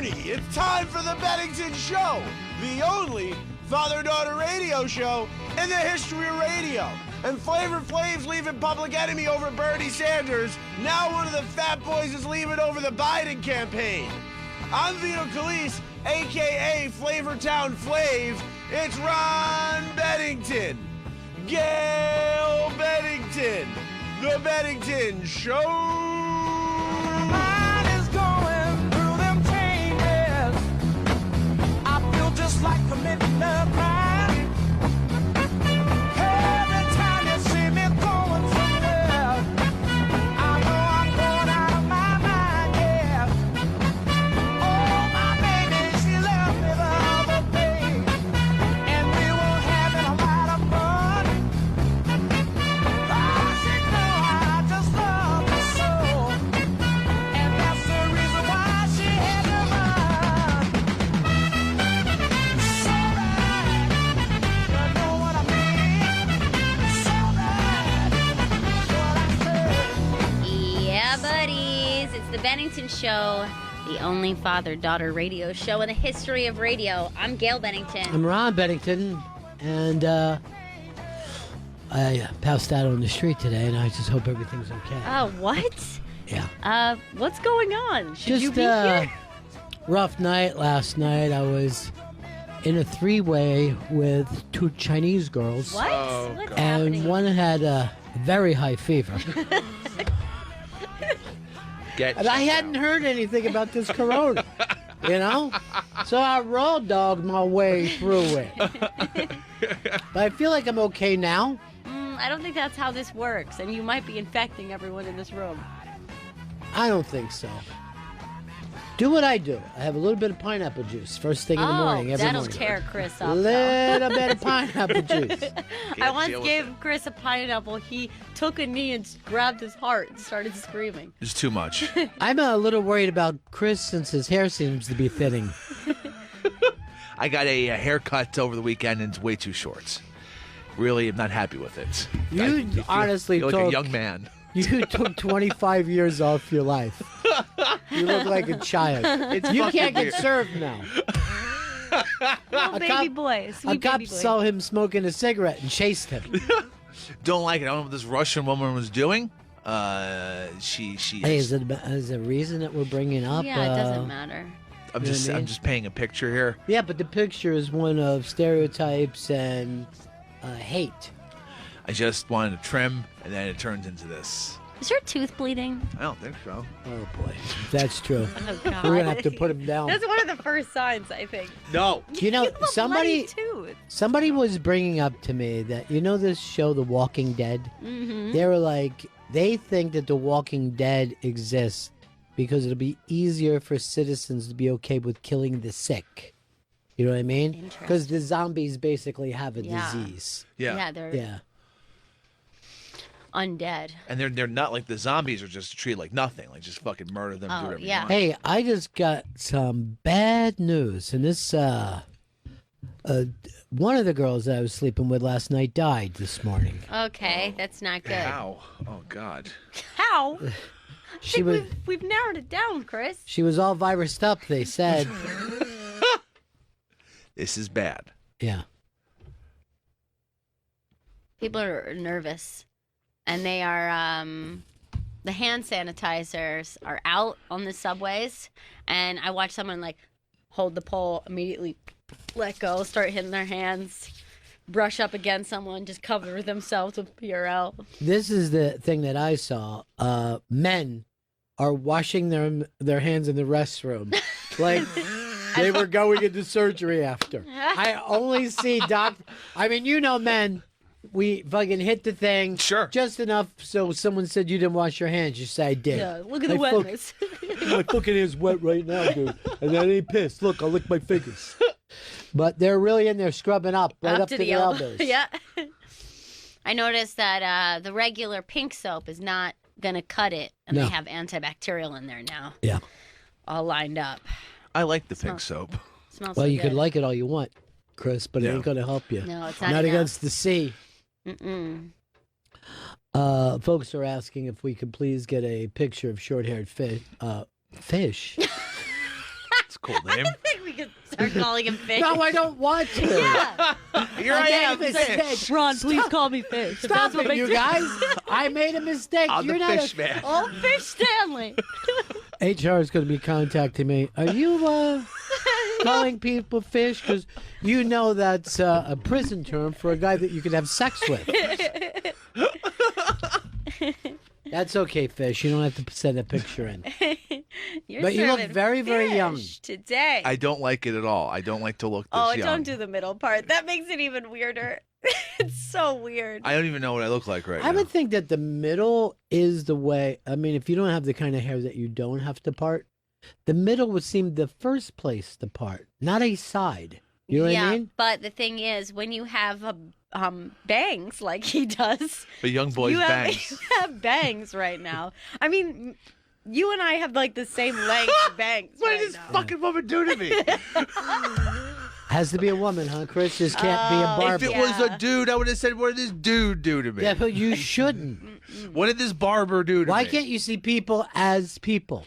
Bernie, it's time for the Bennington Show, the only father-daughter radio show in the history of radio. And Flavor Flav's leaving Public Enemy over Bernie Sanders. Now one of the fat boys is leaving over the Biden campaign. I'm Vito Calise, a.k.a. Flavortown Flav. It's Ron Bennington. Gail Bennington. The Bennington Show. Like committing a crime. Every time you see me going somewhere, I know I'm going out of my mind, yeah. Oh, my baby, she left me the other day, and we were having a lot of fun. Oh, she knew I just love her so, and that's the reason why she had to The Bennington Show, the only father-daughter radio show in the history of radio. I'm Gail Bennington. I'm Ron Bennington, and I passed out on the street today, and I just hope everything's okay. Oh, what? Yeah. What's going on? Should just you be here? Rough night last night. I was in a three-way with two Chinese girls. What? Oh, What's God. And happening? one had a very high fever. And I hadn't heard anything about this corona, you know? So I road dogged my way through it. But I feel like I'm okay now. I don't think that's how this works, and you might be infecting everyone in this room. I don't think so. Do what I do. I have a little bit of pineapple juice first thing in the morning, every that'll morning. tear Chris A up. little bit of pineapple juice. I once gave Chris a pineapple. He took a knee and grabbed his heart and started screaming. It's too much. I'm a little worried about Chris since his hair seems to be thinning. I got a haircut over the weekend and it's way too short. Really, I'm not happy with it. You honestly feel like took a young man. You took 25 years off your life. You look like a child. You can't get served now. Little baby boy, sweet A cop baby boy. saw him smoking a cigarette and chased him. Don't like it. I don't know what this Russian woman was doing. She. Hey, is it a reason that we're bringing up? Yeah, it doesn't matter. I'm you know just. what I mean? I'm just painting a picture here. Yeah, but the picture is one of stereotypes and hate. I just wanted to trim, and then it turns into this. Is your tooth bleeding? I don't think so. Oh boy, that's true. Oh, God. We're gonna have to put him down. That's one of the first signs, I think. No. You know, You have a somebody bloody tooth. somebody was bringing up to me that this show, The Walking Dead. Mm-hmm. They were like, they think that The Walking Dead exists because it'll be easier for citizens to be okay with killing the sick. You know what I mean? Because the zombies basically have a disease. Yeah. They're Yeah. undead. And they're not like the zombies are just treated like nothing. Like just fucking murder them. Do whatever you want. Hey, I just got some bad news, and this one of the girls that I was sleeping with last night died this morning. Okay, that's not good. How? Oh God. How? She was We've narrowed it down, Chris. she was all virused up. They said, This is bad. yeah. People are nervous, and they are. The hand sanitizers are out on the subways, and I watched someone like hold the pole, immediately let go, start hitting their hands, brush up against someone, just cover themselves with Purell. This is the thing that I saw. Men are washing their hands in the restroom, like they were going into surgery after. I only see I mean, men. We fucking hit the thing. Sure. Just enough so someone said you didn't wash your hands. You say I did. Yeah, look at the My fuck- wetness. My fucking hand's wet right now, dude. And I ain't pissed. Look, I'll lick my fingers. But they're really in there scrubbing up, right up to the their elbow. elbows. Yeah. I noticed that the regular pink soap is not going to cut it, and No. they have antibacterial in there now. Yeah. All lined up. I like the pink soap. Smells Well, so you good. could like it all you want, Chris, but it Yeah. ain't going to help you. No, it's Not not enough. against the sea. Mm-mm. Folks are asking if we could please get a picture of short-haired fish. Fish? cool name. I think we could start calling him Fish. No, I don't want to. Yeah. Here I am, made a Fish. mistake. Ron, please call me Fish. Stop it, you guys. I made a mistake. I'm You're the not Fish man. Oh, Fish Stanley. HR is going to be contacting me. Are you calling people fish? Because you know that's a prison term for a guy that you could have sex with. That's okay, Fish. You don't have to send a picture in. You're But you look serving very, very young. fish today. I don't like it at all. I don't like to look this young. Don't do the middle part. That makes it even weirder. It's so weird. I don't even know what I look like right now. I would think that the middle is the way. I mean, if you don't have the kind of hair that you don't have to part, the middle would seem the first place to part, not a side. You know what I mean? But the thing is, when you have bangs like he does, A young boy's you bangs. have bangs right now. I mean, you and I have like the same length bangs. What right did this now. fucking woman do to me? Has to be a woman, huh, Chris? Just can't be a Oh, barber. If it was a dude, I would have said, what did this dude do to me? Yeah, but you shouldn't. What did this barber do to Why me? can't you see people as people?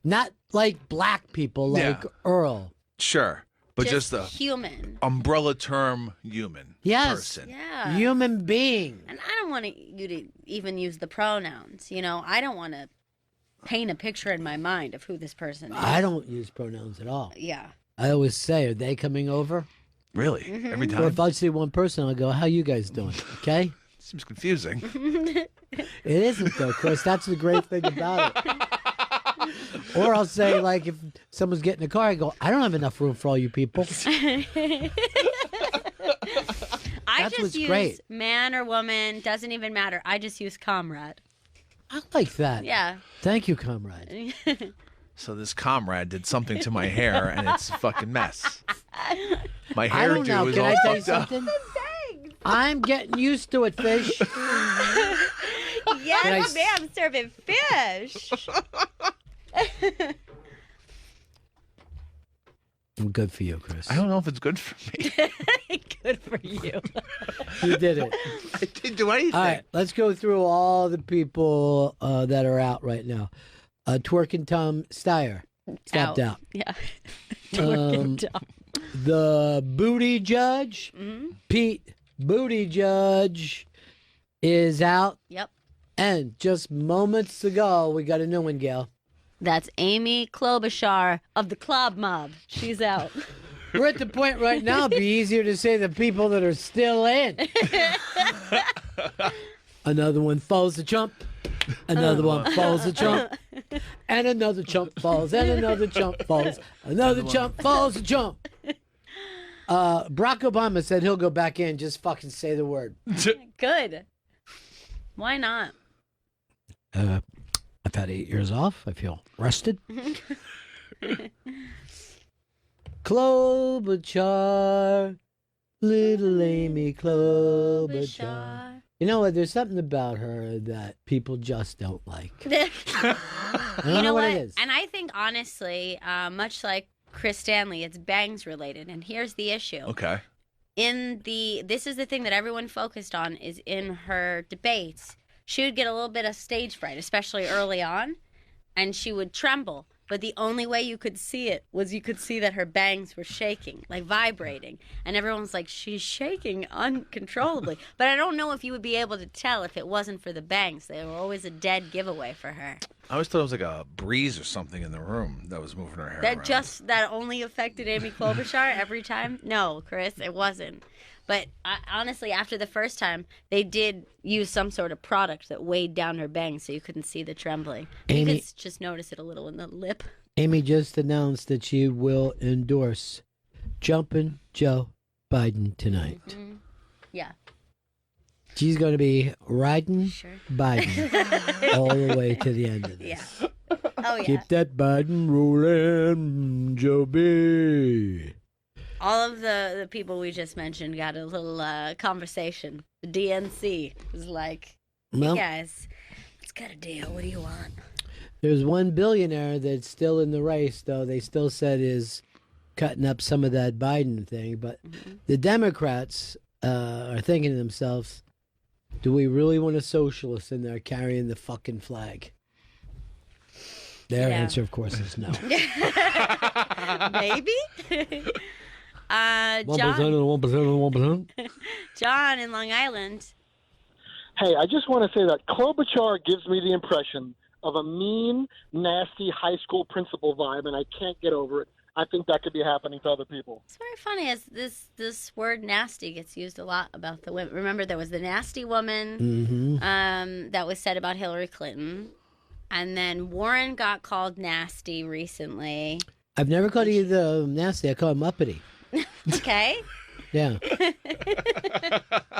Not like black people like Yeah. Earl. Sure. But just the human. umbrella term human Yes. person. Yeah. Human being. And I don't want you to even use the pronouns. You know, I don't want to paint a picture in my mind of who this person is. I don't use pronouns at all. Yeah. I always say, are they coming over? Really? Mm-hmm. Every Or time? if I see one person, I'll go, how you guys doing? Okay? Seems confusing. It isn't, though, Chris. That's the great thing about it. Or I'll say, like, if someone's getting a car, I go, I don't have enough room for all you people. I That's just what's use great. man or woman, doesn't even matter. I just use comrade. I like that. Yeah. Thank you, comrade. So this comrade did something to my hair, and it's a fucking mess. My I don't know. hairdo is Can all I tell you fucked up. something? I'm getting used to it, Fish. Yes, Can I ma'am, serving fish. Good for you, Chris. I don't know if it's good for me. Good for you. You did it. I didn't do anything. All right, let's go through all the people that are out right now. Twerking Tom Steyer stepped out. Yeah. The Booty Judge, Pete Booty Judge, is out. Yep. And just moments ago, we got a new one, Gail. That's Amy Klobuchar of the Club Mob. She's out. We're at the point right now, it'd be easier to say the people that are still in. Another one falls the chump. Another one falls the chump. And another chump falls. And another chump falls. Another chump falls the chump. Barack Obama said he'll go back in. Just fucking say the word. Good. Why not? I've had 8 years off. I feel rested. Klobuchar, little Amy Klobuchar. You know what? There's something about her that people just don't like. I don't know what it is. And I think, honestly, much like Chris Stanley, it's bangs related. And here's the issue. Okay. This is the thing that everyone focused on is in her debates. She would get a little bit of stage fright, especially early on, and she would tremble. But the only way you could see it was you could see that her bangs were shaking, like vibrating. And everyone's like, she's shaking uncontrollably. But I don't know if you would be able to tell if it wasn't for the bangs. They were always a dead giveaway for her. I always thought it was like a breeze or something in the room that was moving her hair around. That only affected Amy Klobuchar every time? No, Chris, it wasn't. But honestly, after the first time, they did use some sort of product that weighed down her bangs so you couldn't see the trembling. You Amy- could just notice it a little in the lip. Amy just announced that she will endorse Jumpin' Joe Biden tonight. Mm-hmm. Yeah. She's going to be riding Sure. Biden all the way to the end of this. Yeah. Oh, yeah. Keep that Biden rolling, Joe B. All of the people we just mentioned got a little conversation. The DNC was like, hey Well, guys, let's cut a deal. What do you want? there's one billionaire that's still in the race, though. They still said is cutting up some of that Biden thing. But the Democrats are thinking to themselves, do we really want a socialist in there carrying the fucking flag? Their Yeah. answer, of course, is no. Maybe. 1% of John, the 1% of the 1%. John in Long Island. Hey, I just want to say that Klobuchar gives me the impression of a mean, nasty high school principal vibe, and I can't get over it. I think that could be happening to other people. It's very funny as this word nasty gets used a lot about the women. Remember, there was the nasty woman that was said about Hillary Clinton. And then Warren got called nasty recently. I've never called you nasty. I call him uppity. Okay. Yeah.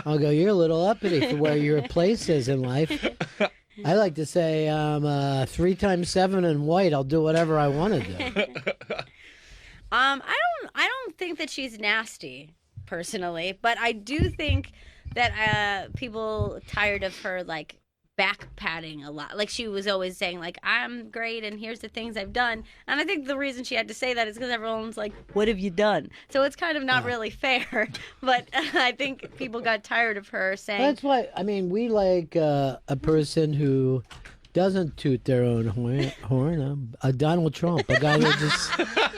I'll go, you're a little uppity for where your place is in life. I like to say I'm 3 times 7 and white. I'll do whatever I want to do. I don't think that she's nasty, personally, but I do think that people tired of her like back patting a lot. Like she was always saying like, I'm great and here's the things I've done. And I think the reason she had to say that is because everyone's like, what have you done? So it's kind of not really fair. But I think people got tired of her saying. That's why, I mean, we like a person who doesn't toot their own horn. Donald Trump, a guy who just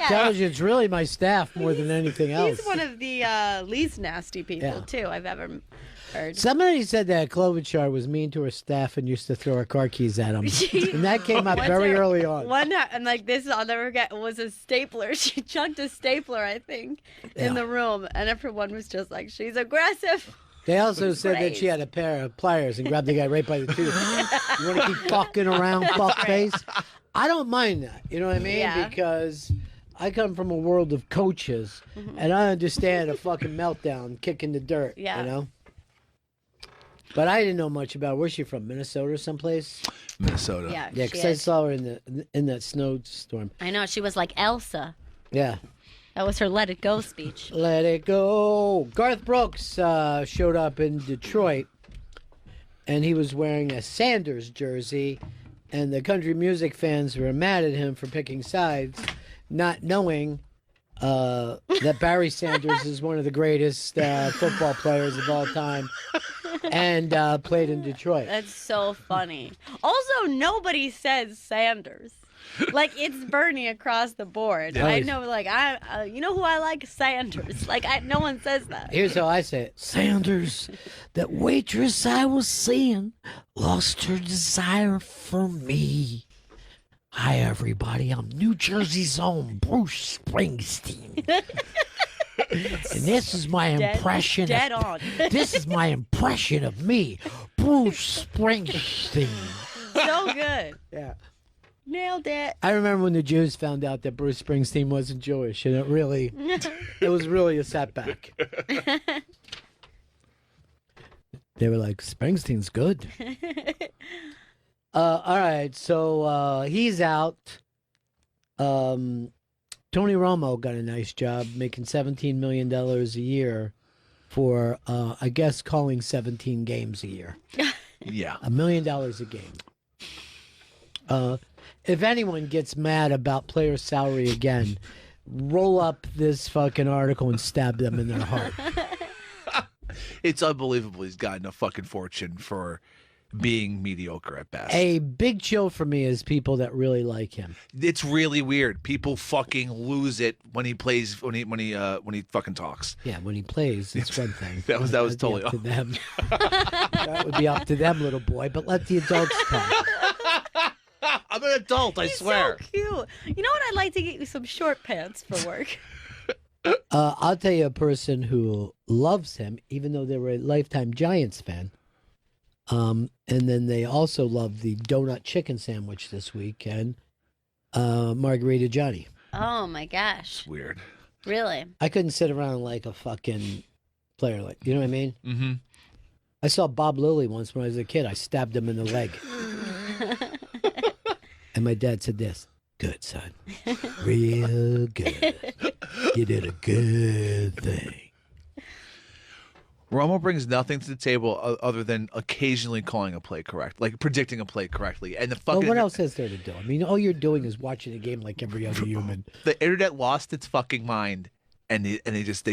tells you it's really my staff more than anything else. He's one of the least nasty people, too, I've ever heard. Somebody said that Klobuchar was mean to her staff and used to throw her car keys at him. And that came up very early on. One, and like this, I'll never forget, was a stapler. She chucked a stapler, I think, in the room. And everyone was just like, she's aggressive. They also said that she had a pair of pliers and grabbed the guy right by the tooth. You want to keep fucking around, fuckface? I don't mind that. You know what I mean? Yeah. Because I come from a world of coaches, and I understand a fucking meltdown, kicking the dirt. Yeah. You know. But I didn't know much about. Where's she from? Minnesota, or someplace? Minnesota. Yeah, Yeah, because I saw her in that snowstorm. I know, she was like Elsa. Yeah. That was her Let It Go speech. Let it go. Garth Brooks showed up in Detroit, and he was wearing a Sanders jersey, and the country music fans were mad at him for picking sides, not knowing that Barry Sanders is one of the greatest football players of all time, and played in Detroit. That's so funny. Also, nobody says Sanders. Like, it's Bernie across the board. Yeah. I know, like, you know who I like? Sanders. Like, no one says that. Here's how I say it. Sanders, that waitress I was seeing, lost her desire for me. Hi, everybody. I'm New Jersey's own Bruce Springsteen. And this is my impression. Dead on. This is my impression of me, Bruce Springsteen. So good. Yeah. Nailed it. I remember when the Jews found out that Bruce Springsteen wasn't Jewish, and it was really a setback. They were like, Springsteen's good. All right, so he's out. Tony Romo got a nice job, making $17 million a year for, I guess, calling 17 games a year. Yeah. $1 million a game. If anyone gets mad about player salary again, roll up this fucking article and stab them in their heart. It's unbelievable. He's gotten a fucking fortune for being mediocre at best. A big chill for me is people that really like him. It's really weird. People fucking lose it when he plays when he fucking talks. Yeah, when he plays, it's one thing. That was That'd be totally up to them. That would be up to them, little boy. But let the adults talk. I'm an adult, I swear. So cute. You know what? I'd like to get you some short pants for work. I'll tell you a person who loves him, even though they were a lifetime Giants fan. And then they also love the donut chicken sandwich this weekend. Margarita Johnny. Oh my gosh. It's weird. Really? I couldn't sit around like a fucking player, like, you know what I mean? Mm-hmm. I saw Bob Lilly once when I was a kid. I stabbed him in the leg. And my dad said this, good, son. Real good. You did a good thing. Romo brings nothing to the table other than occasionally calling a play correct, like predicting a play correctly. And the fucking Well, what else is there to do? I mean, all you're doing is watching a game like every other human. The internet lost its fucking mind, and they just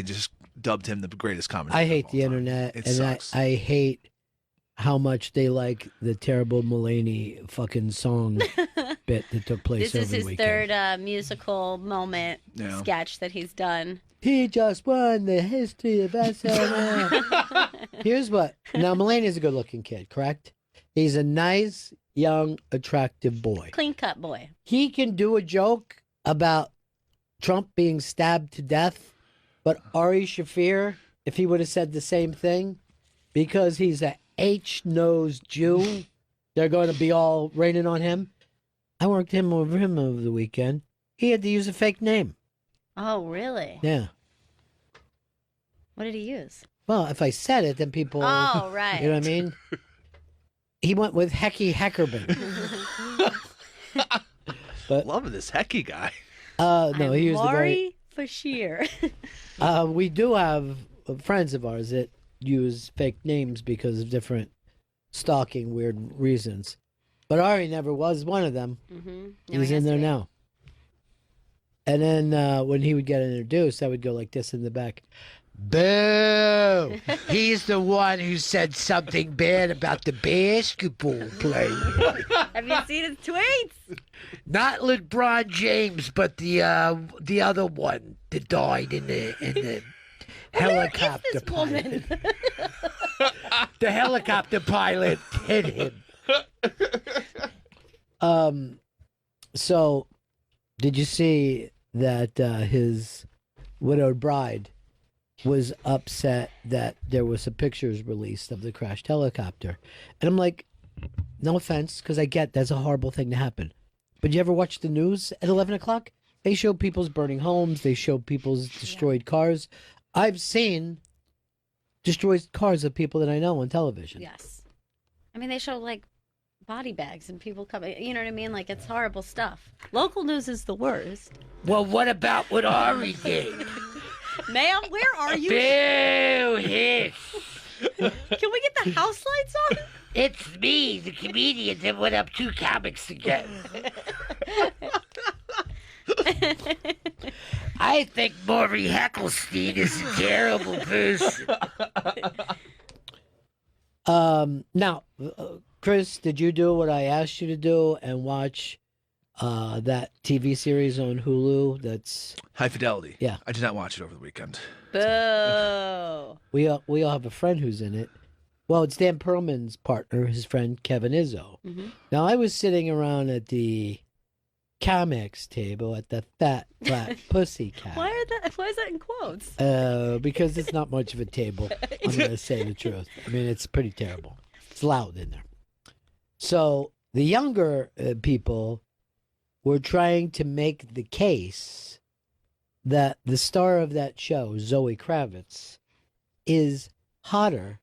dubbed him the greatest commentator. I hate of the all time. internet, It and sucks. I hate how much they like the terrible Mulaney fucking song bit that took place This over is the his weekend. third musical moment sketch that he's done. He just won the history of SNL. Here's what. Now, Mulaney's a good-looking kid, correct? He's a nice, young, attractive boy. Clean-cut boy. He can do a joke about Trump being stabbed to death, but Ari Shaffir, if he would have said the same thing, because he's a H-nosed Jew, they're going to be all raining on him. I worked him over the weekend. He had to use a fake name. Oh, really? Yeah. What did he use? Well, if I said it, then people... Oh, right. You know what I mean? He went with Hecky Heckerman. But Loving this Hecky guy. no, he used the very... Ari Shaffir. We do have friends of ours that use fake names because of different stalking weird reasons. But Ari never was one of them. Mm-hmm. He's in there now. And then when he would get introduced, I would go like this in the back. Boo! He's the one who said something bad about the basketball player. Have you seen his tweets? Not LeBron James, but the other one that died in the helicopter pilot. The helicopter pilot hit him. So, did you see that his widowed bride was upset that there was some pictures released of the crashed helicopter? And I'm like, no offense, because I get that's a horrible thing to happen. But you ever watch the news at 11 o'clock? They show people's burning homes. They show people's destroyed cars. I've seen destroyed cars of people that I know on television. Yes. I mean, they show, like, body bags and people coming. You know what I mean? Like, it's horrible stuff. Local news is the worst. Well, what about what Ari did? Ma'am, where are you? Boo! Hiss! Can we get the house lights on? It's me, the comedian that went up 2 comics together. I think Maury Heckelstein is a terrible person. Now, Chris, did you do what I asked you to do and watch that TV series on Hulu that's High Fidelity. Yeah. I did not watch it over the weekend. Boo. we all have a friend who's in it. Well, it's Dan Perlman's partner, his friend Kevin Izzo. Mm-hmm. Now, I was sitting around at the comics table at the Fat Pussy Cat. Why is that in quotes? Because it's not much of a table. I'm going to say the truth. I mean, it's pretty terrible. It's loud in there. So the younger people were trying to make the case that the star of that show, Zoe Kravitz, is hotter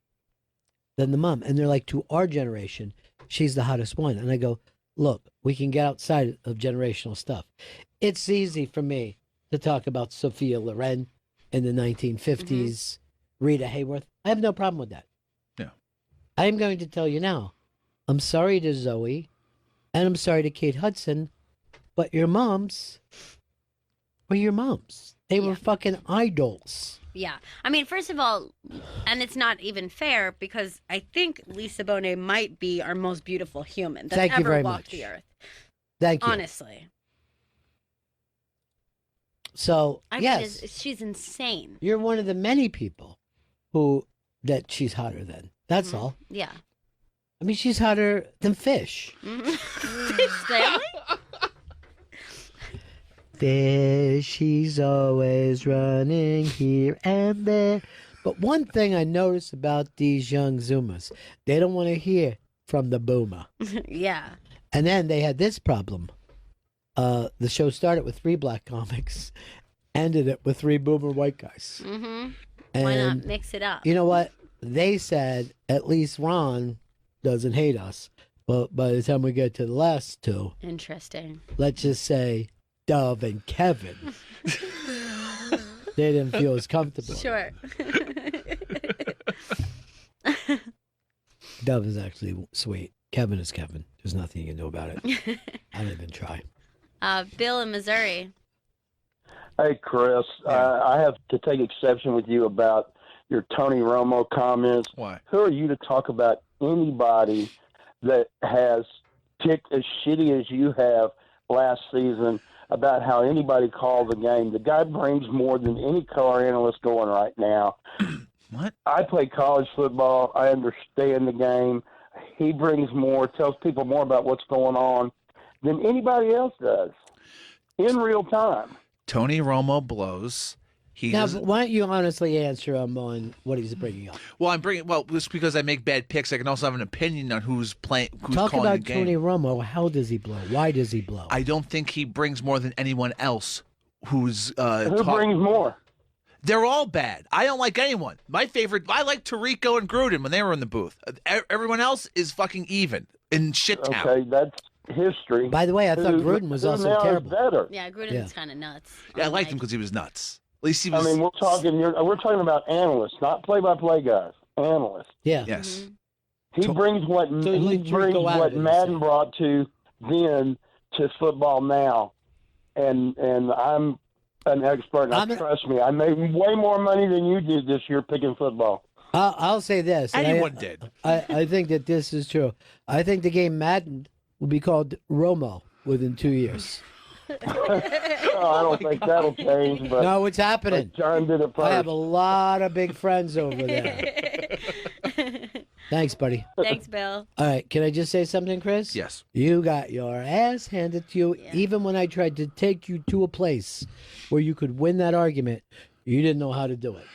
than the mom. And they're like, to our generation, she's the hottest one. And I go, look, we can get outside of generational stuff. It's easy for me to talk about Sophia Loren in the 1950s, Rita Hayworth. I have no problem with that. Yeah. I am going to tell you now, I'm sorry to Zoe, and I'm sorry to Kate Hudson, but your moms were your moms. They were fucking idols. Yeah. I mean, first of all, and it's not even fair because I think Lisa Bonet might be our most beautiful human that's Thank you ever very walked much. the earth. Thank you. Honestly. So, I yes, mean, she's insane. you're one of the many people that she's hotter than. That's all. Yeah. I mean, she's hotter than fish. Stanley? There she's always running here and there. But one thing I notice about these young Zoomers, they don't want to hear from the boomer. Yeah. And then they had this problem. The show started with 3 black comics, ended it with 3 boomer white guys. Mm-hmm. And Why not mix it up? you know what? They said, at least Ron doesn't hate us. But by the time we get to the last 2, Interesting. let's just say Dove and Kevin, they didn't feel as comfortable. Sure. Dove is actually sweet. Kevin is Kevin. There's nothing you can do about it. I didn't even try. Bill in Missouri. Hey, Chris, I have to take exception with you about your Tony Romo comments. Why? Who are you to talk about anybody that has picked as shitty as you have last season about how anybody called the game. The guy brings more than any color analyst going right now. What? I play college football. I understand the game. He brings more, tells people more about what's going on than anybody else does in real time. Tony Romo blows. Now, why don't you honestly answer him on what he's bringing up? Well, just because I make bad picks, I can also have an opinion on who's playing, who's Talk calling about the game. Tony Romo. How does he blow? Why does he blow? I don't think he brings more than anyone else who's Who brings more? They're all bad. I don't like anyone. My favorite, I like Tirico and Gruden when they were in the booth. Everyone else is fucking even in shit town. Okay, that's history. By the way, I thought Gruden was also now is terrible. better. Yeah, Gruden's kind of nuts. Yeah, I liked him because he was nuts. At least he was. I mean, we're talking about analysts, not play-by-play guys. Analysts. Yeah. Yes. He brings what Madden brought to then to football now, and I'm an expert. And trust me, I made way more money than you did this year picking football. I'll say this. Anyone did. I think that this is true. I think the game Madden will be called Romo within 2 years. I don't think that'll change. But no, it's happening. John did it first. I have a lot of big friends over there. Thanks, buddy. Thanks, Bill. All right, can I just say something, Chris? Yes. You got your ass handed to you. Yeah. Even when I tried to take you to a place where you could win that argument, you didn't know how to do it.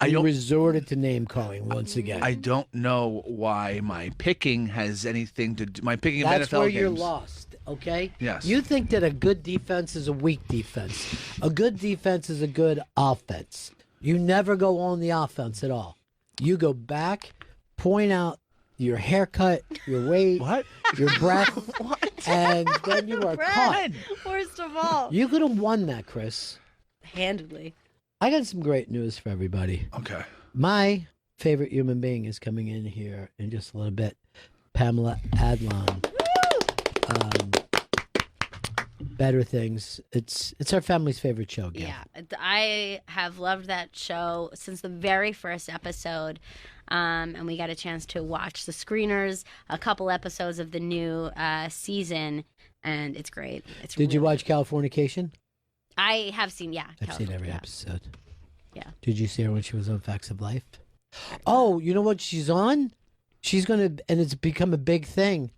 You resorted to name calling once again. I don't know why my picking has anything to do. My picking of That's NFL where games. you're lost, okay? Yes. You think that a good defense is a weak defense. A good defense is a good offense. You never go on the offense at all. You go back, point out your haircut, your weight, your breath, and then you are caught. Worst of all. You could have won that, Chris. Handedly. I got some great news for everybody. Okay. My favorite human being is coming in here in just a little bit. Pamela Adlon. Better Things. It's our family's favorite show, Gail. Yeah, I have loved that show since the very first episode. And we got a chance to watch the screeners, a couple episodes of the new season, and it's great. Did you watch Californication? I have seen, yeah. I've seen every episode. Yeah. Did you see her when she was on Facts of Life? Oh, you know what she's on? She's going to, and it's become a big thing.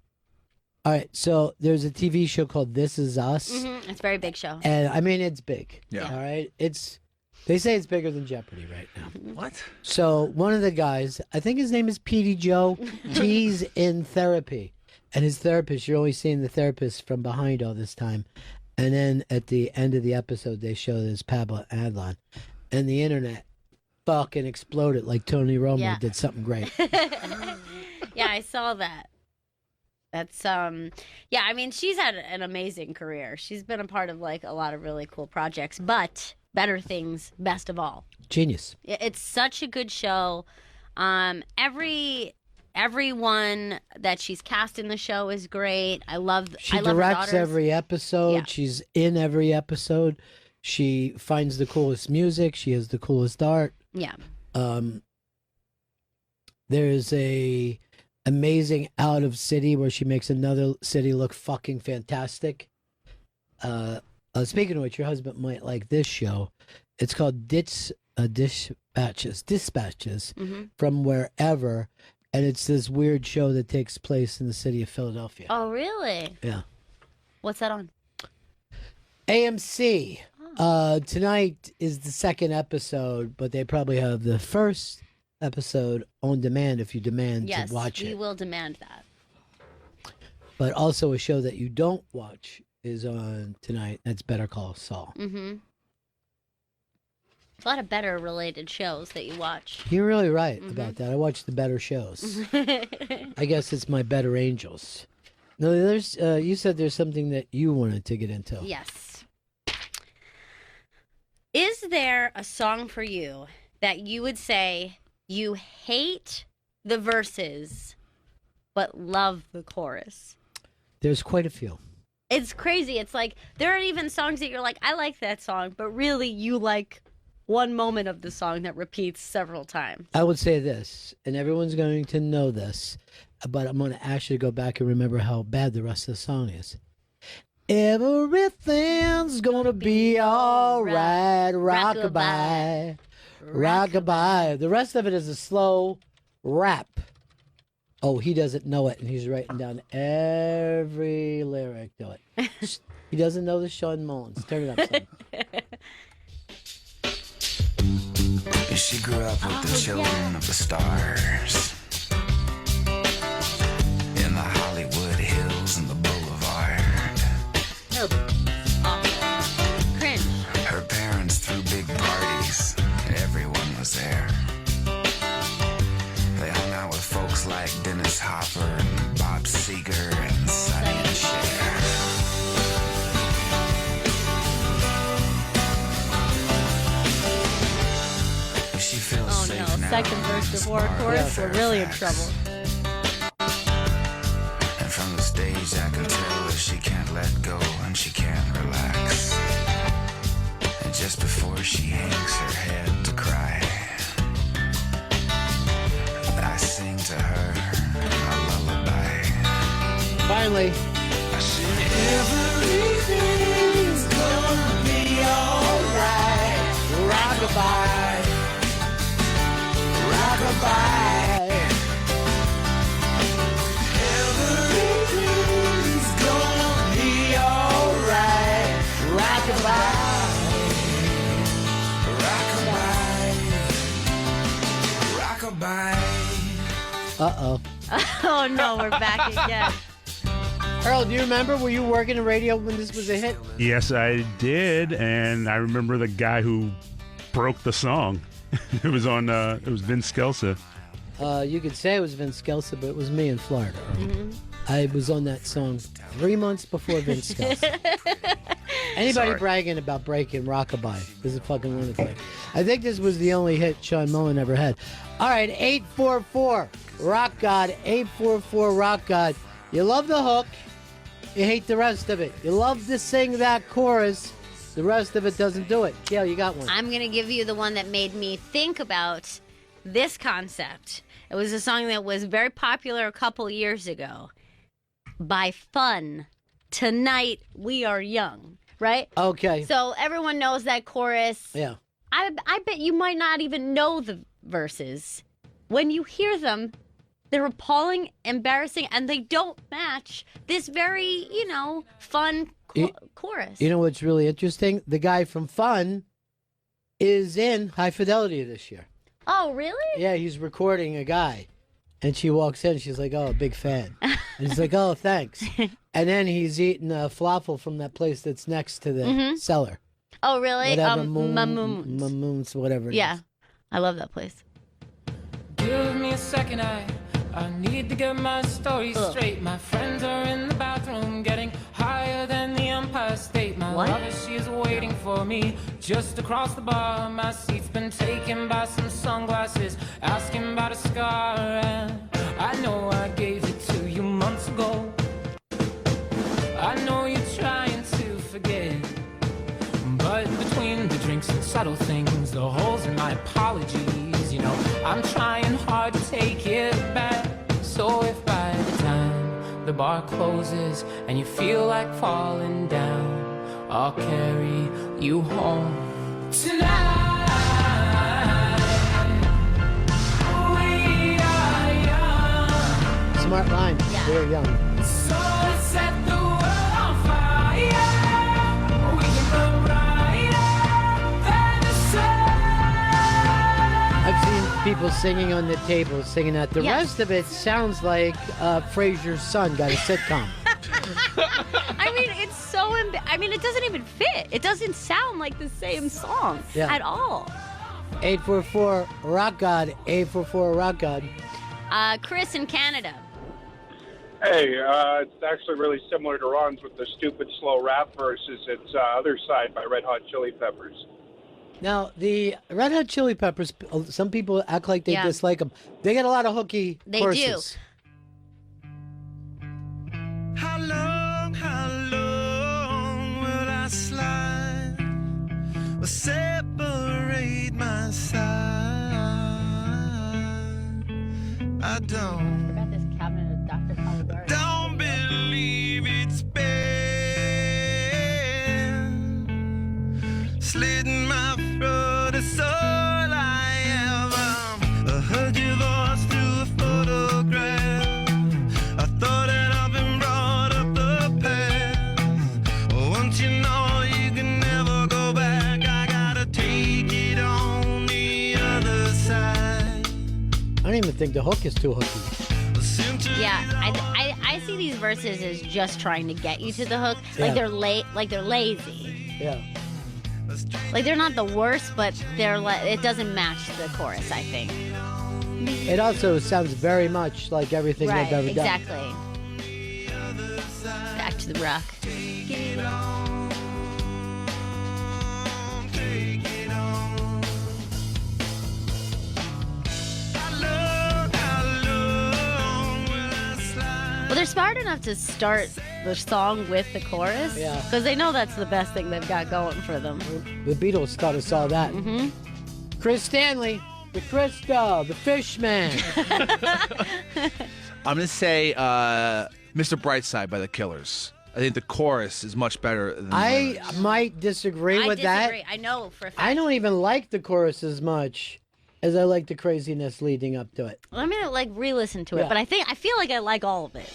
All right, so there's a TV show called This Is Us. Mm-hmm. It's a very big show. And I mean, it's big. Yeah. All right. They say it's bigger than Jeopardy right now. What? So one of the guys, I think his name is Petey Joe, he's in therapy. And his therapist, you're only seeing the therapist from behind all this time. And then at the end of the episode, they show this Pamela Adlon. And the internet fucking exploded like Tony Romo did something great. Yeah, I saw that. That's, yeah, I mean, she's had an amazing career. She's been a part of, like, a lot of really cool projects. But Better Things, best of all. Genius. It's such a good show. Everyone that she's cast in the show is great. She I love directs her every episode. Yeah. She's in every episode. She finds the coolest music. She has the coolest art. Yeah. There's a amazing Out of City where she makes another city look fucking fantastic. Speaking of which, your husband might like this show. It's called Dispatches from Wherever. And it's this weird show that takes place in the city of Philadelphia. Oh, really? Yeah. What's that on? AMC. Tonight is the second episode, but they probably have the first episode on demand if you demand to watch it. Yes, we will demand that. But also a show that you don't watch is on tonight. That's Better Call Saul. Mm-hmm. A lot of better related shows that you watch. You're really right about that. I watch the better shows. I guess it's my better angels. No, there's. You said there's something that you wanted to get into. Yes. Is there a song for you that you would say you hate the verses, but love the chorus? There's quite a few. It's crazy. It's like there are even songs that you're like, I like that song, but really you like one moment of the song that repeats several times. I would say this, and everyone's going to know this, but I'm going to ask you to go back and remember how bad the rest of the song is. Everything's gonna be all right, rockabye, rockabye. The rest of it is a slow rap. Oh, he doesn't know it, and he's writing down every lyric to it. He doesn't know the Sean Mullins. Turn it up, son. She grew up with the children of the stars in the Hollywood Hills and the Boulevard. Cringe. Her parents threw big parties. Everyone was there. They hung out with folks like Dennis Hopper and Bob Seger and Sonny and Cher. She feels safe now. Second verse before chorus, we're really in trouble. And from the stage I can tell that she can't let go and she can't relax. And just before she hangs her head to cry, I sing to her a lullaby. Finally. I sing, everything's gonna be alright. Rockabye. Rockabye. Everything's gonna be alright. Rockabye. Rockabye. Rockabye. Uh-oh. Oh no, we're back again. Earl, do you remember? Were you working in radio when this was a hit? Yes, I did, and I remember the guy who broke the song. It was on. It was Vince Scelsa. You could say it was Vince Scelsa, but it was me in Florida. I was on that song 3 months before Vince Scelsa. Anybody bragging about breaking rockabye is a fucking lunatic. I think this was the only hit Sean Mullen ever had. All right, 844 Rock God, 844 Rock God. You love the hook, you hate the rest of it. You love to sing that chorus, the rest of it doesn't do it. Gail, you got one. I'm going to give you the one that made me think about this concept. It was a song that was very popular a couple years ago. By Fun, Tonight We Are Young, right? Okay. So everyone knows that chorus. Yeah. I bet you might not even know the verses. When you hear them, they're appalling, embarrassing, and they don't match this very, fun chorus. You know what's really interesting? The guy from Fun is in High Fidelity this year. Oh, really? Yeah, he's recording a guy. And she walks in, she's like, oh, big fan. And he's like, oh, thanks. And then he's eating falafel from that place that's next to the cellar. Oh, really? Whatever, Mamoons, whatever it yeah, is. I love that place. Give me a second, I need to get my story straight. My friends are in the bathroom getting higher than the Empire State. My lover, she is waiting for me just across the bar. My seat's been taken by some sunglasses, asking about a scar. And I know I gave it to you months ago. I know you're trying to forget, but between the drinks and subtle things, the holes in my apologies, I'm trying hard to take it back. So if by the time the bar closes and you feel like falling down, I'll carry you home tonight. We are young. Smart line. Yeah. We're young. So let's set the world on fire. We can burn brighter than the sun. I've seen people singing on the table, singing that. The rest of it sounds like Fraser's son got a sitcom. I mean, it's so... it doesn't even fit. It doesn't sound like the same song at all. 844 Rock God, 844 Rock God. Chris in Canada. Hey, it's actually really similar to Ron's with the stupid slow rap verses. It's Other Side by Red Hot Chili Peppers. Now, the Red Hot Chili Peppers, some people act like they dislike them. They get a lot of hooky choruses. How long will I slide? We're separated. I don't. Forgot this cabinet of Dr. Caligari. Don't believe it's been slitting my throat is all I ever heard your voice through a photograph. I thought that I've been brought up the past. Once you know you can never go back, I gotta take it on the other side. I don't even think the hook is too hooky. Yeah, I see these verses as just trying to get you to the hook. Like Yeah. they're lazy. Yeah. Like they're not the worst, but it doesn't match the chorus, I think. It also sounds very much like everything Right, they've ever exactly. done. Back to the rock. Well, they're smart enough to start the song with the chorus. Yeah. Because they know that's the best thing they've got going for them. The Beatles taught us all that. Mm-hmm. Chris Stanley, the Crystal, the Fishman. I'm gonna say Mr. Brightside by the Killers. I think the chorus is much better than the I lyrics. might disagree with that. I know for a fact. I don't even like the chorus as much as I like the craziness leading up to it. I'm gonna re-listen to it, Yeah. but I feel like I like all of it.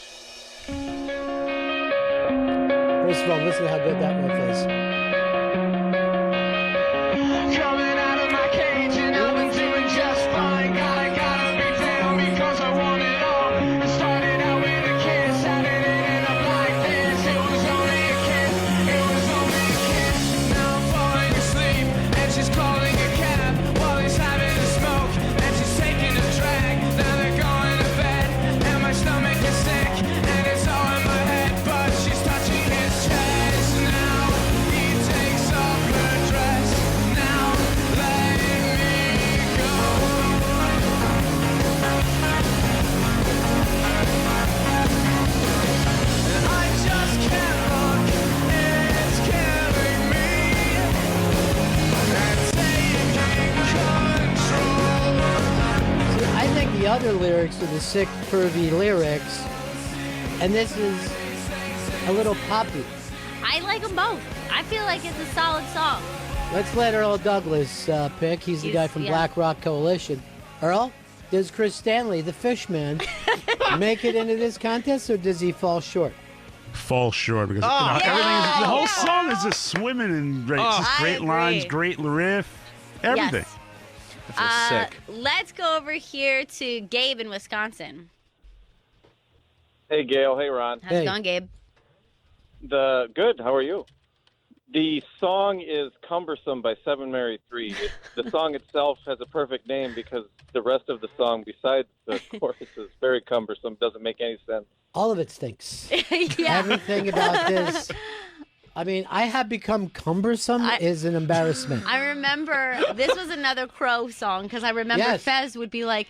First of all, listen to how good that riff is. Coming out of my cage and I've been doing just fine. Gotta be down because I want it all. It started out with a kiss, how did it end up like this? It was only a kiss, it was only a kiss. Now I'm falling asleep and she's calling a cab while he's having a smoke and she's taking a drag. Now they're going to bed and my stomach is sick and it's all in my head, but she's touching his chest. Now he takes off her dress. Now letting me go. I just can't look, it's killing me. And taking control. See, I think the other lyrics are the sick, pervy lyrics, and this is a little poppy. I like them both. I feel like it's a solid song. Let's let Earl Douglas pick. He's the guy from yeah. Black Rock Coalition. Earl, does Chris Stanley, the Fishman, make it into this contest, or does he fall short? Fall short because everything is, the whole song is just swimming in great, it's just I great lines, agree. great riff, everything. Yes. I feel sick. Let's go over here to Gabe in Wisconsin. Hey, Gail. Hey, Ron. How's it going, Gabe? Good. How are you? The song is Cumbersome by 7 Mary 3. The song itself has a perfect name because the rest of the song, besides the chorus, is very cumbersome. Doesn't make any sense. All of it stinks. Yeah. Everything about this. I mean, I have become cumbersome is an embarrassment. I remember this was another Crow song because I remember Yes. Fez would be like,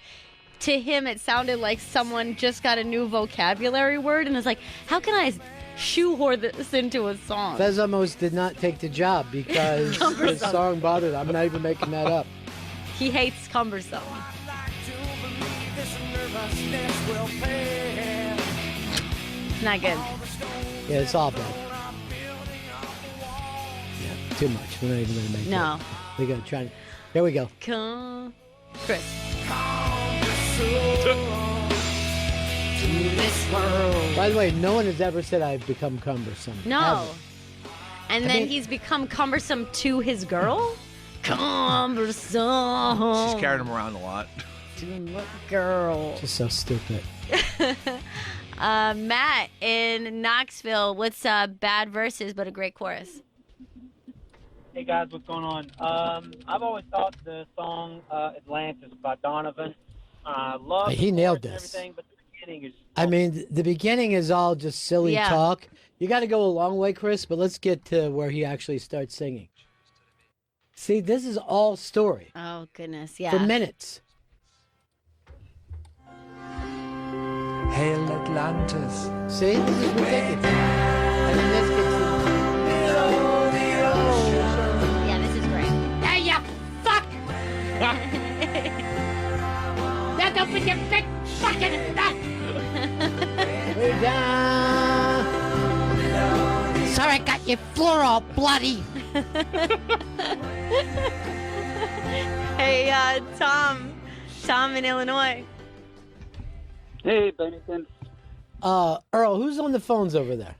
to him it sounded like someone just got a new vocabulary word and was like, how can I shoehorn this into a song? Fez almost did not take the job because his song bothered him. I'm not even making that up. He hates cumbersome. Not good. Yeah, it's all bad. Yeah, too much. We're not even going to make it. No. We're going to try. Here we go. Come, Chris. By the way, no one has ever said I've become cumbersome. No. Ever. And then he's become cumbersome to his girl? Cumbersome. She's carrying him around a lot. To my girl. Just so stupid. Matt in Knoxville, what's bad verses but a great chorus? Hey guys, what's going on? I've always thought the song Atlantis by Donovan. Love He the nailed chorus and this. everything, but the beginning is I mean, the beginning is all just silly Yeah. talk. You got to go a long way, Chris, but let's get to where he actually starts singing. See, this is all story Oh, goodness, yeah. for minutes. Hail Atlantis. See, this is ridiculous. And then this gets Yeah, this is great. Hey, you fuck! That's open your big fucking mouth. Way down. Sorry, I got your floor all bloody. Hey, Tom in Illinois. Hey, Bennington. Earl, who's on the phones over there?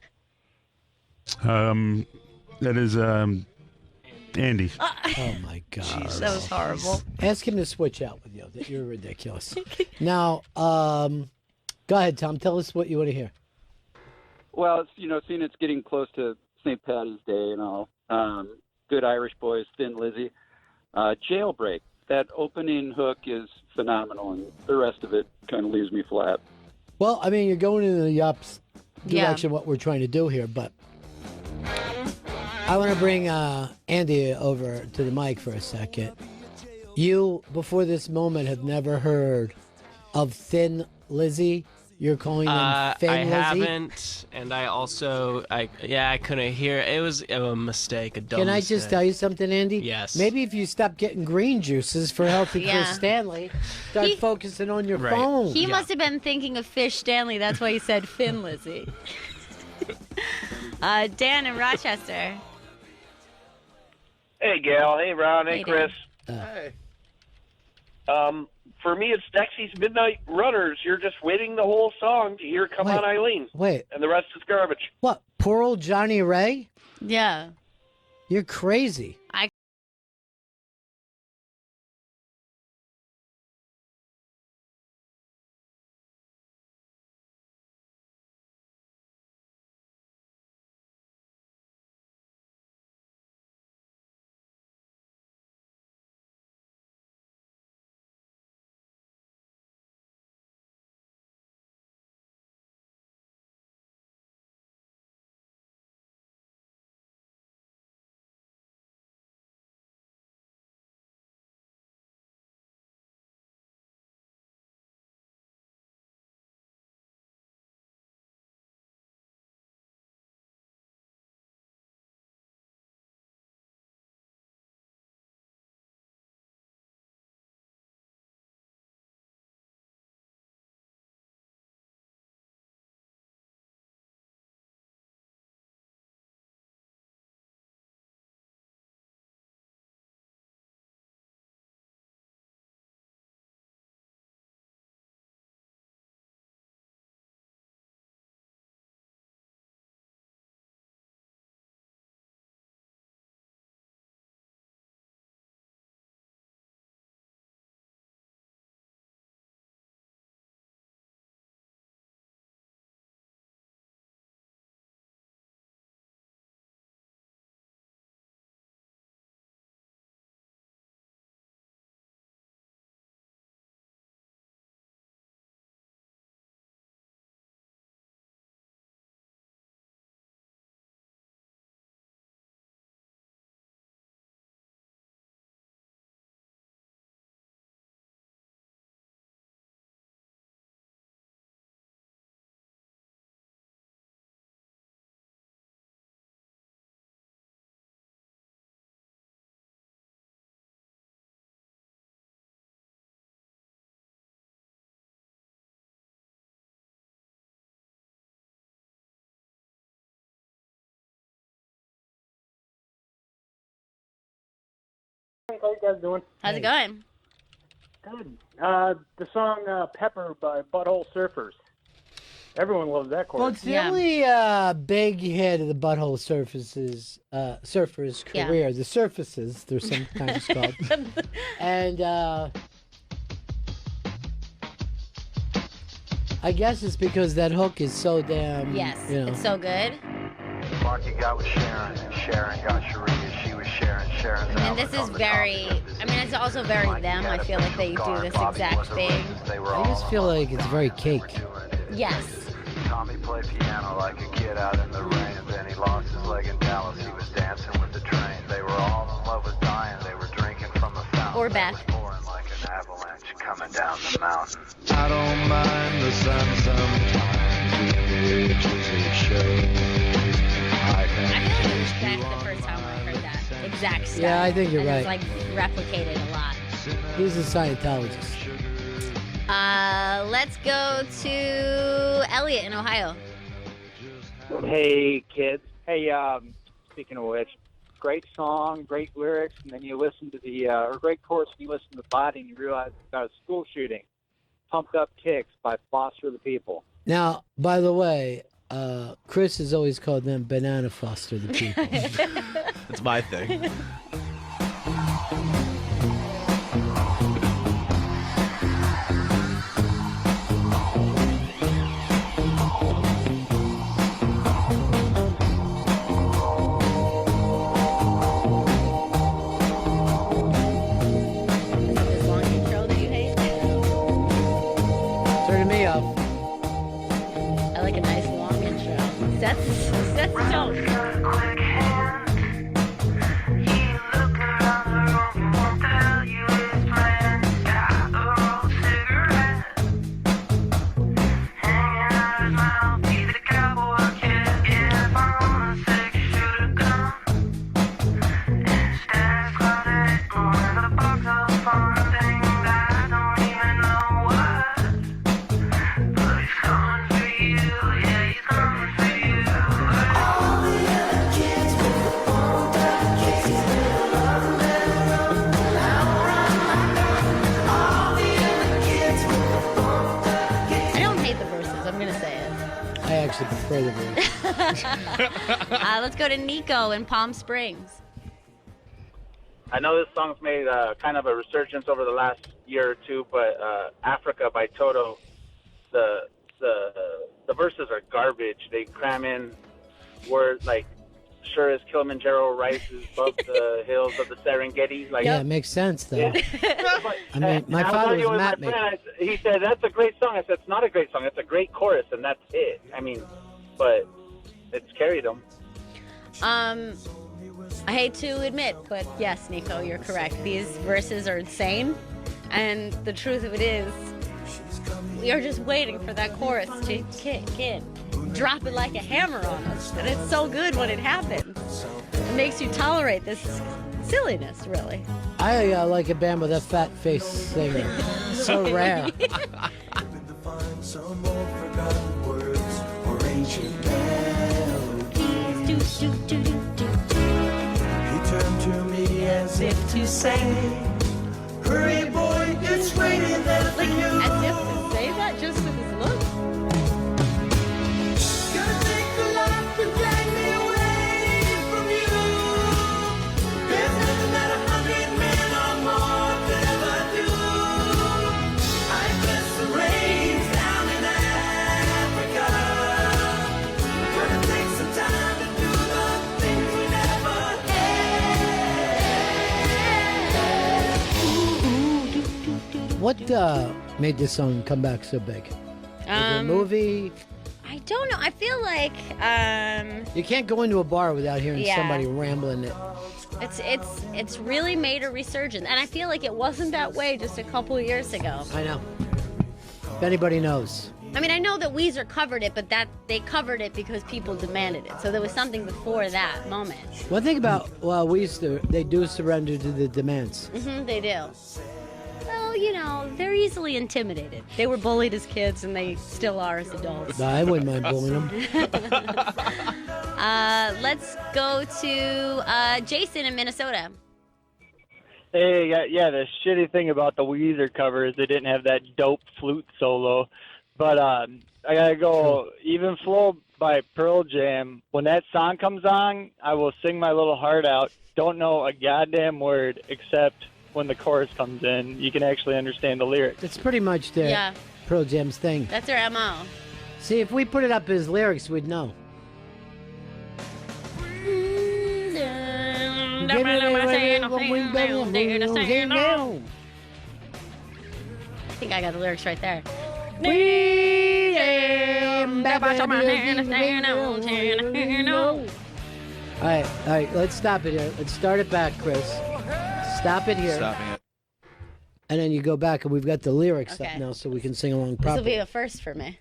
That is Andy. Oh my God. Jeez, that was horrible. Ask him to switch out with you. You're ridiculous. Now, go ahead, Tom. Tell us what you want to hear. Well, it's, seeing it's getting close to St. Patty's Day and all. Good Irish Boys, Thin Lizzy. Jailbreak. That opening hook is phenomenal, and the rest of it kind of leaves me flat. Well, I mean, you're going in the opposite direction what we're trying to do here, but I want to bring Andy over to the mic for a second. You, before this moment, have never heard of Thin Lizzy. You're calling them Thin Lizzy? I haven't, and I also, I couldn't hear. It was a mistake, a dumb Can I mistake. just tell you something, Andy? Yes. Maybe if you stop getting green juices for healthy Chris Stanley, start focusing on your phone. He must have been thinking of Fish Stanley. That's why he said Thin Lizzy. Dan in Rochester. Hey, Gal. Hey, Ron. Hey, Hey, Chris. Hey. For me, it's Dexy's Midnight Runners. You're just waiting the whole song to hear Come On Eileen. Wait. And the rest is garbage. What? Poor old Johnny Ray? Yeah. You're crazy. How you guys doing? How's it going? Good. The song Pepper by Butthole Surfers. Everyone loves that chorus. Well, it's the only big hit of the Butthole Surfers career. The Surfaces, they're sometimes called. And I guess it's because that hook is so damn. Yes, you know. it's so good. Marky got with Sharon, and Sharon got Sharia. She was Sharon's And this is very, I mean, it's also very them. I feel like they do this exact thing. I just feel like it's very cake. Yes. Tommy played piano like a kid out in the rain, and then he lost his leg in Dallas. He was dancing with the train. They were all in love with dying. They were drinking from a fountain. Or Beth. Pouring like an avalanche coming down the mountain. I don't mind the sun sometimes. The bitches show. I can taste That's the first time I heard that exact stuff. Yeah, I think you're and right. It's like replicated a lot. He's a Scientologist. Let's go to Elliot in Ohio. Hey, kids. Hey, speaking of which, great song, great lyrics, and then you listen to the, or great chorus, and you listen to the body, and you realize it's about a school shooting. Pumped Up Kicks by Foster the People. Now, by the way, Chris has always called them Banana Foster the People. It's my thing. Turn me up. I like a nice long intro. Sets the tone. Prefer the verse. Let's go to Nico in Palm Springs. I know this song's made kind of a resurgence over the last year or two, but Africa by Toto, the verses are garbage. They cram in words like "sure as Kilimanjaro rises above the hills of the Serengeti." Like, yeah, it makes sense though. Yeah. I mean, my father was a map maker. He said, "That's a great song." I said, "It's not a great song. It's a great chorus, and that's it." I mean, but it's carried them. I hate to admit, but yes, Nico, you're correct. These verses are insane, and the truth of it is, we are just waiting for that chorus to kick in, drop it like a hammer on us, and it's so good when it happens. It makes you tolerate this silliness, really. I like a band with a fat face singer. So rare. Some old forgotten words or ancient melodies. He turned to me as if to say, hurry boy, it's raining there for you. As if to say that just with his look. Gonna take a lot to drag me away from you. There's nothing that 100 men or more could ever do. I bless the rains down in Africa. Gonna take some time to do the things we never had. What made this song come back so big? Was it a movie? I don't know. I feel like You can't go into a bar without hearing Yeah. somebody rambling it. it's really made a resurgence, and I feel like it wasn't that way just a couple of years ago. I know. If anybody knows. I mean, I know that Weezer covered it, but that they covered it because people demanded it. So there was something before that moment. One thing about they do surrender to the demands. They do. Well, you know, they're easily intimidated. They were bullied as kids, and they still are as adults. No, I wouldn't mind bullying them. Let's go to Jason in Minnesota. Hey, yeah, the shitty thing about the Weezer cover is they didn't have that dope flute solo. But I gotta go, Even Flow by Pearl Jam. When that song comes on, I will sing my little heart out. Don't know a goddamn word except when the chorus comes in. You can actually understand the lyrics. It's pretty much their Pearl Jam's thing. That's their MO. See, if we put it up as lyrics, we'd know. I think I got the lyrics right there. All right, let's stop it here. Let's start it back, Chris. Stop it here. Stopping it. And then you go back, and we've got the lyrics Okay. up now, so we can sing along This will properly. be a first for me.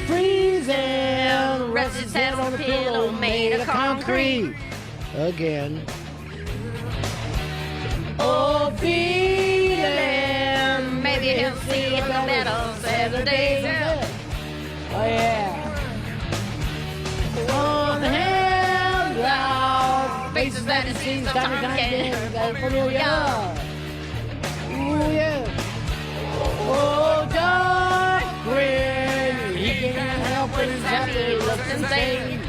Freezing, rests his head on a pillow made of concrete. Again. Oh, feeling, maybe he'll see it that on Saturdays. Oh, yeah. One hand down, faces that it seems time and time again. That's familiar. Ooh, yeah. Oh, dark grin. He can't help but his happy looks insane.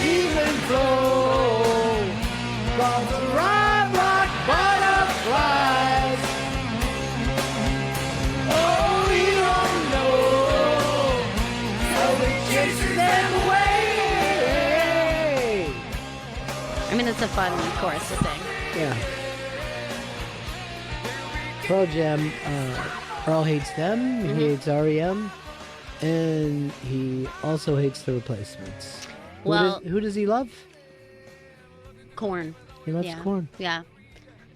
Even flow, cause the ride rock butterflies. Oh, you don't know, so we chase them away. I mean, it's a fun chorus to sing. Yeah. Pearl Jam, Earl hates them, he hates REM, and he also hates the Replacements. Well, who does he love? Korn. He loves Yeah. Korn. Yeah.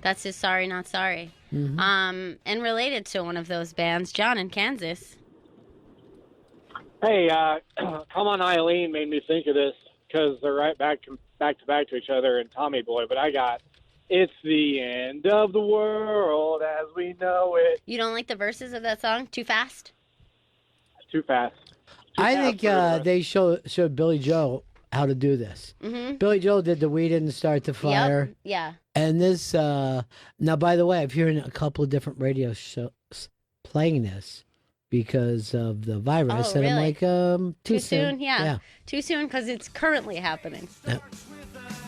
That's his Sorry Not Sorry. Mhm. And related to one of those bands, John in Kansas. Hey, Come On Eileen made me think of this because they're right back to back to each other and Tommy Boy, but I got It's the End of the World as We Know It. You don't like the verses of that song? Too fast? Too fast. I think they showed Billy Joel how to do this. Mm-hmm. Billy Joel did the We Didn't Start the Fire. Yep. Yeah. And this, now, by the way, I've heard a couple of different radio shows playing this because of the virus. Oh, and I'm really? like, too soon? Yeah. Yeah. Too soon because it's currently happening. Yep.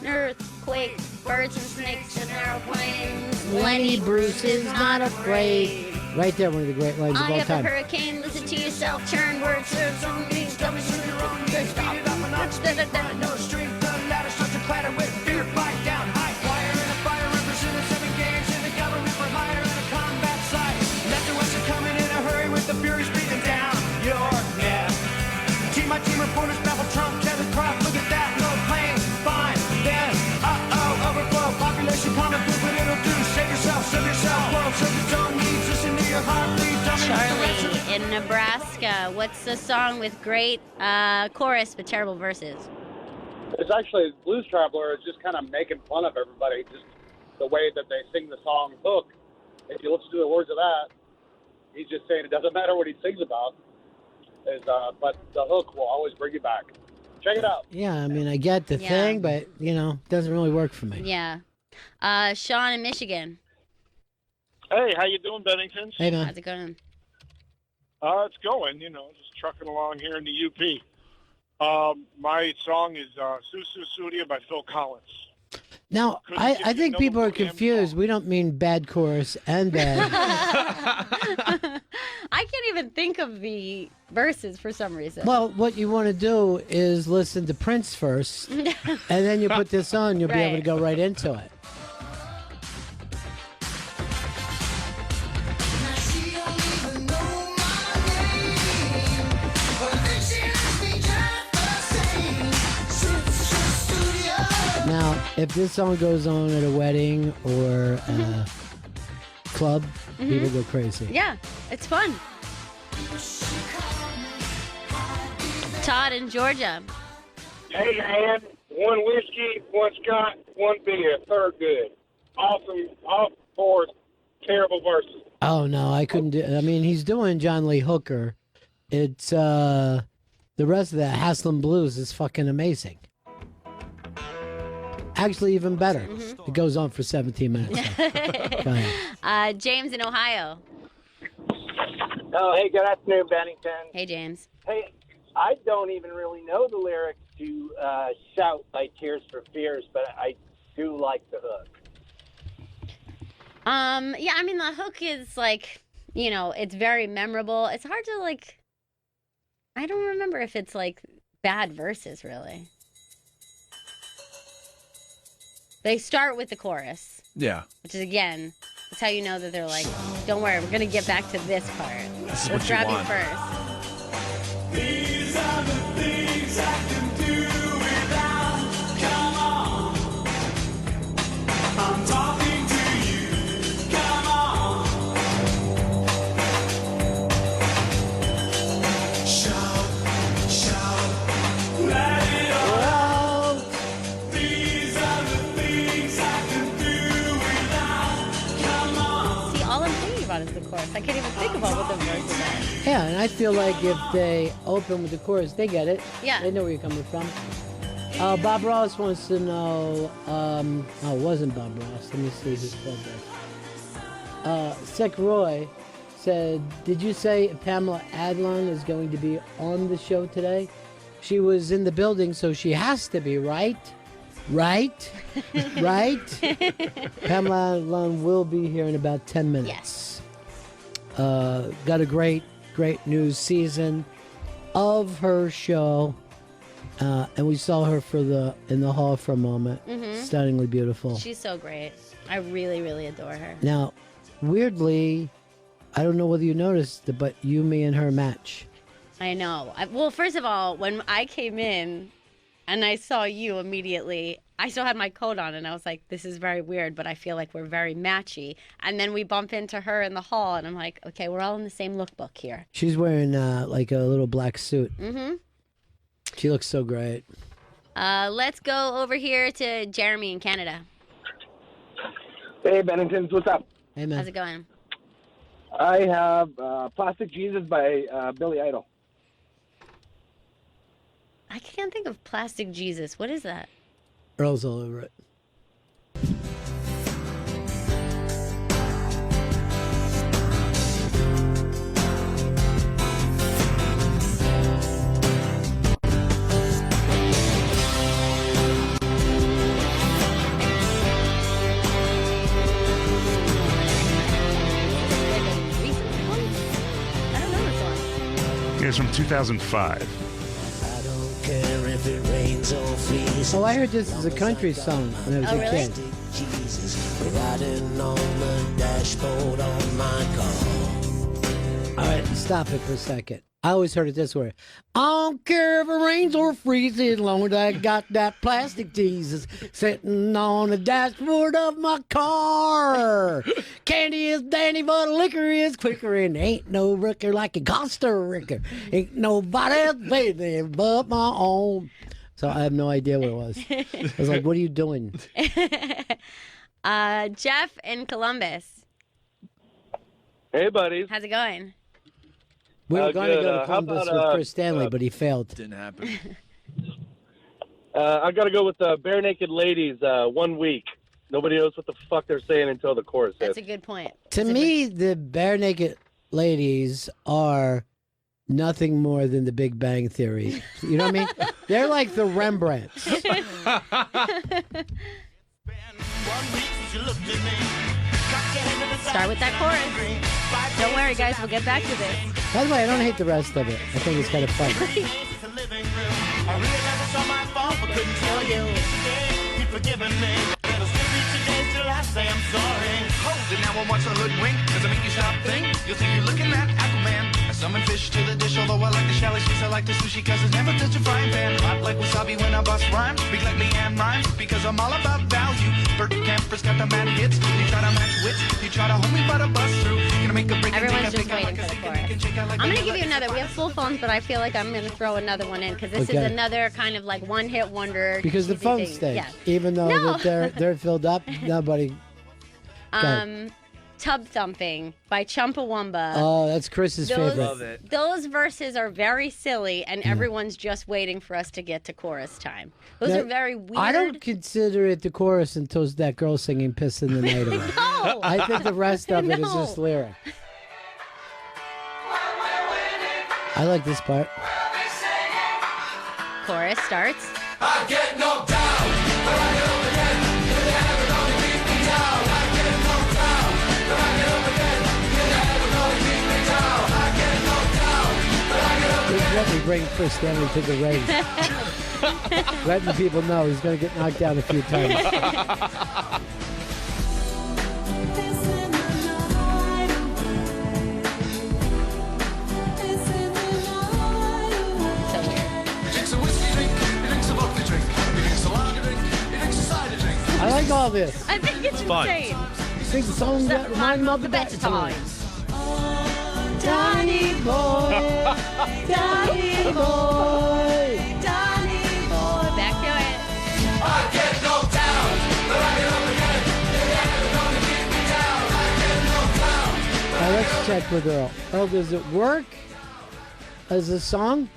An earthquake, birds and snakes and airplanes. Lenny Bruce is not afraid. Right there, one of the great lines of I all have time. a hurricane, listen to yourself, churn words, serves on me, coming from your own good stop. No strength, the ladder starts to clatter with fear, fight down, high wire and a fire representing 7 games in the government for hire and a combat site. Left and west are coming in a hurry with the furies breathing down your neck. Team by team reporters babble Trump, Kevin Crop, look at that, no pain, fine, then, overflow, population common food, what it'll do, save yourself, world, serve its own needs, listen to your heartbeat, Charlie in Nebraska, what's the song with great chorus but terrible verses? It's actually Blues Traveler is just kind of making fun of everybody, just the way that they sing the song hook. If you listen to the words of that, he's just saying it doesn't matter what he sings about, but the hook will always bring you back. Check it out. Yeah, I mean, I get the thing, but, it doesn't really work for me. Yeah. Sean in Michigan. Hey, how you doing, Bennington? Hey, man. How's it going? It's going, just trucking along here in the UP. My song is Susu Sudia by Phil Collins. Now, I think people are confused. We don't mean bad chorus and bad. I can't even think of the verses for some reason. Well, what you want to do is listen to Prince first, and then you put this on, you'll be able to go right into it. Now, if this song goes on at a wedding or a club, people go crazy. Yeah, it's fun. Todd in Georgia. Hey, man, one whiskey, one Scott, one beer, third good. Awesome, all four terrible verses. Oh, no, I couldn't do I mean, he's doing John Lee Hooker. It's, the rest of that, Haslam Blues, is fucking amazing. Actually, even better. It goes on for 17 minutes. So. Go ahead. James in Ohio. Oh, hey, good afternoon, Bennington. Hey, James. Hey, I don't even really know the lyrics to Shout by Tears for Fears, but I do like the hook. Yeah, I mean, the hook is like, it's very memorable. It's hard to I don't remember if it's bad verses, really. They start with the chorus. Yeah. Which is, again, that's how you know that they're like, don't worry, we're going to get back to this part. This is Let's what you grab you want. first. These are the things I can do without. Come on, I'm talking to you. Come on, shout. Yeah, and I feel like if they open with the chorus, they get it. Yeah. They know where you're coming from. Bob Ross wants to know, it wasn't Bob Ross. Let me see who said this. Sek Roy said, did you say Pamela Adlon is going to be on the show today? She was in the building, so she has to be, right? Right? Right? Pamela Adlon will be here in about 10 minutes. Yes. Got a great new season of her show. And we saw her in the hall for a moment. Mm-hmm. Stunningly beautiful. She's so great. I really, really adore her. Now, weirdly, I don't know whether you noticed, but you, me, and her match. I know. Well, first of all, when I came in and I saw you immediately, I still had my coat on, and I was like, this is very weird, but I feel like we're very matchy. And then we bump into her in the hall, and I'm like, okay, we're all in the same lookbook here. She's wearing like a little black suit. Mm-hmm. She looks so great. Let's go over here to Jeremy in Canada. Hey, Bennington, what's up? Hey, man. How's it going? I have Plastic Jesus by Billy Idol. I can't think of Plastic Jesus. What is that? Earl's all over it. It's from 2005. Oh, I heard this as a country song when I was a kid. All right, stop it for a second. I always heard it this way. I don't care if it rains or freezes, as long as I got that plastic Jesus sitting on the dashboard of my car. Candy is dandy, but liquor is quicker, and ain't no ricker like a Costa Rica. Ain't nobody else baby but my own. So I have no idea what it was. I was like, what are you doing? Jeff in Columbus. Hey, buddies. How's it going? We were going to go to Columbus with Chris Stanley, but he failed. Didn't happen. I got to go with the Bare Naked Ladies, 1 week. Nobody knows what the fuck they're saying until the chorus hits. That's a good point. To me, the Bare Naked Ladies are nothing more than the Big Bang Theory. You know what I mean? They're like the Rembrandts. Start with that chorus. Don't worry, guys. We'll get back to this. By the way, I don't hate the rest of it. I think it's kind of fun. Now I watch the hoodwink, does it make you stop think? You'll see you looking at Aquaman. I summon fish to the dish, although I like the shallow fish, I like the sushi, cause it's never touch a frying pan. Hot like wasabi when I bust rhymes, big like Leanne rhymes, because I'm all about value. Bert Camper's got the mad hits, you try to match wits, you try to hold me but a bust through. Gonna make a break. Everyone's just waiting for the chorus. I'm gonna give you another. We have full phones, but I feel like I'm gonna throw another one in because this is another kind of like one-hit wonder. Because the phones thing. stink. Yeah. Even though that they're filled up, nobody. Tub Thumping by Chumpawamba. Oh, that's Chris's favorite. Love it. Those verses are very silly, and everyone's just waiting for us to get to chorus time. Those are very weird. I don't consider it the chorus until it's that girl singing "Piss in the Night Away." No! I think the rest of it is No. just lyric. I like this part. Chorus starts. I get knocked down, but I get up again. You're never gonna keep me down. I get knocked down, but I get up again. You're never gonna keep me down. I get knocked down, but I get up This again. is what we bring Chris Stanley to the ring. Letting people know he's going to get knocked down a few times. I like all this. I think it's fun. insane. Sing songs that remind me of the better times. Donny boy, Donny boy, Donny boy. Back to it. I get knocked down, but I get up again. You're never gonna keep me down. I get knocked down. Now let's check with Earl. Earl, does it work as a song?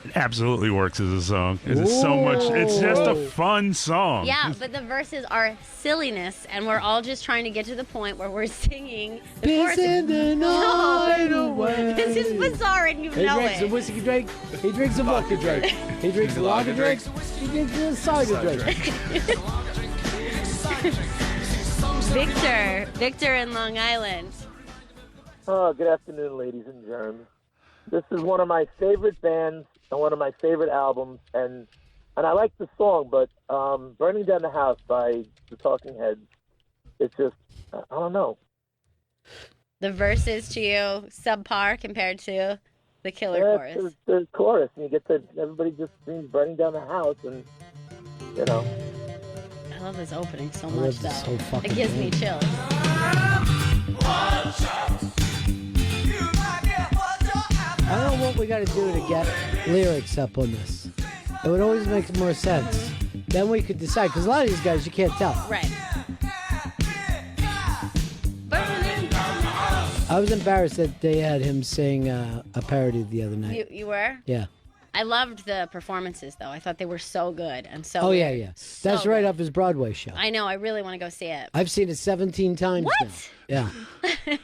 It absolutely works as a song. It's so much. It's just a fun song. Yeah, but the verses are silliness, and we're all just trying to get to the point where we're singing the chorus. Pissing the night away. This is bizarre, and you He know drinks a it. whiskey drink. He drinks a vodka drink. He drinks a lager drink. He drinks a cider drink. Victor in Long Island. Oh, good afternoon, ladies and germs. This is one of my favorite bands and one of my favorite albums, and I like the song, but "Burning Down the House" by the Talking Heads, it's just, I don't know. The verses to you subpar compared to the killer chorus. It's the chorus, and you get to everybody just sings "Burning Down the House," and you know. I love this opening so I much, love this though. whole fucking It gives thing. me chills. I don't know what we got to do to get lyrics up on this. It would always make more sense. Then we could decide, because a lot of these guys you can't tell. Right. I was embarrassed that they had him sing a parody the other night. You were? Yeah. I loved the performances, though. I thought they were so good and so. Oh, yeah, weird. yeah. So That's right good. up his Broadway show. I know. I really want to go see it. I've seen it 17 times What? now. Yeah.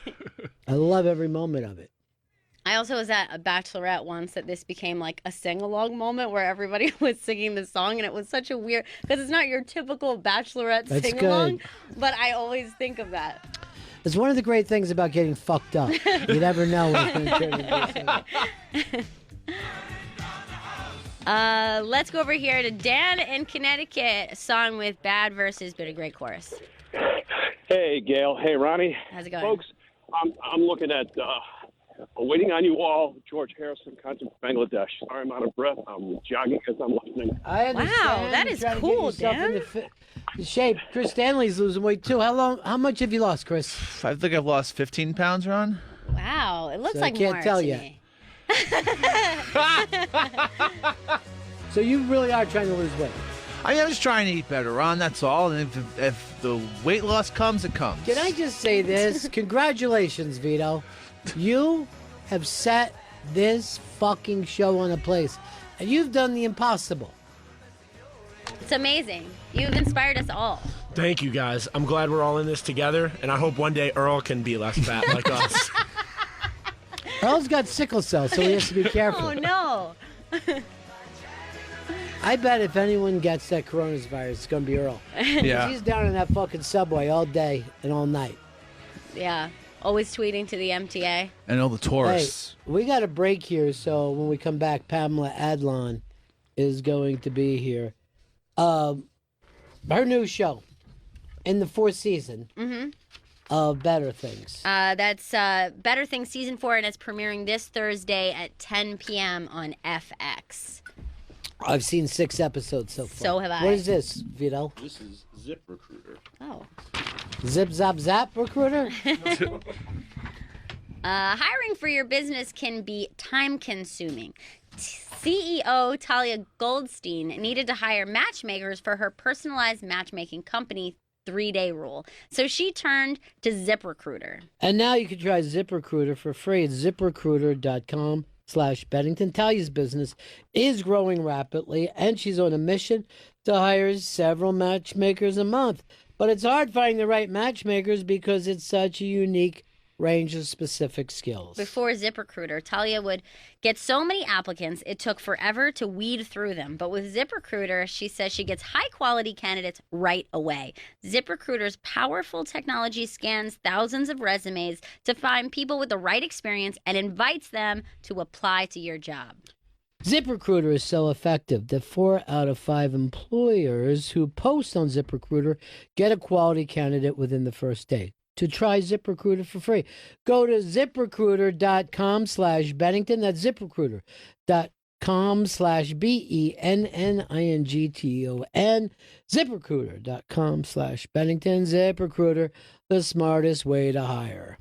I love every moment of it. I also was at a bachelorette once that this became like a sing-along moment where everybody was singing the song, and it was such a weird, because it's not your typical bachelorette That's sing-along, good. but I always think of that. It's one of the great things about getting fucked up. You never know when it's going to turn into a song. Let's go over here to Dan in Connecticut, a song with bad verses but a great chorus. Hey, Gail. Hey, Ronnie. How's it going? Folks, I'm looking at Waiting on You All, George Harrison, concert from Bangladesh. Sorry, I'm out of breath. I'm jogging as I'm listening. I understand. Wow, that You're is trying to cool, get yourself Dan. into shape. Chris Stanley's losing weight too. How much have you lost, Chris? I think I've lost 15 pounds, Ron. Wow, it looks So like I can't more tell to yet. me. So you really are trying to lose weight. I mean, I'm just trying to eat better, Ron. That's all. And if the weight loss comes, it comes. Can I just say this? Congratulations, Vito. You have set this fucking show on a place, and you've done the impossible. It's amazing. You've inspired us all. Thank you, guys. I'm glad we're all in this together, and I hope one day Earl can be less fat like us. Earl's got sickle cell, so he has to be careful. Oh, no. I bet if anyone gets that coronavirus, it's going to be Earl. Yeah. He's down in that fucking subway all day and all night. Yeah. Always tweeting to the MTA. And all the tourists. Hey, we got a break here, so when we come back, Pamela Adlon is going to be here. Her new show in the fourth season of Better Things. That's Better Things Season 4, and it's premiering this Thursday at 10 p.m. on FX. I've seen 6 episodes so far. So have I. What is this, Vito? This is Zip Recruiter. Oh. Zip, zap, zap recruiter? Hiring for your business can be time-consuming. CEO Talia Goldstein needed to hire matchmakers for her personalized matchmaking company 3-day rule. So she turned to ZipRecruiter. And now you can try ZipRecruiter for free at ziprecruiter.com/Bennington. Talia's business is growing rapidly, and she's on a mission to hire several matchmakers a month. But it's hard finding the right matchmakers because it's such a unique range of specific skills. Before ZipRecruiter, Talia would get so many applicants, it took forever to weed through them. But with ZipRecruiter, she says she gets high-quality candidates right away. ZipRecruiter's powerful technology scans thousands of resumes to find people with the right experience and invites them to apply to your job. ZipRecruiter is so effective that 4 out of 5 employers who post on ZipRecruiter get a quality candidate within the first day. To try ZipRecruiter for free, go to ziprecruiter.com/Bennington. That's ziprecruiter.com/BENNINGTON. ZipRecruiter.com/Bennington. ZipRecruiter, the smartest way to hire.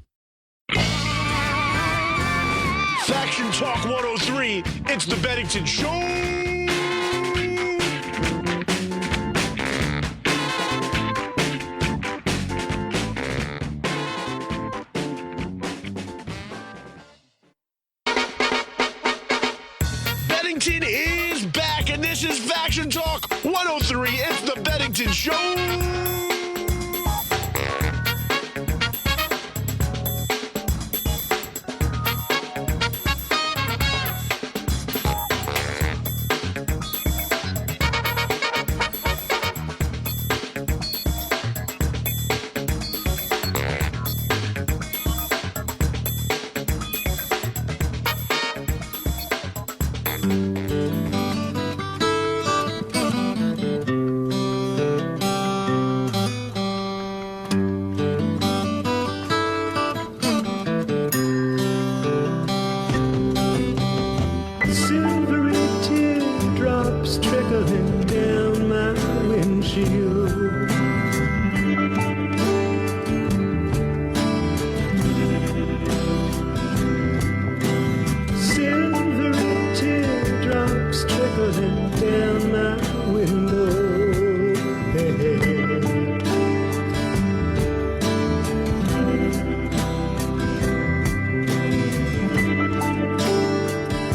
Faction Talk 103, it's the Bennington Show. Bennington is back, and this is Faction Talk 103. It's the Bennington Show. Silvery teardrops trickling down my windshield. Silvery teardrops trickling down my window. Hey.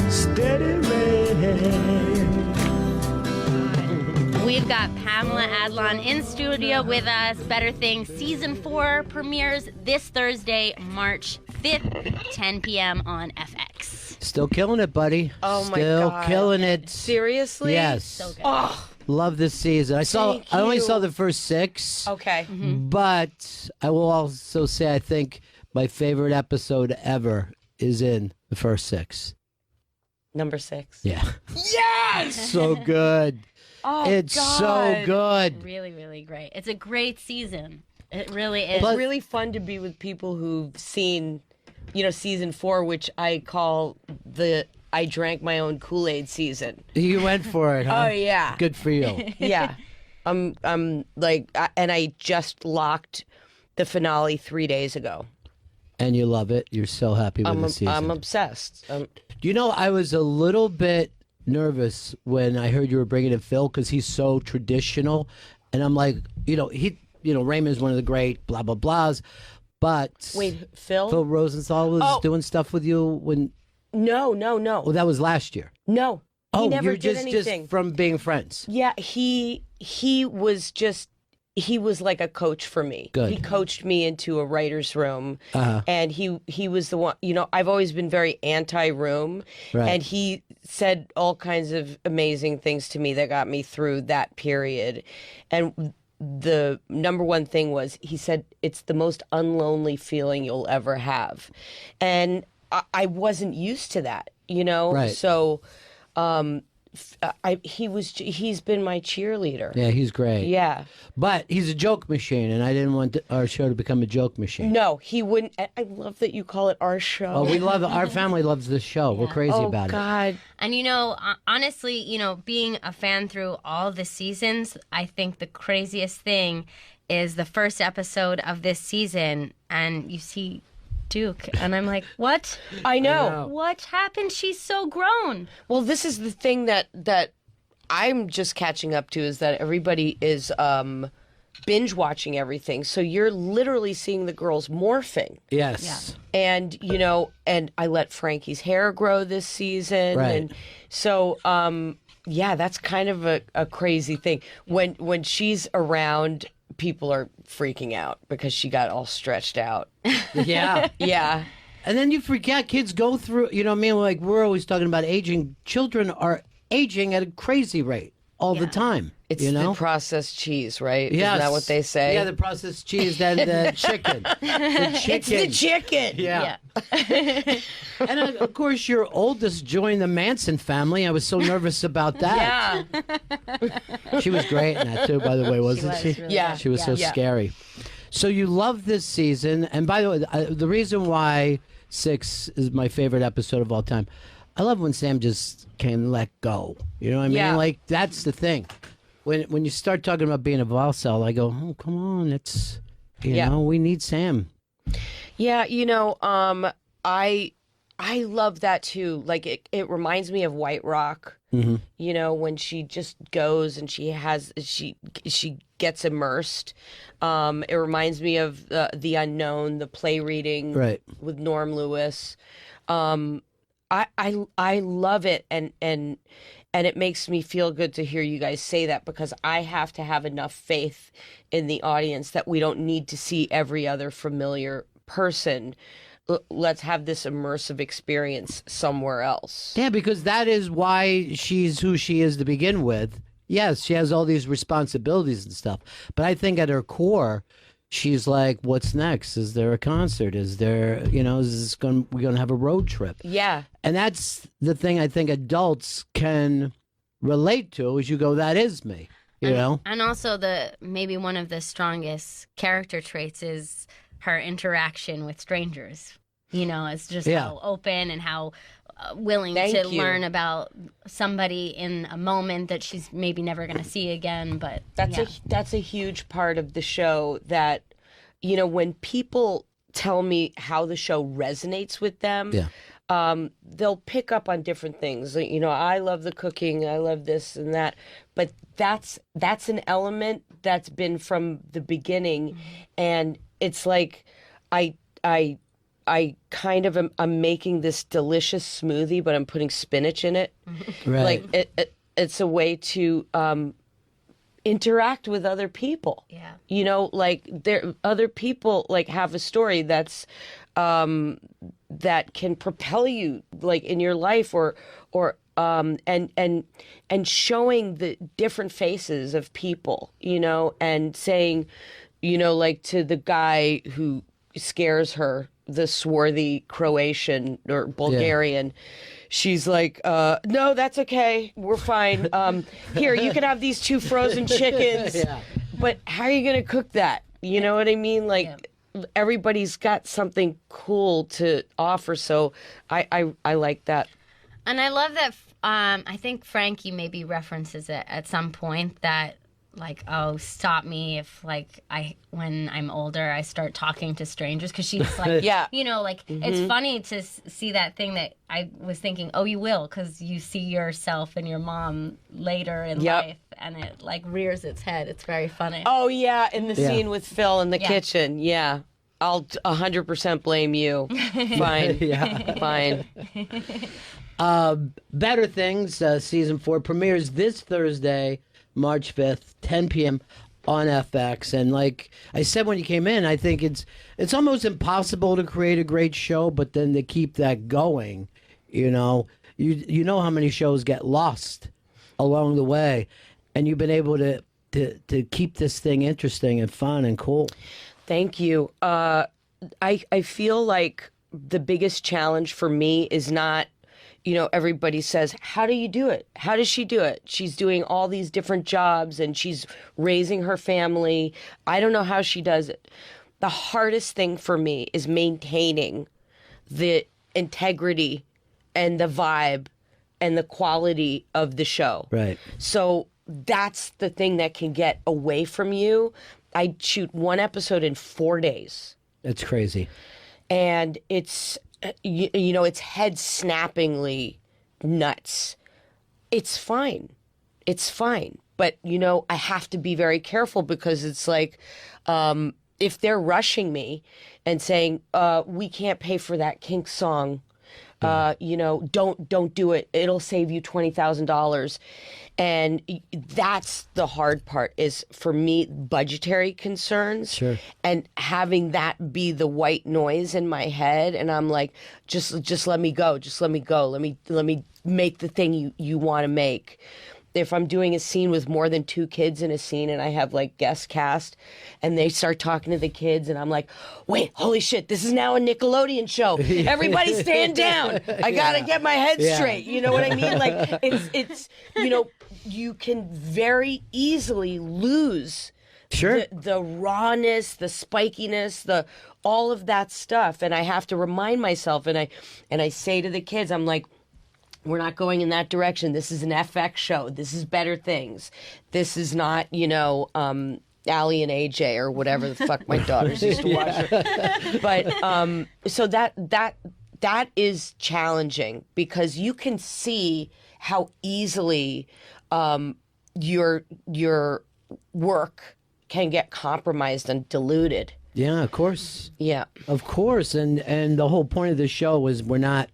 Steady rain. We've got Pamela Adlon in studio with us. Better Things Season 4 premieres this Thursday, March 5th, 10 p.m. on FX. Still killing it, buddy. Oh my Still God. killing it. Seriously? Yes. So good. Oh, Love this season. I Thank only you. saw the first 6. okay. But I will also say I think my favorite episode ever is in the first 6. Number 6. Yeah. Yes! So good. Oh, It's God. so good. Really, really great. It's a great season. It really is. It's really fun to be with people who've seen, season 4, which I call the I drank my own Kool-Aid season. You went for it, huh? Oh, yeah. Good for you. Yeah. I'm like, and I just locked the finale 3 days ago. And you love it. You're so happy with the season. I'm obsessed. I was a little bit nervous when I heard you were bringing in Phil because he's so traditional. And I'm like, Raymond's one of the great blah, blah, blahs. But Wait, Phil? Phil Rosenthal was doing stuff with you when... No. Well, that was last year. No. He Oh, never you're did just anything. from being friends. Yeah, he was like a coach for me. Good. He coached me into a writer's room, Uh-huh. and he was the one. I've always been very anti-room, Right. and he said all kinds of amazing things to me that got me through that period. And the number one thing was he said it's the most unlonely feeling you'll ever have, and I wasn't used to that, Right. So. He's been my cheerleader. Yeah, he's great. Yeah. But he's a joke machine, and I didn't want our show to become a joke machine. No, he wouldn't. I love that you call it our show. Oh, we love it. Our family loves this show. We're crazy about it. God. And honestly, being a fan through all the seasons, I think the craziest thing is the first episode of this season, and you see Duke, and I'm like, what? I know. What happened? She's so grown. Well, this is the thing that I'm just catching up to is that everybody is binge watching everything. So you're literally seeing the girls morphing. Yes. And, and I let Frankie's hair grow this season. Right. And so, that's kind of a crazy thing. When she's around, people are freaking out because she got all stretched out. Yeah. Yeah. And then you forget kids go through, like we're always talking about aging. Children are aging at a crazy rate all the time. It's the processed cheese, right? Yes. Isn't that what they say? Yeah, the processed cheese, then the chicken. The chicken. It's the chicken. Yeah. And of course, your oldest joined the Manson family. I was so nervous about that. Yeah. She was great in that too, by the way, wasn't she? Really Yeah. She was so Yeah. scary. So you love this season, and by the way, the reason why 6 is my favorite episode of all time, I love when Sam just can let go. You know what I mean? Yeah. Like that's the thing. When you start talking about being a Volcel, I go, oh come on, it's you know we need Sam. Yeah, I love that too. Like it reminds me of White Rock. Mm-hmm. When she just goes and she gets immersed. It reminds me of The Unknown, the play reading Right. with Norm Lewis. I love it, and it makes me feel good to hear you guys say that, because I have to have enough faith in the audience that we don't need to see every other familiar person. Let's have this immersive experience somewhere else. Yeah, because that is why she's who she is to begin with. Yes, she has all these responsibilities and stuff, but I think at her core, she's like, what's next? Is there a concert? Is there, we're going to have a road trip? Yeah. And that's the thing I think adults can relate to, is you go, that is me, you know? And also maybe one of the strongest character traits is her interaction with strangers. It's just how open and how willing to learn about somebody in a moment that she's maybe never going to see again. But that's a huge part of the show that, when people tell me how the show resonates with them, they'll pick up on different things. I love the cooking, I love this and that, but that's an element that's been from the beginning, and it's like I kind of I'm making this delicious smoothie, but I'm putting spinach in it. Right. Like it's a way to interact with other people. Yeah. Like other people like have a story that's that can propel you like in your life, or and showing the different faces of people, and saying, like to the guy who scares her, the swarthy Croatian or Bulgarian, she's like, no, that's okay, we're fine. Here, you can have these 2 frozen chickens. But how are you going to cook that? You know what I mean? Like, everybody's got something cool to offer, so I like that. And I love that. I think Frankie maybe references it at some point that, like, oh, stop me if, like, when I'm older, I start talking to strangers, because she's like, it's funny to see that thing that I was thinking, oh, you will, because you see yourself and your mom later in life, and it, like, rears its head. It's very funny. Oh, yeah, in the scene with Phil in the kitchen, I'll 100% blame you. Fine. Fine. Better Things, Season 4, premieres this Thursday, March 5th, 10 p.m. on FX. And like I said when you came in, I think it's almost impossible to create a great show, but then to keep that going, you know how many shows get lost along the way, and you've been able to keep this thing interesting and fun and cool. Thank you. I feel like the biggest challenge for me is not, everybody says, how do you do it? How does she do it? She's doing all these different jobs and she's raising her family. I don't know how she does it. The hardest thing for me is maintaining the integrity and the vibe and the quality of the show. Right. So that's the thing that can get away from you. I shoot one episode in 4 days. That's crazy. And it's, it's head-snappingly nuts. It's fine. It's fine. But, I have to be very careful, because it's like, if they're rushing me and saying, we can't pay for that Kink song, don't do it. It'll save you $20,000. And that's the hard part, is for me, budgetary concerns. Sure. And having that be the white noise in my head. And I'm like, just let me go. Just let me go. Let me make the thing you want to make. If I'm doing a scene with more than 2 kids in a scene and I have like guest cast and they start talking to the kids and I'm like, wait, holy shit, this is now a Nickelodeon show. Everybody stand down. I got to get my head straight. You know what I mean? Like it's you can very easily lose the rawness, the spikiness, all of that stuff. And I have to remind myself, and I say to the kids, I'm like, we're not going in that direction. This is an FX show. This is Better Things. This is not, Allie and AJ or whatever the fuck my daughters used to watch her. But so that is challenging, because you can see how easily your work can get compromised and diluted. Yeah, of course. Yeah. Of course. And the whole point of the show is we're not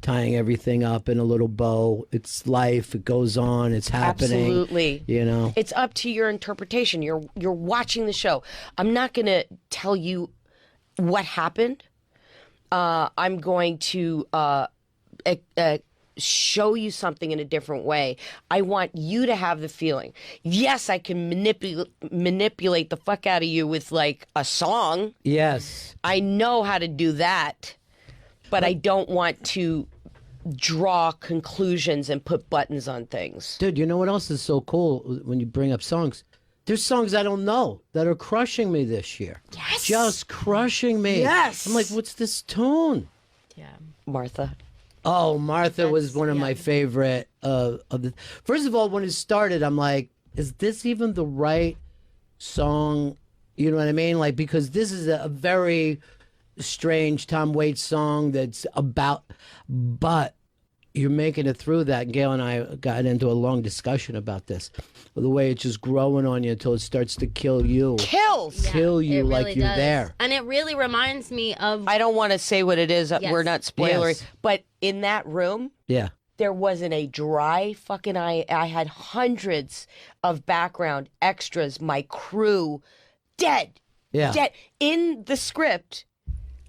tying everything up in a little bow. It's life. It goes on. It's happening. Absolutely. You know? It's up to your interpretation. You're watching the show. I'm not going to tell you what happened. I'm going to show you something in a different way. I want you to have the feeling. Yes, I can manipulate the fuck out of you with like a song. Yes. I know how to do that. But I don't want to draw conclusions and put buttons on things. Dude, you know what else is so cool when you bring up songs? There's songs I don't know that are crushing me this year. Yes. Just crushing me. Yes. I'm like, what's this tune? Yeah. Martha. Oh, Martha was one of my favorite of the. First of all, when it started, I'm like, is this even the right song? You know what I mean? Like, because this is a very strange Tom Waits song that's about, but you're making it through that. Gail and I got into a long discussion about this, the way it's just growing on you until it starts to kill you. Kill you It like really you're does. there. And it really reminds me of. I don't want to say what it is. Yes. We're not spoilery. Yes. But in that room, Yeah. there wasn't a dry fucking eye. I had hundreds of background extras, my crew, dead. Yeah. Dead. In the script,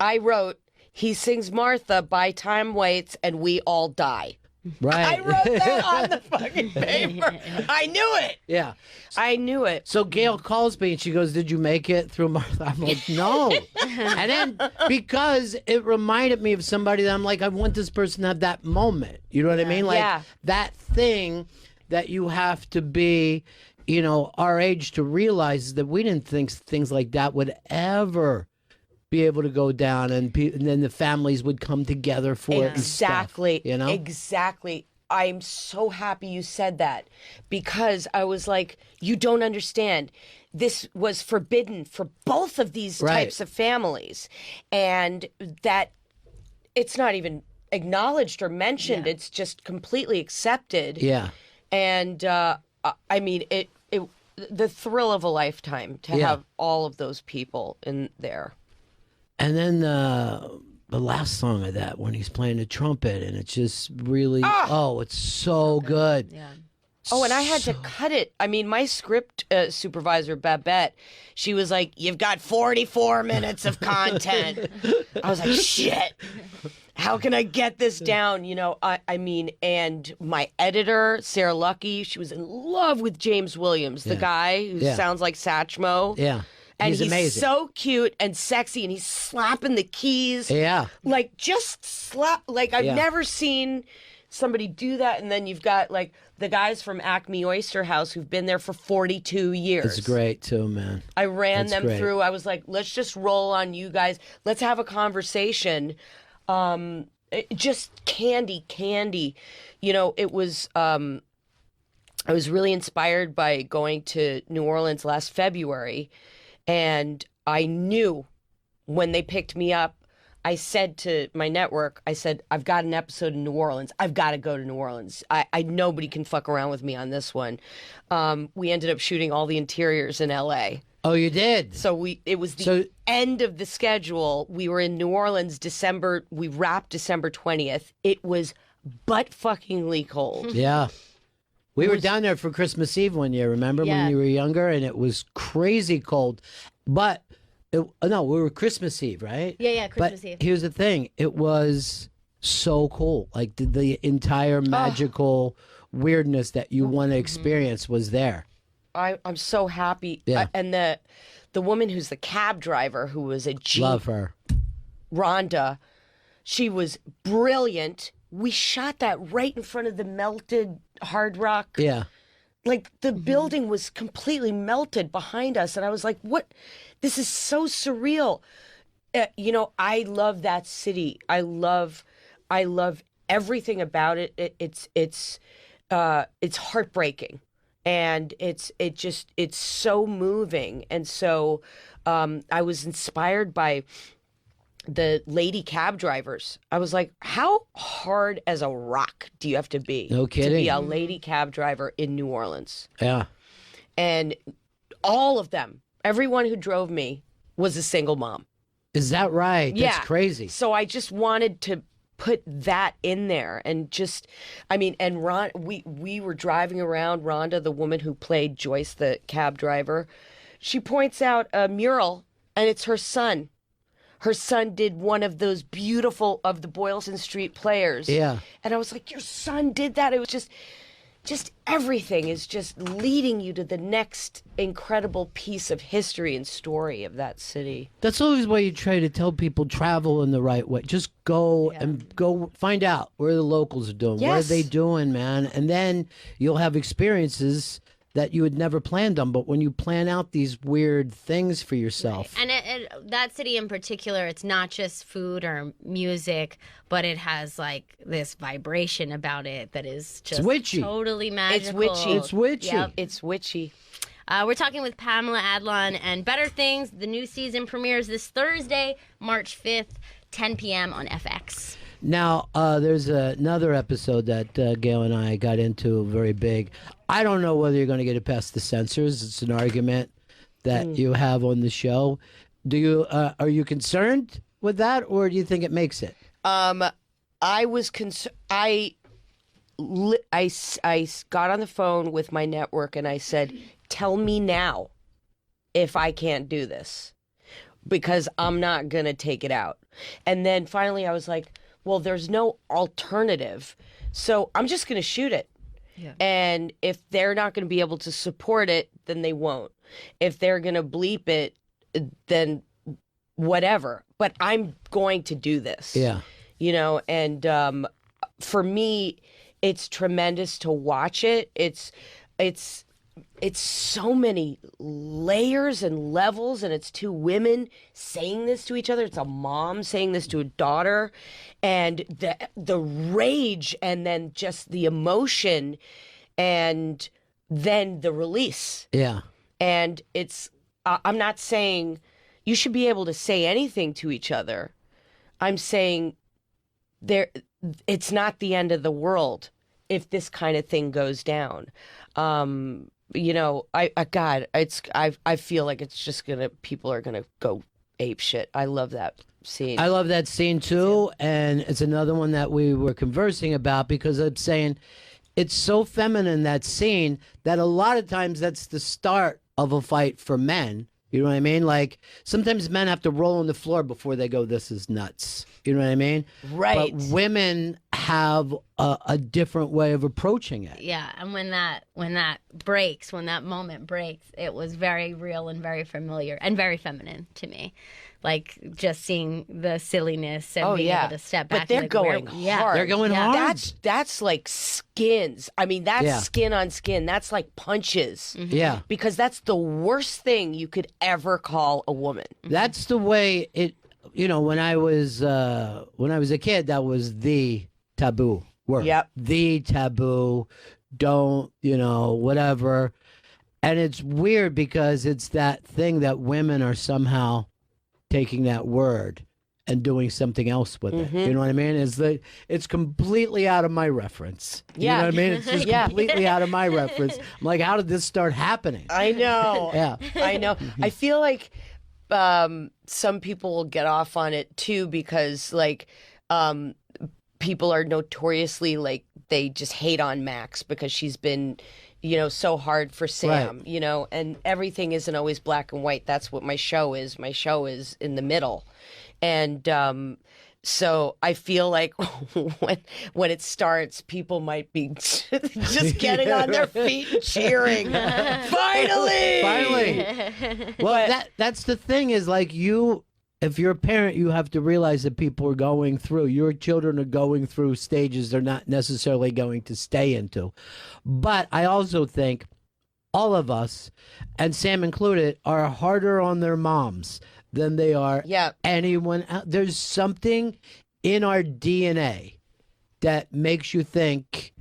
I wrote, he sings Martha by Tom Waits and we all die. Right. I wrote that on the fucking paper. I knew it. Yeah. I knew it. So Gail calls me and she goes, "Did you make it through Martha?" I'm like, "No." And then because it reminded me of somebody that I'm like, I want this person to have that moment. You know what I mean? Like Yeah. that thing that you have to be, you know, our age to realize that we didn't think things like that would ever be able to go down, and then the families would come together for it. And stuff, Exactly. you know? Exactly. I'm so happy you said that because I was like, you don't understand. This was forbidden for both of these Right. types of families. And that it's not even acknowledged or mentioned. It's just completely accepted. Yeah. And I mean, it the thrill of a lifetime to Yeah. have all of those people in there. And then the last song of that, when he's playing the trumpet, and it's just really, it's so good. Yeah. Oh, and I had to cut it. I mean, my script supervisor, Babette, she was like, "You've got 44 minutes of content." I was like, shit. How can I get this down? You know, I mean, and my editor, Sarah Lucky, she was in love with James Williams, the guy who sounds like Satchmo. Yeah. And He's amazing. so cute and sexy, and he's slapping the keys. Yeah. Like, just slap. Like, I've Yeah. never seen somebody do that. And then you've got, like, the guys from Acme Oyster House who've been there for 42 years. It's great too, man. I ran That's them great. through. I was like, let's just roll on you guys. Let's have a conversation. Just candy. You know, it was, I was really inspired by going to New Orleans last February. And I knew when they picked me up, I said to my network, I said, I've got an episode in New Orleans. I've got to go to New Orleans. I nobody can fuck around with me on this one. We ended up shooting all the interiors in LA. Oh, you did? So it was the end of the schedule. We were in New Orleans we wrapped December 20th. It was butt-fuckingly cold. Yeah. We were down there for Christmas Eve one year, remember, Yeah. when you were younger, and it was crazy cold. But, no, we were Christmas Eve, right? Yeah, Christmas but Eve. Here's the thing. It was so cool. Like, the entire magical weirdness that you want to experience was there. I'm so happy. Yeah. And the woman who's the cab driver, who was a Jeep, Love her. Rhonda, she was brilliant. We shot that right in front of the melted Hard Rock. Yeah. Like, the building was completely melted behind us. And I was like, what? This is so surreal. You know, I love that city. I love everything about it. It's heartbreaking. And it's so moving. And so I was inspired by the lady cab drivers. I was like, how hard as a rock do you have to be No to be kidding. a lady cab driver in New Orleans? Yeah. And all of them, everyone who drove me was a single mom. Is that right? Yeah. That's crazy. So I just wanted to put that in there and just, I mean, and we were driving around. Rhonda, the woman who played Joyce, the cab driver, she points out a mural, and it's her son. Her son did one of those beautiful of the Boylston Street Players. Yeah. And I was like, your son did that. It was just everything is just leading you to the next incredible piece of history and story of that city. That's always why you try to tell people travel in the right way. Just go and go find out where the locals are doing. What are Yes. they doing, man? And then you'll have experiences that you had never planned on. But when you plan out these weird things for yourself. And that city in particular, it's not just food or music, but it has like this vibration about it that is just witchy. totally magical. It's witchy. It's witchy. Yep. It's witchy. We're talking with Pamela Adlon and Better Things. The new season premieres this Thursday, March 5th, 10 p.m. on FX. Now, there's another episode that Gail and I got into very big. I don't know whether you're going to get it past the censors. It's an argument that you have on the show. Do you are you concerned with that, or do you think it makes it? I was concerned. I got on the phone with my network and I said, "Tell me now if I can't do this, because I'm not gonna take it out." And then finally, I was like, "Well, there's no alternative, so I'm just gonna shoot it." Yeah. And if they're not going to be able to support it, then they won't. If they're going to bleep it, then whatever. But I'm going to do this. Yeah. You know, and for me, it's tremendous to watch it. It's so many layers and levels, and it's two women saying this to each other. It's a mom saying this to a daughter, and the rage, and then just the emotion, and then the release. Yeah. And it's I'm not saying you should be able to say anything to each other. I'm saying it's not the end of the world if this kind of thing goes down. You know, I feel like it's just people are gonna go ape shit. I love that scene. I love that scene too, and it's another one that we were conversing about because I'm saying it's so feminine, that scene, that a lot of times that's the start of a fight for men. You know what I mean? Like, sometimes men have to roll on the floor before they go, "This is nuts." You know what I mean? Right. But women have a different way of approaching it. Yeah, and when that breaks, when that moment breaks, it was very real and very familiar and very feminine to me. Like, just seeing the silliness and being able to step back. But they're and, like, going hard. They're going hard. That's like skins. I mean, that's skin on skin. That's like punches. Mm-hmm. Yeah. Because that's the worst thing you could ever call a woman. That's the way it. You know, when I was a kid, that was the taboo word. Yep. The taboo. Don't, whatever. And it's weird because it's that thing that women are somehow taking that word and doing something else with it. You know what I mean? It's completely out of my reference. You know what I mean? It's just completely out of my reference. I'm like, how did this start happening? I know. Yeah. I know. I feel like some people will get off on it too because people are notoriously they just hate on Max because she's been so hard for Sam, right. And everything isn't always black and white. That's what my show is. My show is in the middle. And so I feel like when it starts, people might be just getting on their feet and cheering. Finally! Well, that's the thing is if you're a parent, you have to realize that people are going through, your children are going through stages they're not necessarily going to stay into. But I also think all of us, and Sam included, are harder on their moms than they are anyone else. There's something in our DNA that makes you think,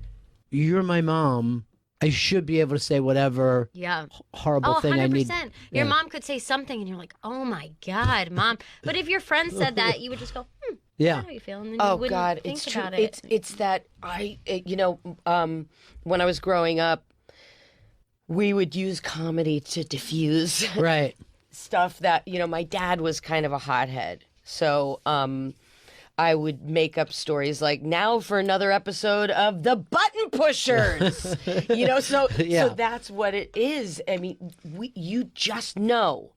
you're my mom, I should be able to say whatever horrible thing I need. 100%. Your mom could say something and you're like, "Oh my God, Mom." But if your friend said that, you would just go, yeah. how are you feeling? And Oh you wouldn't God, think it's true. about it. It's that when I was growing up, we would use comedy to diffuse right stuff that my dad was kind of a hothead. So I would make up stories like, now for another episode of The Button Pushers. So that's what it is. I mean, you just know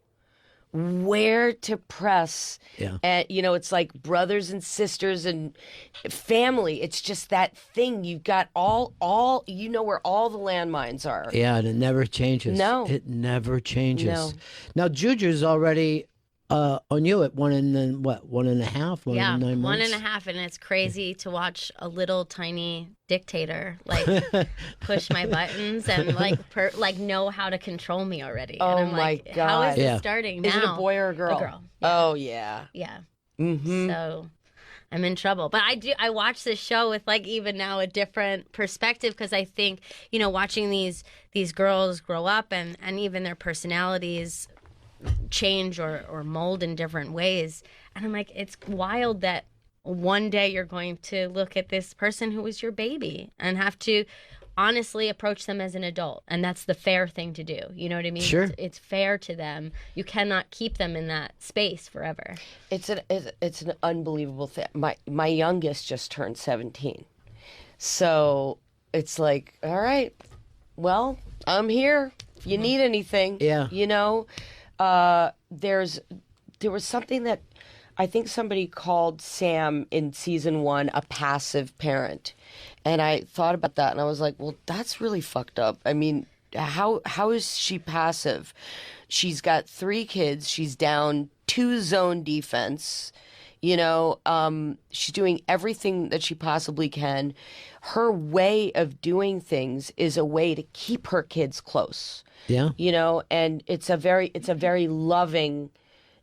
where to press. Yeah. And, it's like brothers and sisters and family. It's just that thing. You've got all where all the landmines are. Yeah, and it never changes. No. It never changes. No. Now, Juju's already on you at 1.5, 1.9 months? 1.5, and it's crazy to watch a little tiny dictator push my buttons and know how to control me already. Oh, and I'm my like, God. how is this starting now? Is it a boy or a girl? A girl. Oh, yeah. Yeah. Mm-hmm. So I'm in trouble. But I watch this show with even now a different perspective, because I think, watching these girls grow up and even their personalities change or mold in different ways. And I'm like, it's wild that one day you're going to look at this person who was your baby and have to honestly approach them as an adult. And that's the fair thing to do. You know what I mean? Sure. It's fair to them. You cannot keep them in that space forever. It's an unbelievable thing. My youngest just turned 17. So it's like, all right, well, I'm here. If you need anything. Yeah. There was something that I think somebody called Sam in season 1 a passive parent. And I thought about that and I was like, well, that's really fucked up. I mean, how is she passive? She's got 3 kids. She's down 2 zone defense. She's doing everything that she possibly can. Her way of doing things is a way to keep her kids close. Yeah. And it's a very loving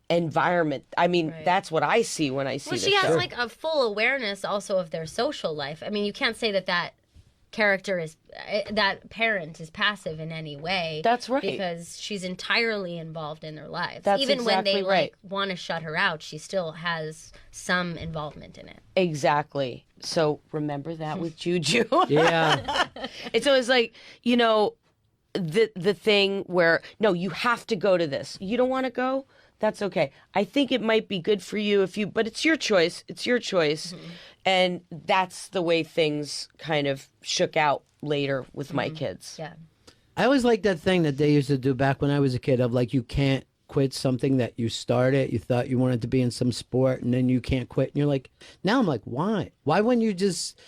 environment. I mean, that's what I see when I see Well, the she show. has a full awareness also of their social life. I mean, you can't say that parent is passive in any way. That's right. Because she's entirely involved in their lives. That's Even when exactly they right. want to shut her out, she still has some involvement in it. Exactly. So remember that with Juju. Yeah. It's always like, the thing where, no, you have to go to this. You don't want to go? That's okay. I think it might be good for you but it's your choice. It's your choice. Mm-hmm. And that's the way things kind of shook out later with my kids. Yeah. I always liked that thing that they used to do back when I was a kid of you can't quit something that you started. You thought you wanted to be in some sport and then you can't quit. And you're like, now I'm like, why? Why wouldn't you just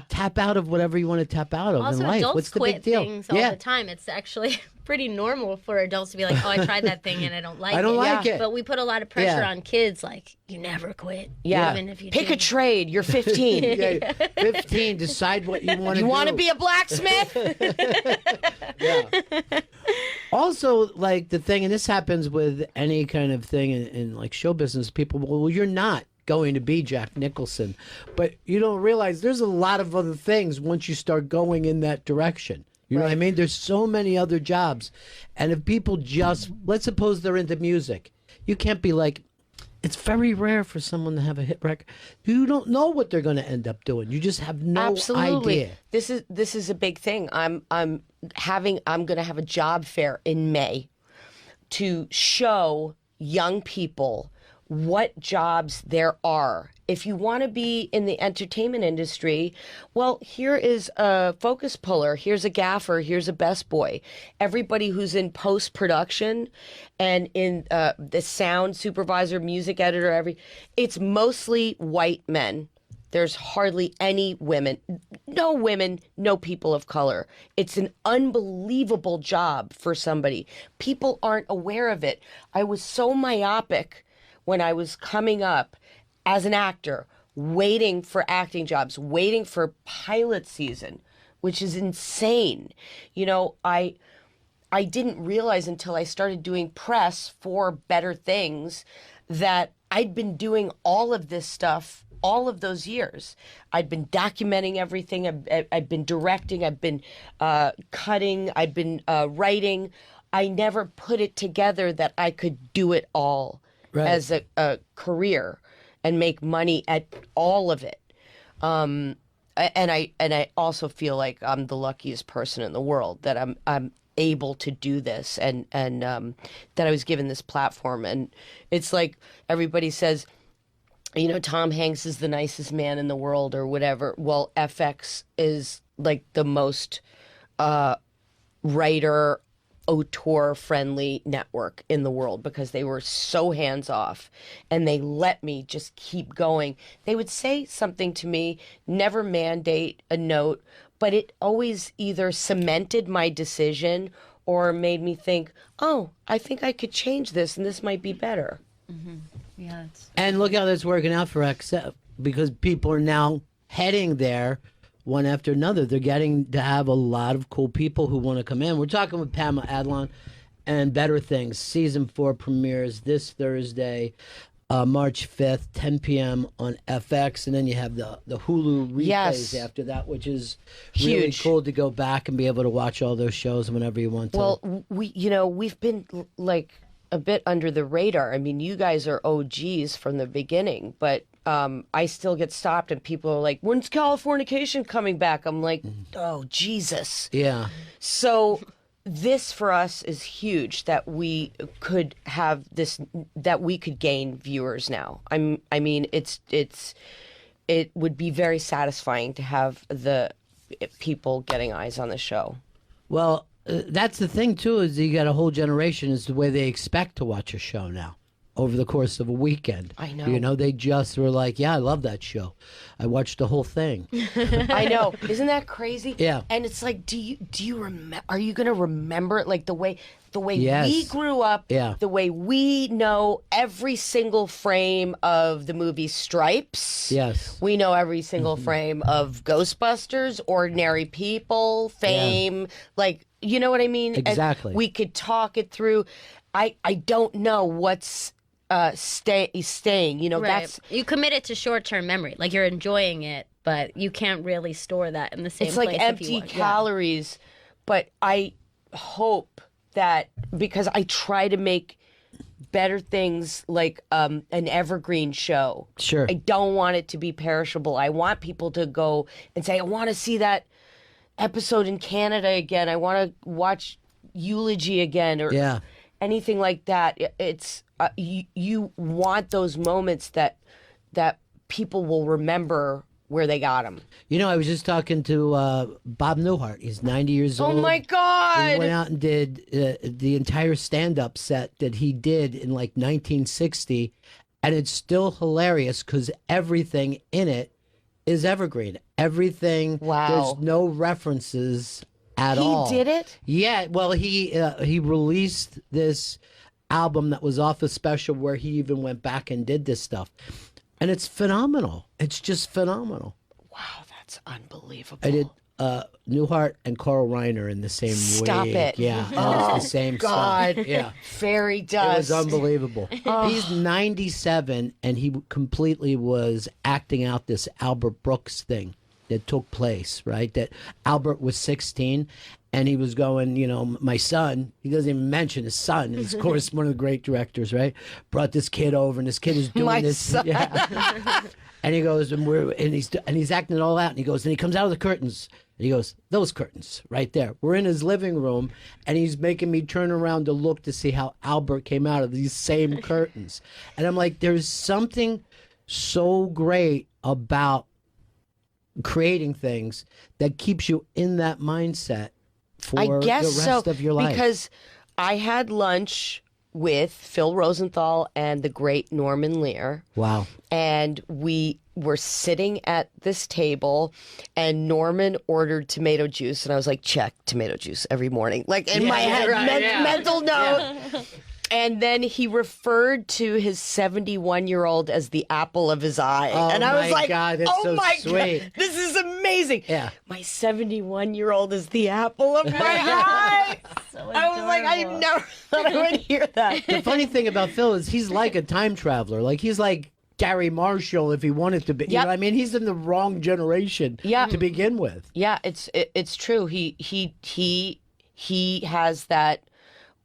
tap out of whatever you want to tap out of Also, in life? adults What's the quit big deal? things all the time. It's actually pretty normal for adults to be like, oh, I tried that thing and I don't like it. I don't like it. But we put a lot of pressure on kids, like, you never quit. Yeah. Even if you Pick do. a trade. You're 15. 15. Decide what you want to do. You want to be a blacksmith? Also, the thing, and this happens with any kind of thing in show business, people, well, you're not going to be Jack Nicholson. But you don't realize there's a lot of other things once you start going in that direction. You know what I mean? There's so many other jobs. And if people just, let's suppose they're into music, you can't be like, it's very rare for someone to have a hit record. You don't know what they're going to end up doing. You just have no idea. This is a big thing. I'm going to have a job fair in May to show young people what jobs there are. If you want to be in the entertainment industry, well, here is a focus puller, here's a gaffer, here's a best boy. Everybody who's in post-production and in the sound supervisor, music editor, it's mostly white men. There's hardly any women, no people of color. It's an unbelievable job for somebody. People aren't aware of it. I was so myopic when I was coming up as an actor, waiting for acting jobs, waiting for pilot season, which is insane. I didn't realize until I started doing press for Better Things that I'd been doing all of this stuff all of those years. I'd been documenting everything. I've been directing. I've been cutting. I've been writing. I never put it together that I could do it all as a career and make money at all of it. And I also feel like I'm the luckiest person in the world that I'm able to do this and that I was given this platform. And it's like everybody says, you know, Tom Hanks is the nicest man in the world or whatever. Well, FX is like the most writer auteur friendly network in the world because they were so hands off and they let me just keep going. They would say something to me, never mandate a note, but it always either cemented my decision or made me think, oh, I think I could change this and this might be better. Mm-hmm. Yeah. And look how that's working out for XF because people are now heading there one after another. They're getting to have a lot of cool people who want to come in. We're talking with Pamela Adlon and Better Things. Season 4 premieres this Thursday, March 5th, 10 p.m. on FX. And then you have the Hulu replays after that, which is really Huge. cool to go back and be able to watch all those shows whenever you want to. Well, we've been like a bit under the radar. I mean, you guys are OGs from the beginning, but I still get stopped and people are like, when's Californication coming back? I'm like, oh, Jesus. Yeah. So this for us is huge that we could have this, that we could gain viewers now. I mean, it would be very satisfying to have the people getting eyes on the show. Well, that's the thing, too, is you got a whole generation is the way they expect to watch a show now over the course of a weekend. I know. You know, they just were like, yeah, I love that show. I watched the whole thing. I know. Isn't that crazy? Yeah. And it's like, do you remember, are you going to remember it like the way Yes. we grew up, Yeah. the way we know every single frame of the movie Stripes? Yes. We know every single frame of Ghostbusters, Ordinary People, Fame, like, you know what I mean? And Exactly. we could talk it through. I don't know what's staying, you know, Right. that's You commit it to short-term memory. Like you're enjoying it, but you can't really store that in the same it's place. like if empty you want. calories. But I hope that because I try to make better things like an evergreen show. Sure. I don't want it to be perishable. I want people to go and say, I want to see that episode in Canada again. I want to watch Eulogy again or anything like that. It's you want those moments that people will remember where they got them. You know, I was just talking to Bob Newhart. He's 90 years old. Oh my God! He went out and did the entire stand-up set that he did in like 1960, and it's still hilarious because everything in it is evergreen. Everything. Wow. There's no references at all. He did it? Yeah. Well, he released this album that was off a special where he even went back and did this stuff. And it's phenomenal. It's just phenomenal. Wow, that's unbelievable. I did Newhart and Carl Reiner in the same Stop week. it. Yeah, and Oh, it's the same God. stuff. Yeah. Fairy dust. It was unbelievable. Oh. He's 97, and he completely was acting out this Albert Brooks thing that took place, right? That Albert was 16, and he was going, you know, my son, he doesn't even mention his son, is, of course, one of the great directors, right? Brought this kid over, and this kid is doing My this. son. Yeah. And he goes, and he's acting it all out, and he goes, and he comes out of the curtains, and he goes, those curtains right there. We're in his living room, and he's making me turn around to look to see how Albert came out of these same curtains. And I'm like, there's something so great about creating things that keeps you in that mindset for I guess the rest of your life. Because I had lunch with Phil Rosenthal and the great Norman Lear. Wow. And we were sitting at this table, and Norman ordered tomato juice, and I was like, check tomato juice every morning. Like in my head, mental note. Yeah. And then he referred to his 71-year-old as the apple of his eye. Oh, and I was my like, God, that's oh so my sweet. God, this is amazing. Yeah. My 71-year-old is the apple of my eye. I was like, I never thought I would hear that. The funny thing about Phil is he's like a time traveler. Like he's like Gary Marshall if he wanted to be. You know what I mean? He's in the wrong generation to begin with. Yeah, it's true. He has that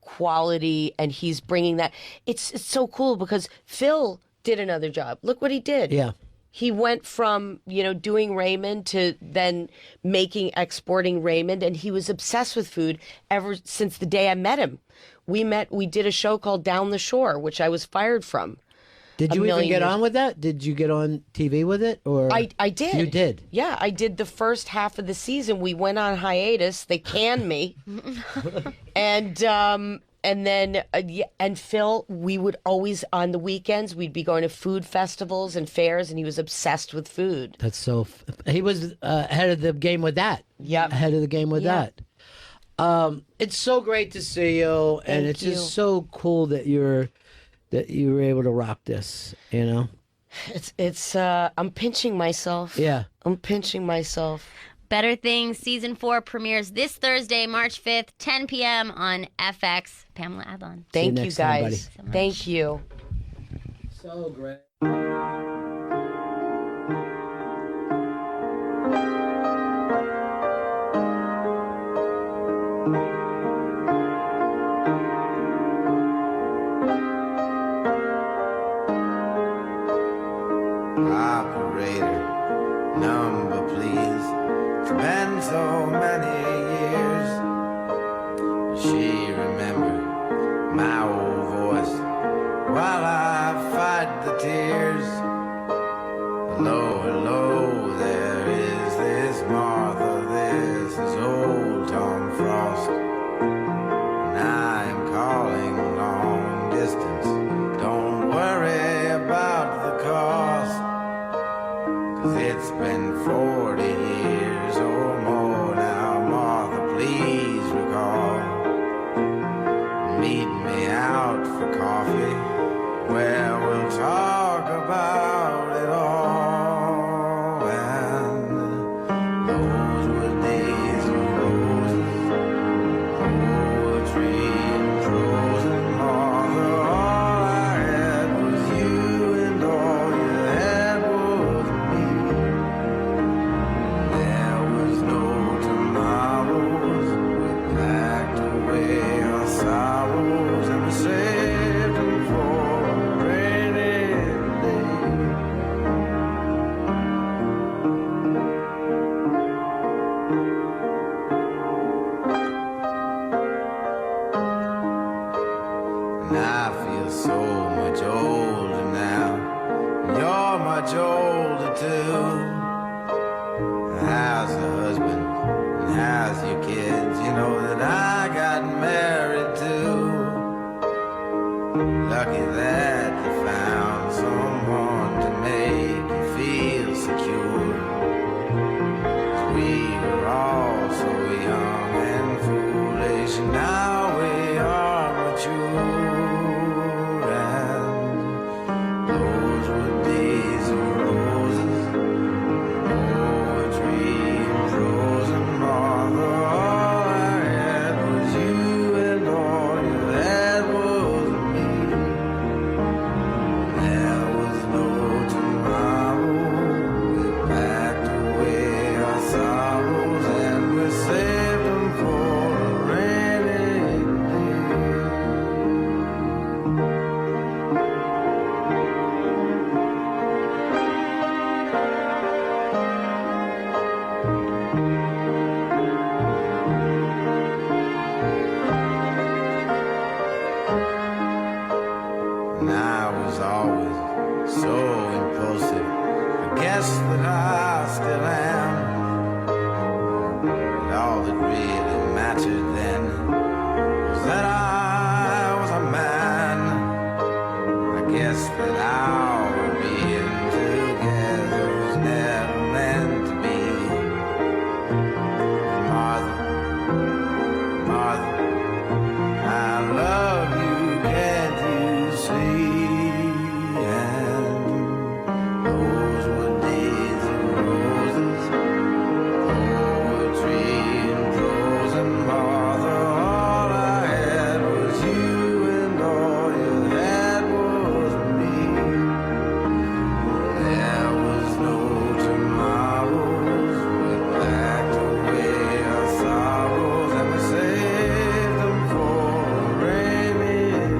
quality, and he's bringing that. It's so cool because Phil did another job. Look what he did. Yeah. He went from, doing Raymond to then exporting Raymond, and he was obsessed with food ever since the day I met him. We did a show called Down the Shore, which I was fired from. Did you even get on with that? Did you get on TV with it, or I did. You did. Yeah, I did the first half of the season. We went on hiatus. They canned me, and then and Phil, we would always on the weekends we'd be going to food festivals and fairs, and he was obsessed with food. That's so. He was ahead of the game with that. Yeah, ahead of the game with that. It's so great to see you, and it's just so cool that you were able to rock this. You know, it's. I'm pinching myself. Yeah, I'm pinching myself. Better Things Season 4 premieres this Thursday, March 5th, 10 p.m. on FX. Pamela Adlon. Thank you, guys. Thank you. So great. Operator, number please. It's been so many years. She remembered my old voice while I fight the tears. Hello, hello, there is this Martha, this is old Tom Frost. And I am calling long distance. Don't worry about the cost. 'Cause it's been 40 years or more now, Martha, please recall. Meet me out for coffee, where we'll talk about it all. And those were days of roses, poetry and prose, and Martha, all I had was you, and all you had was me. There was no tomorrows, we packed away our sorrows, and we saved them for a rainy day. And I feel so much older now, and you're much older too. How's the husband, and how's your kids? You know that I got married too. Lucky that you found someone to make you feel secure. 'Cause we were all so young and foolish, and now we are mature. And those were days of roses, poetry and prose, and Martha, all I had was you, and all you had was me. There was no tomorrow, we packed away our sorrows, and we saved them for a rainy day. And I was always so impulsive. I guess that I still am. And all that really mattered then was that I was a man. I guess that our being together was never meant to be. Martha, Martha, I love you, can't you see? And those were days of roses, poetry and prose, and Martha, all I had was you, and all you had was me. There was no tomorrows, we packed away our sorrows, and we saved them for a rainy day.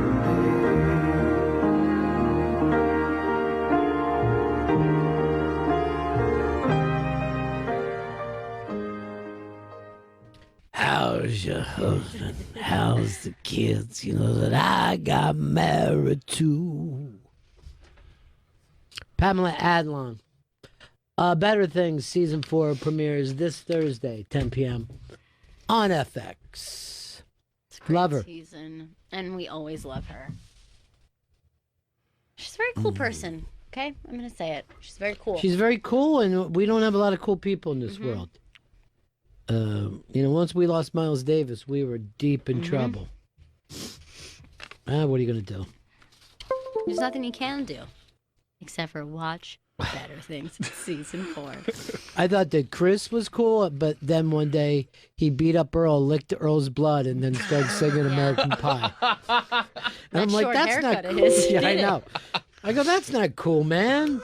How's your husband? How's the kids? You know that I got married to. Pamela Adlon. Better Things season 4 premieres this Thursday, 10 p.m. on FX. Love her. Season, and we always love her. She's a very cool person. Okay, I'm gonna say it. She's very cool. She's very cool, and we don't have a lot of cool people in this world. Once we lost Miles Davis, we were deep in trouble. What are you gonna do? There's nothing you can do except for watch Better Things season 4. I thought that Chris was cool, but then one day he beat up Earl, licked Earl's blood, and then started singing American Pie. And I'm like, that's not cool. Yeah, I know. I go, that's not cool, man.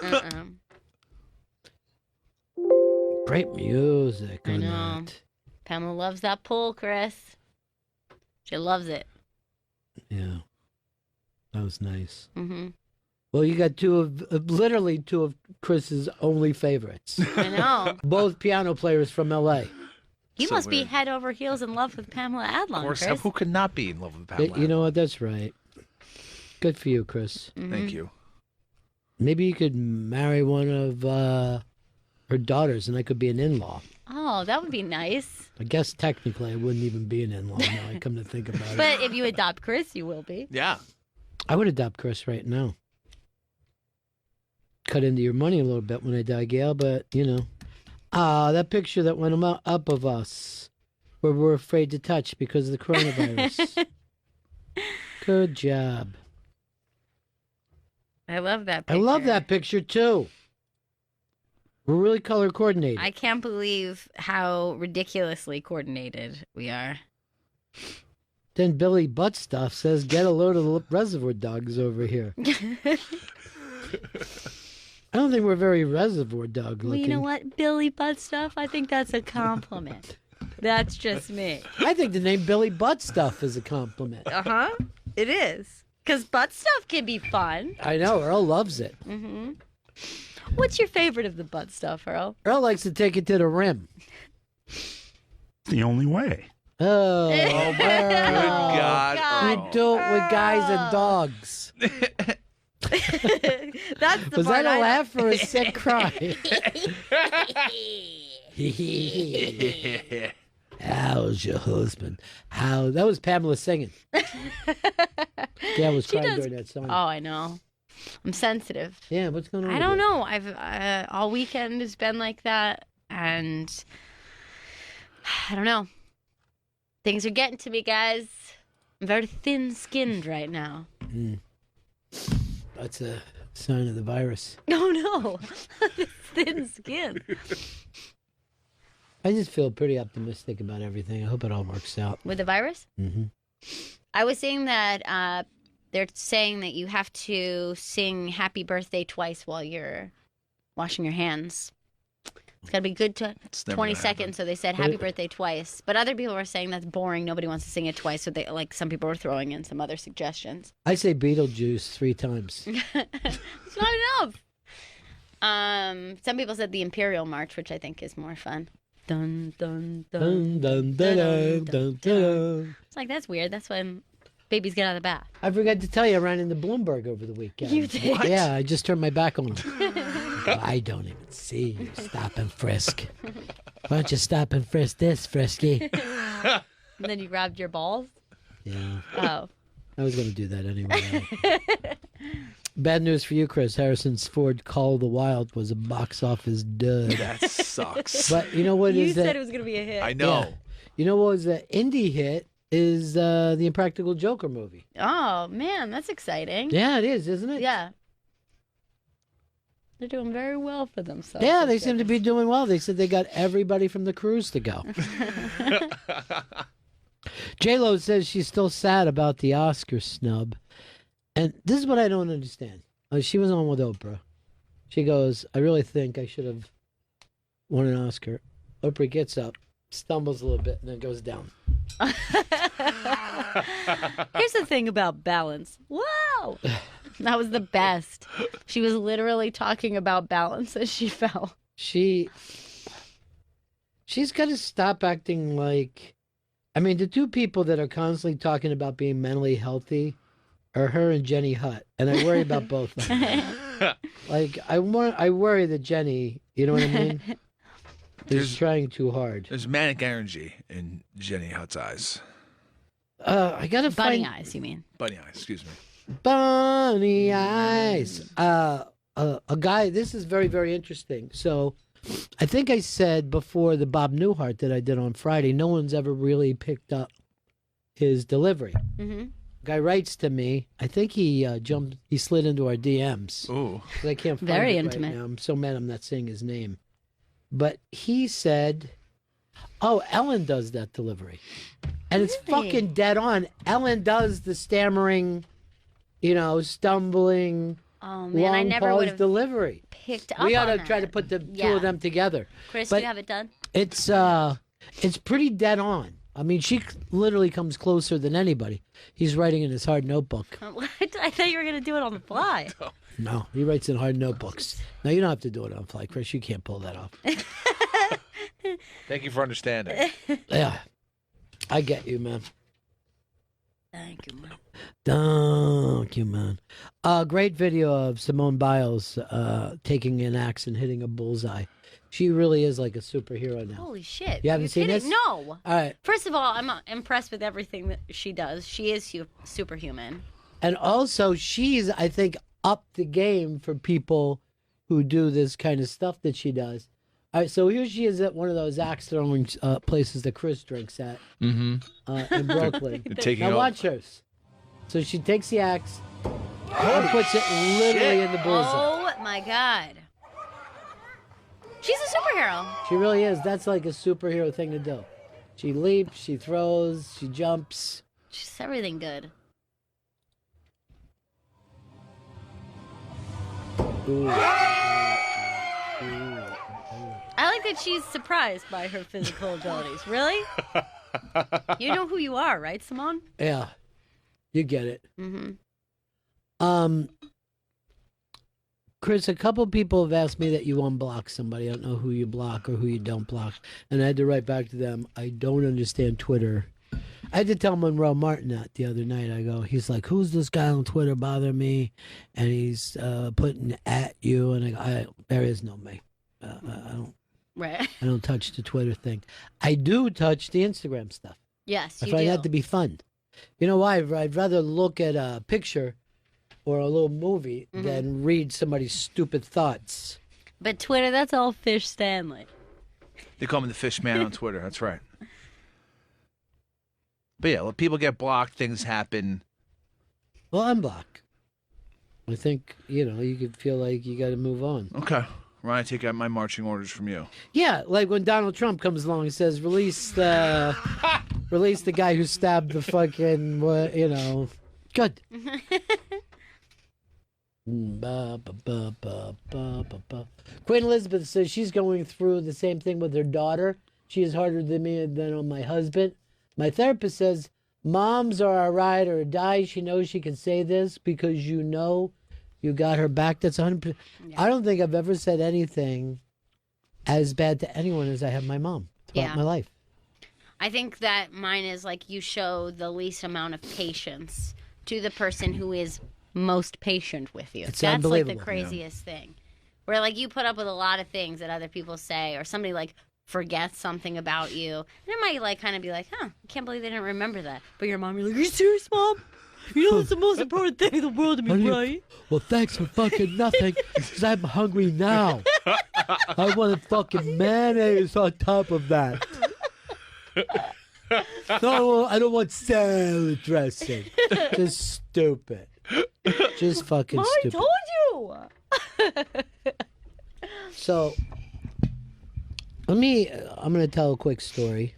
Great music. I know. Pamela loves that pool, Chris. She loves it. Yeah. That was nice. Mm-hmm. Well, you got literally two of Chris's only favorites. I know. Both piano players from L.A. You must be head over heels in love with Pamela Adlon, Of course, Chris. who could not be in love with Pamela? You know what? That's right. Good for you, Chris. Thank you. Maybe you could marry one of her daughters, and I could be an in-law. Oh, that would be nice. I guess technically I wouldn't even be an in-law now. I come to think about it. But if you adopt Chris, you will be. Yeah. I would adopt Chris right now. Cut into your money a little bit when I die, Gail, but, that picture that went up of us where we're afraid to touch because of the coronavirus. Good job. I love that I picture. love that picture, too. We're really color coordinated. I can't believe how ridiculously coordinated we are. Then Billy Buttstuff says, get a load of the Reservoir Dogs over here. I don't think we're very Reservoir Dog looking. Well, you know what? Billy Buttstuff, I think that's a compliment. That's just me. I think the name Billy Buttstuff is a compliment. Uh-huh. It is. Because butt stuff can be fun. I know. Earl loves it. Mm-hmm. What's your favorite of the butt stuff, Earl? Earl likes to take it to the rim. The only way. Oh, my good God, We do it with guys and dogs. That's the Was part that a I laugh or a sick cry? How's your husband? How? That was Pamela singing. Yeah, I was She crying does- during that song. Oh, I know. I'm sensitive. Yeah, what's going on? I with don't you? know. I've all weekend has been like that, and I don't know. Things are getting to me, guys. I'm very thin-skinned right now. That's a sign of the virus. Oh no, thin skin. I just feel pretty optimistic about everything. I hope it all works out. With the virus? Mm-hmm. I was seeing that they're saying that you have to sing happy birthday twice while you're washing your hands. It's got to be good to never 20 gonna seconds, so they said happy birthday twice. But other people were saying that's boring. Nobody wants to sing it twice, so some people were throwing in some other suggestions. I say Beetlejuice 3 times. It's not enough. Some people said the Imperial March, which I think is more fun. Dun, dun, dun, Dun, dun, dun, dun, dun, dun. It's like, that's weird. That's when babies get out of the bath. I forgot to tell you, I ran into Bloomberg over the weekend. You did? What? Yeah, I just turned my back on him. I don't even see you. Stop and frisk. Why don't you stop and frisk this, Frisky? And then you grabbed your balls? Yeah. Oh. I was going to do that anyway. Bad news for you, Chris. Harrison's Ford Call of the Wild was a box office dud. That sucks. But you know what You is said that? it was going to be a hit. I know. Yeah. You know what was the indie hit is the Impractical Joker movie. Oh, man, that's exciting. Yeah, it is, isn't it? Yeah. They're doing very well for themselves. Yeah, they seem to be doing well. They said they got everybody from the cruise to go. J-Lo says she's still sad about the Oscar snub. And this is what I don't understand. She was on with Oprah. She goes, I really think I should have won an Oscar. Oprah gets up, stumbles a little bit, and then goes down. Here's the thing about balance. Wow. That was the best. She was literally talking about balance as she fell. She's got to stop acting like... I mean, the two people that are constantly talking about being mentally healthy are her and Jenny Hutt. And I worry about both of them. Like I worry that Jenny, you know what I mean, is trying too hard. There's manic energy in Jenny Hutt's eyes. I gotta Bunny find eyes, you mean? Bunny eyes, excuse me. bunny eyes. A guy. This is very, very interesting. So, I think I said before the Bob Newhart that I did on Friday. No one's ever really picked up his delivery. Mm-hmm. Guy writes to me. I think he he slid into our DMs. Ooh. 'Cause I can't find Very it intimate. right now. I'm so mad I'm not saying his name. But he said, "Oh, Ellen does that delivery." And it's Really? fucking dead on. Ellen does the stammering, stumbling, Oh man, I long never pause would have delivery. picked up We ought on to try that. to put the two Yeah. of them together. Chris, But do you have it done? It's pretty dead on. I mean, she literally comes closer than anybody. He's writing in his hard notebook. What? I thought you were gonna do it on the fly. No, he writes in hard notebooks. No, you don't have to do it on fly, Chris. You can't pull that off. Thank you for understanding. Yeah, I get you, man. Thank you, man. Thank you, man. Great video of Simone Biles taking an axe and hitting a bullseye. She really is like a superhero now. Holy shit! You haven't You're seen kidding? this? No. All right. First of all, I'm impressed with everything that she does. She is superhuman. And also, she's, I think, up the game for people who do this kind of stuff that she does. All right, so here she is at one of those axe throwing places that Chris drinks at Mm-hmm. In Brooklyn. Taking Now off. watch hers. So she takes the axe and puts it literally in the bullseye. Oh my god. She's a superhero. She really is. That's like a superhero thing to do. She leaps, she throws, she jumps. She's everything good. Ooh. I like that she's surprised by her physical abilities. Really? You know who you are, right, Simone? Yeah, you get it. Mm-hmm. Chris, a couple people have asked me that you unblock somebody. I don't know who you block or who you don't block. And I had to write back to them, I don't understand Twitter. I had to tell Monroe Martin that the other night. He's like, who's this guy on Twitter bothering me? And he's putting at you. And there is no me. I don't. Right. I don't touch the Twitter thing. I do touch the Instagram stuff. Yes, I you find do. that to be fun. You know why? I'd rather look at a picture or a little movie Mhm. than read somebody's stupid thoughts. But Twitter, that's all Fish Stanley. They call me the Fish Man on Twitter. That's right. But yeah, when people get blocked, things happen. Well, unblock. I think, you could feel like you got to move on. Okay. Ryan, I take out my marching orders from you. Yeah, like when Donald Trump comes along and says, release the guy who stabbed the fucking, good. Queen Elizabeth says she's going through the same thing with her daughter. She is harder than me than on my husband. My therapist says moms are a ride or die. She knows she can say this because you got her back. That's 100%. I don't think I've ever said anything as bad to anyone as I have my mom throughout my life. I think that mine is like you show the least amount of patience to the person who is most patient with you. It's That's like the unbelievable. craziest thing. Where like you put up with a lot of things that other people say, or somebody like forgets something about you, and it might like kind of be like, I can't believe they didn't remember that. But your mom, you're like, are you serious, Mom? You know it's the most important thing in the world to me, right? Well, thanks for fucking nothing, because I'm hungry now. I want a fucking mayonnaise on top of that. No, I don't want salad dressing. Just stupid. Just fucking Mom, stupid. I told you. So, I'm going to tell a quick story.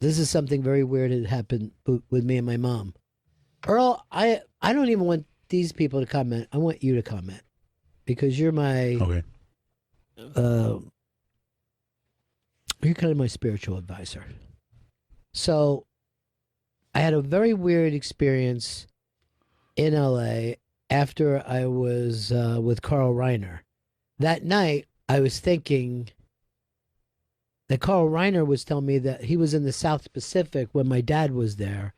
This is something very weird that happened with me and my mom. Earl, I don't even want these people to comment. I want you to comment. Because you're my... Okay. You're kind of my spiritual advisor. So, I had a very weird experience in LA after I was with Carl Reiner. That night, I was thinking that Carl Reiner was telling me that he was in the South Pacific when my dad was there.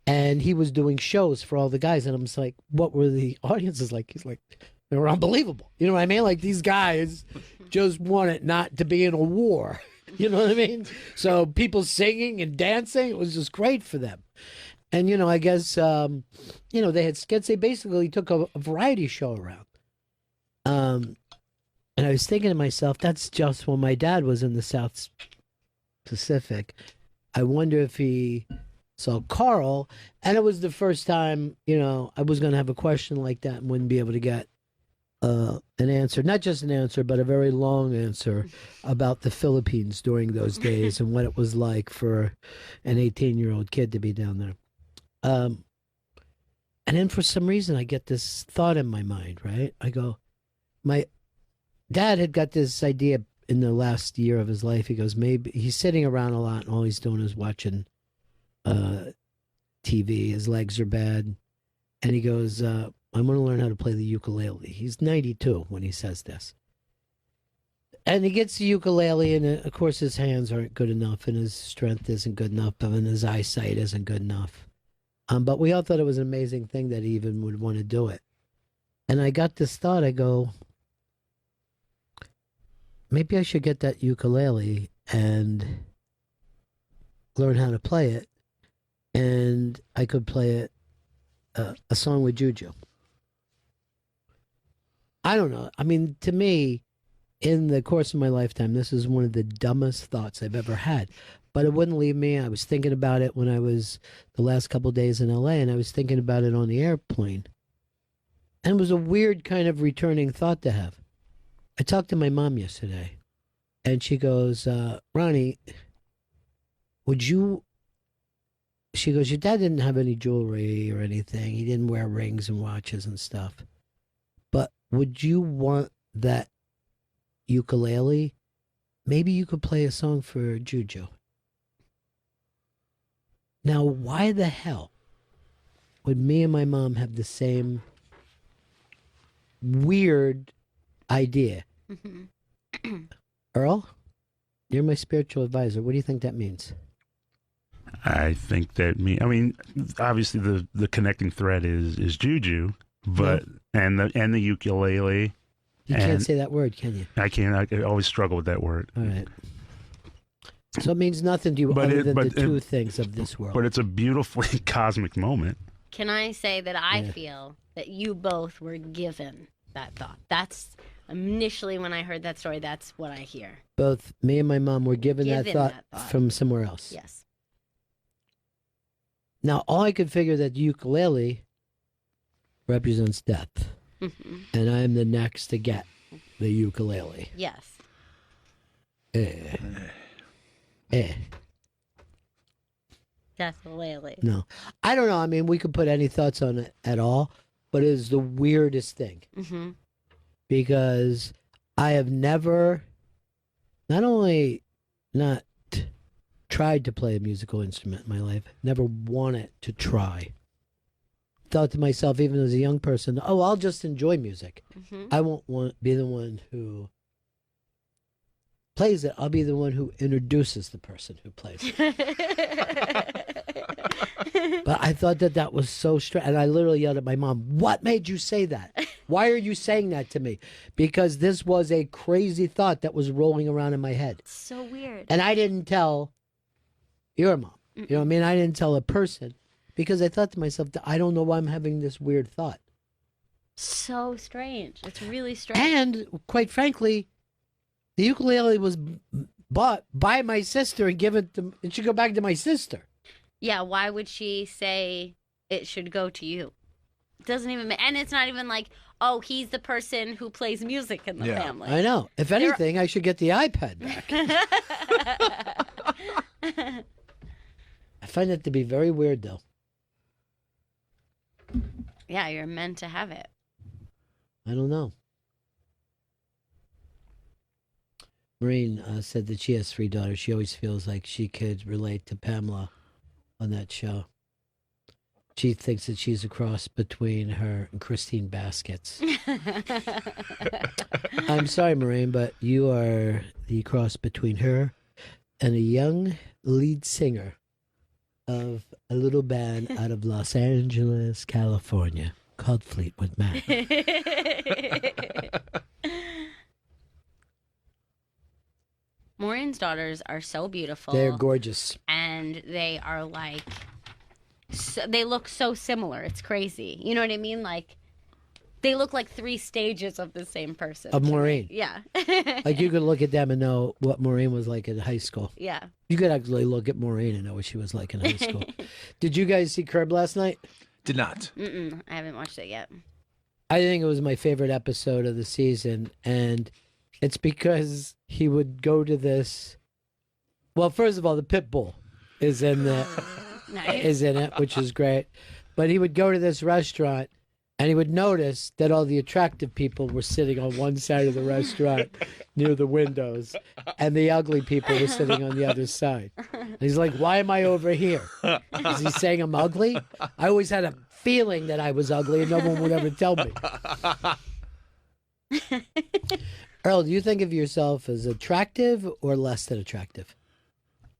And he was doing shows for all the guys. And I'm just like, what were the audiences like? He's like, they were unbelievable. You know what I mean? Like, these guys just wanted not to be in a war. You know what I mean? So people singing and dancing, it was just great for them. And, you know, I guess, you know, they had skits. They basically took a variety show around. And I was thinking to myself, that's just when my dad was in the South Pacific. I wonder if he saw Carl. And it was the first time, you know, I was going to have a question like that and wouldn't be able to get an answer. Not just an answer, but a very long answer about the Philippines during those days and what it was like for an 18-year-old kid to be down there. And then for some reason, I get this thought in my mind, right? I go, my dad had got this idea in the last year of his life. He goes, maybe he's sitting around a lot and all he's doing is watching TV. His legs are bad. And he goes, I'm going to learn how to play the ukulele. He's 92 when he says this. And he gets the ukulele, and of course his hands aren't good enough, and his strength isn't good enough, and his eyesight isn't good enough. But we all thought it was an amazing thing that he even would want to do it. And I got this thought, I go, maybe I should get that ukulele and learn how to play it, and I could play it, a song with Juju. I don't know. I mean, to me, in the course of my lifetime, this is one of the dumbest thoughts I've ever had. But it wouldn't leave me. I was thinking about it when I was the last couple of days in L.A., and I was thinking about it on the airplane. And it was a weird kind of returning thought to have. I talked to my mom yesterday, and she goes, Ronnie, would you... She goes, your dad didn't have any jewelry or anything. He didn't wear rings and watches and stuff. But would you want that ukulele? Maybe you could play a song for Juju. Now, why the hell would me and my mom have the same weird idea? Mm-hmm. Earl, you're my spiritual advisor. What do you think that means? I think that I mean, obviously the connecting thread is Juju, but and the ukulele. You can't say that word, can you? I can't. I always struggle with that word. All right. So it means nothing to you other than the two things of this world. But it's a beautifully cosmic moment. Can I say that I feel that you both were given that thought? That's initially when I heard that story, that's what I hear. Both me and my mom were given that thought from somewhere else. Yes. Now, all I could figure that the ukulele represents death. Mm-hmm. And I'm the next to get the ukulele. Yes. Death-lele. No. I don't know. I mean, we could put any thoughts on it at all, but it is the weirdest thing. Mm-hmm. Because I have never, not only not tried to play a musical instrument in my life, never wanted to try. Thought to myself, even as a young person, oh, I'll just enjoy music. Mm-hmm. I won't be the one who plays it. I'll be the one who introduces the person who plays it. But I thought that was so strange. And I literally yelled at my mom, what made you say that? Why are you saying that to me? Because this was a crazy thought that was rolling around in my head. So weird. And I didn't tell your mom. You know what I mean? I didn't tell a person because I thought to myself, I don't know why I'm having this weird thought. So strange. It's really strange. And quite frankly, the ukulele was bought by my sister and given to, it should go back to my sister. Yeah, why would she say it should go to you? It doesn't even and it's not even like, oh, he's the person who plays music in the family. I know. If anything, I should get the iPad back. I find that to be very weird, though. Yeah, you're meant to have it. I don't know. Maureen said that she has 3 daughters. She always feels like she could relate to Pamela on that show. She thinks that she's a cross between her and Christine Baskets. I'm sorry, Maureen, but you are the cross between her and a young lead singer of a little band out of Los Angeles, California, called Fleetwood Mac. Maureen's daughters are so beautiful. They're gorgeous. And they are like, they look so similar. It's crazy. You know what I mean? Like, they look like 3 stages of the same person. Of Maureen. Yeah. Like you could look at them and know what Maureen was like in high school. Yeah. You could actually look at Maureen and know what she was like in high school. Did you guys see Curb last night? Did not. Mm-mm, I haven't watched it yet. I think it was my favorite episode of the season, and it's because he would go to this. Well, first of all, the pit bull is in the is in it, which is great. But he would go to this restaurant, and he would notice that all the attractive people were sitting on one side of the restaurant near the windows, and the ugly people were sitting on the other side. And he's like, "Why am I over here? Is he saying I'm ugly? I always had a feeling that I was ugly, and no one would ever tell me." Earl, do you think of yourself as attractive or less than attractive?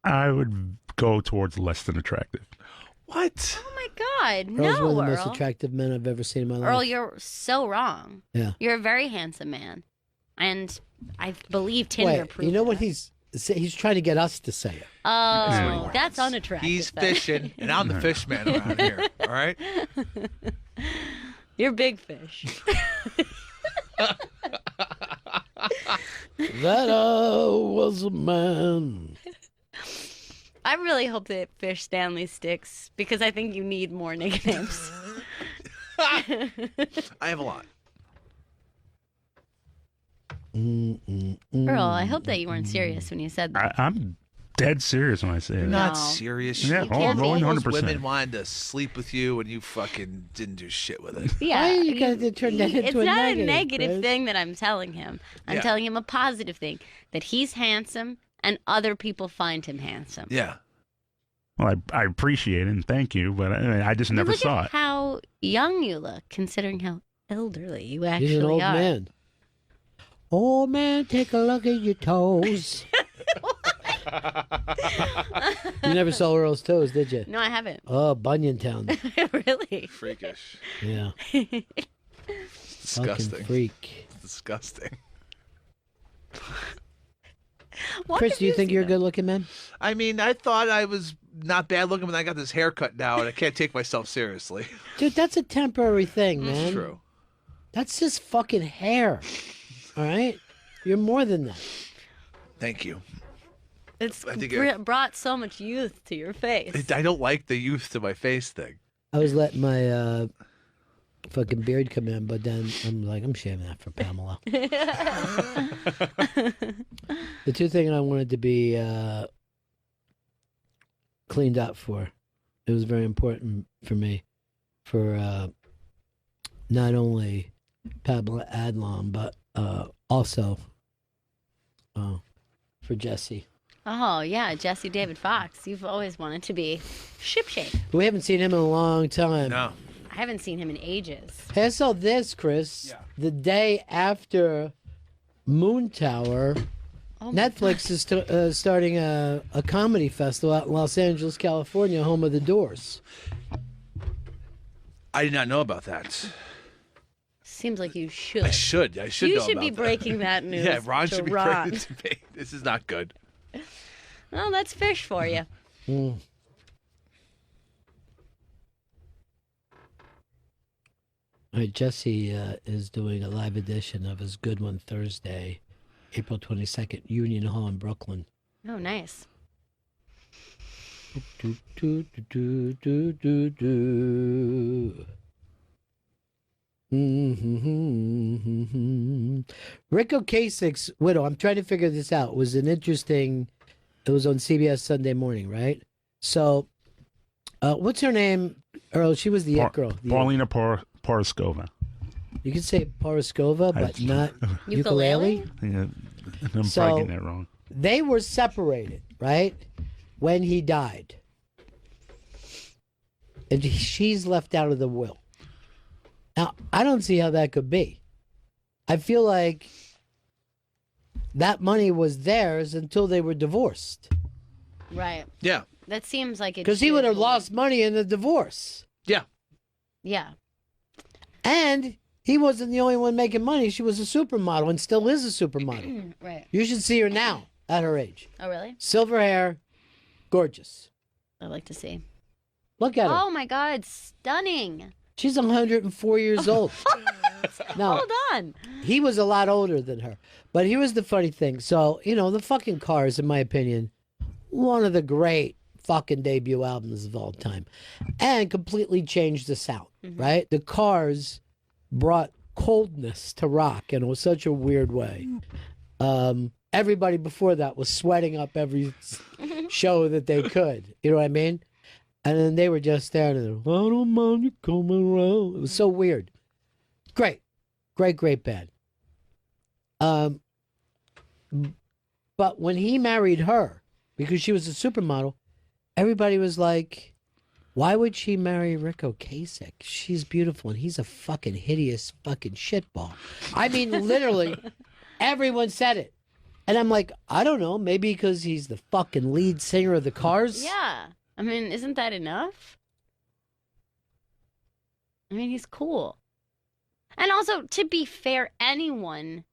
I would go towards less than attractive. What? Oh my God, Earl's no, one of the most Earl. attractive men I've ever seen in my life. Earl, you're so wrong. Yeah. You're a very handsome man, and I believe Tinder Wait, proved you know what that. he's trying to get us to say it. Oh, that's unattractive. He's then. fishing, and I'm the fish man around here. All right. You're big fish. That was a man. I really hope that Fish Stanley sticks because I think you need more nicknames. I have a lot. Earl, I hope that you weren't serious when you said that. I'm dead serious when I say You're that. not serious. Yeah, You all can't rolling all those 100%. women wanted to sleep with you, and you fucking didn't do shit with it. Yeah, Why you gotta turn that into it's a not negative, a negative Chris? thing that I'm telling him. I'm Yeah. telling him a positive thing, that he's handsome and other people find him handsome. Yeah. Well, I appreciate it and thank you, but I just never Look saw at it. how young you look, considering how elderly you actually He's an old are. man. Old man, take a look at your toes. You never saw Earl's toes, did you? No, I haven't. Oh, Bunyan Town. Really? Freakish. Yeah. Disgusting. Fucking freak. Disgusting. Chris, do you think you're a good looking man? I mean, I thought I was not bad looking when I got this haircut now, and I can't take myself seriously. Dude, that's a temporary thing, man. It's true. That's just fucking hair. All right? You're more than that. Thank you. It's I think brought so much youth to your face. I don't like the youth to my face thing. I was letting my fucking beard come in, but then I'm like, I'm shaving that for Pamela. The two things I wanted to be cleaned up for, it was very important for me, for not only Pamela Adlon, but also for Jesse. Oh, yeah, Jesse David Fox. You've always wanted to be shipshape. We haven't seen him in a long time. No. I haven't seen him in ages. Hey, I saw this, Chris. The day after Moon Tower, Netflix is starting a comedy festival out in Los Angeles, California, home of the Doors. I did not know about that. Seems like you should. I should. I should You know should about be that. breaking that news. Yeah, Ron to should be Ron. breaking it to me. This is not good. Well, that's fish for you. Mm. All right, Jesse is doing a live edition of his Good One Thursday, April 22nd, Union Hall in Brooklyn. Oh, nice. Do, do, do, do, do, do. Mm-hmm. Ric Ocasek's widow, I'm trying to figure this out, was an interesting, it was on CBS Sunday Morning, right? So, what's her name, Earl? She was the it girl. Paulina Poroskova. You could say Poroskova, but not ukulele? Yeah, I'm So- probably getting that wrong. They were separated, right? When he died. And she's left out of the will. Now, I don't see how that could be. I feel like that money was theirs until they were divorced. Right. Yeah. That seems like it. Because he would have lost money in the divorce. Yeah. Yeah. And he wasn't the only one making money. She was a supermodel and still is a supermodel. Right. You should see her now at her age. Oh, really? Silver hair, gorgeous. I'd like to see. Look at her. Oh my God, stunning. She's 104 years old. Now, Hold on. he was a lot older than her. But here was the funny thing. So, the fucking Cars, in my opinion, one of the great fucking debut albums of all time. And completely changed the sound, right? The Cars brought coldness to rock in such a weird way. Everybody before that was sweating up every show that they could. You know what I mean? And then they were just there, and I don't mind you coming around. It was so weird. Great band. But when he married her, because she was a supermodel, everybody was like, why would she marry Ric Ocasek? She's beautiful, and he's a fucking hideous fucking shitball. I mean, literally, everyone said it. And I'm like, I don't know, maybe because he's the fucking lead singer of the Cars? Yeah. I mean, isn't that enough? I mean, he's cool. And also, to be fair, anyone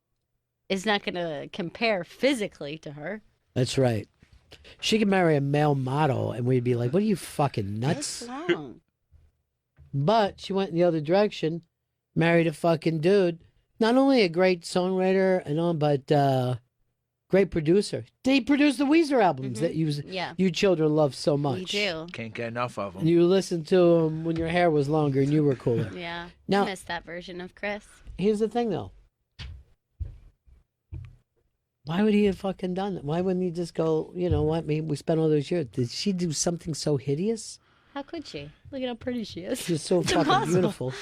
is not going to compare physically to her. That's right. She could marry a male model, and we'd be like, what are you, fucking nuts? What's wrong? But she went in the other direction, married a fucking dude. Not only a great songwriter and all, but great producer. They produced the Weezer albums that you children love so much. We do. Can't get enough of them. You listened to them when your hair was longer and you were cooler. Yeah. Now, I missed that version of Chris. here's the thing, though. Why would he have fucking done that? Why wouldn't he just go, you know what, we spent all those years. Did she do something so hideous? How could she? Look at how pretty she is. She's so It's fucking impossible. beautiful.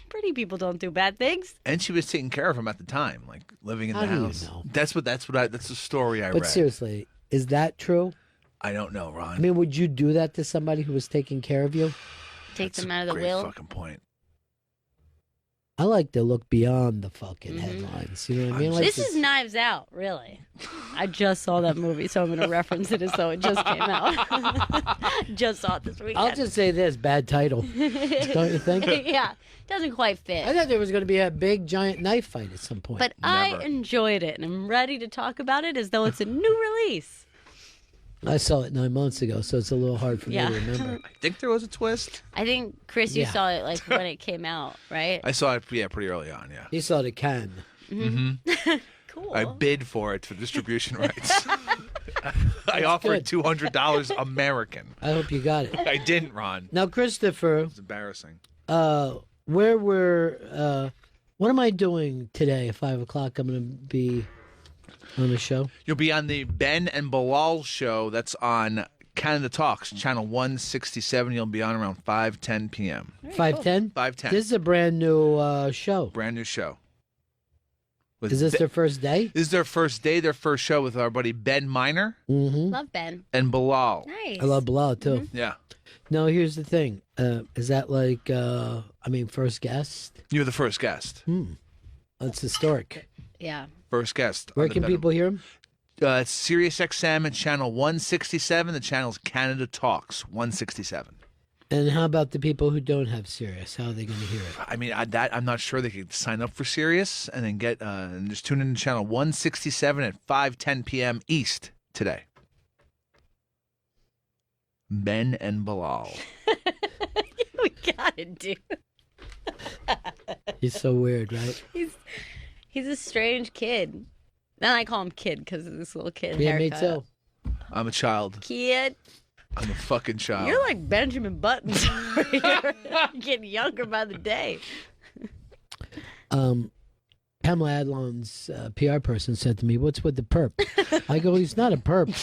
Pretty people don't do bad things. And she was taking care of him at the time, like living in How the do you house. know? That's the story I But read. seriously, is that true? I don't know, Ron. I mean, would you do that to somebody who was taking care of you? Take them out of the Great will. fucking point. I like to look beyond the fucking headlines. You know what I mean? Like This is Knives Out, really. I just saw that movie, so I'm going to reference it as though it just came out. Just saw it this weekend. I'll just say this, bad title. Don't you think? Yeah, doesn't quite fit. I thought there was going to be a big, giant knife fight at some point. But I enjoyed it, and I'm ready to talk about it as though it's a new release. I saw it 9 months ago, so it's a little hard for me to remember. I think there was a twist. I think, Chris, you Yeah. saw it like when it came out, right? I saw it, pretty early on, yeah. You saw the can. Mm-hmm. Cool. I bid for it for distribution rights. I offered $200 American. I hope you got it. I didn't, Ron. Now, Christopher, It's embarrassing. what am I doing today at 5 o'clock? I'm going to be on the show. You'll be on the Ben and Bilal show. That's on Canada Talks, channel 167. You'll be on around 5:10 p.m. 5:10? 5:10. This is a brand new show. Brand new show. With Is this their first day? This is their first day, their first show with our buddy Ben Miner Mm-hmm. Love Ben. and Bilal. Nice. I love Bilal, too. Yeah. No, here's the thing. Is that like, first guest? You're the first guest. That's historic. Yeah. First guest. Where on the can Ben- people hear him? Sirius XM at channel 167. The channel's Canada Talks 167. And how about the people who don't have Sirius? How are they going to hear it? I mean, I'm not sure they could sign up for Sirius and then get and just tune in to channel 167 at 5:10 p.m. East today. Ben and Bilal. We gotta do. He's so weird, right? He's a strange kid. Then I call him kid because of this little kid Yeah, me haircut. too. I'm a child. Kid. I'm a fucking child. You're like Benjamin Button. You're getting younger by the day. Pamela Adlon's PR person said to me, "What's with the perp?" I go, "He's not a perp.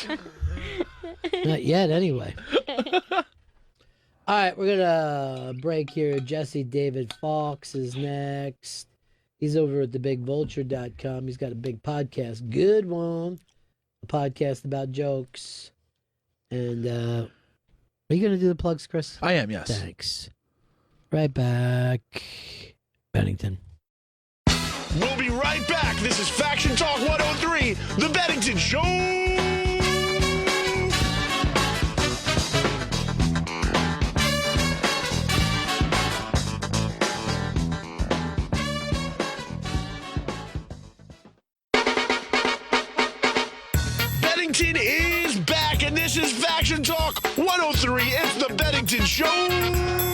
Not yet, anyway." All right, we're gonna break here. Jesse David Fox is next. He's over at thebigvulture.com. He's got a big podcast, good one, a podcast about jokes. And are you gonna do the plugs, Chris? I am, yes. Thanks. Right back, Bennington. We'll be right back. This is Faction Talk 103, The Bennington Show. this is Faction Talk 103. It's the Bennington Show.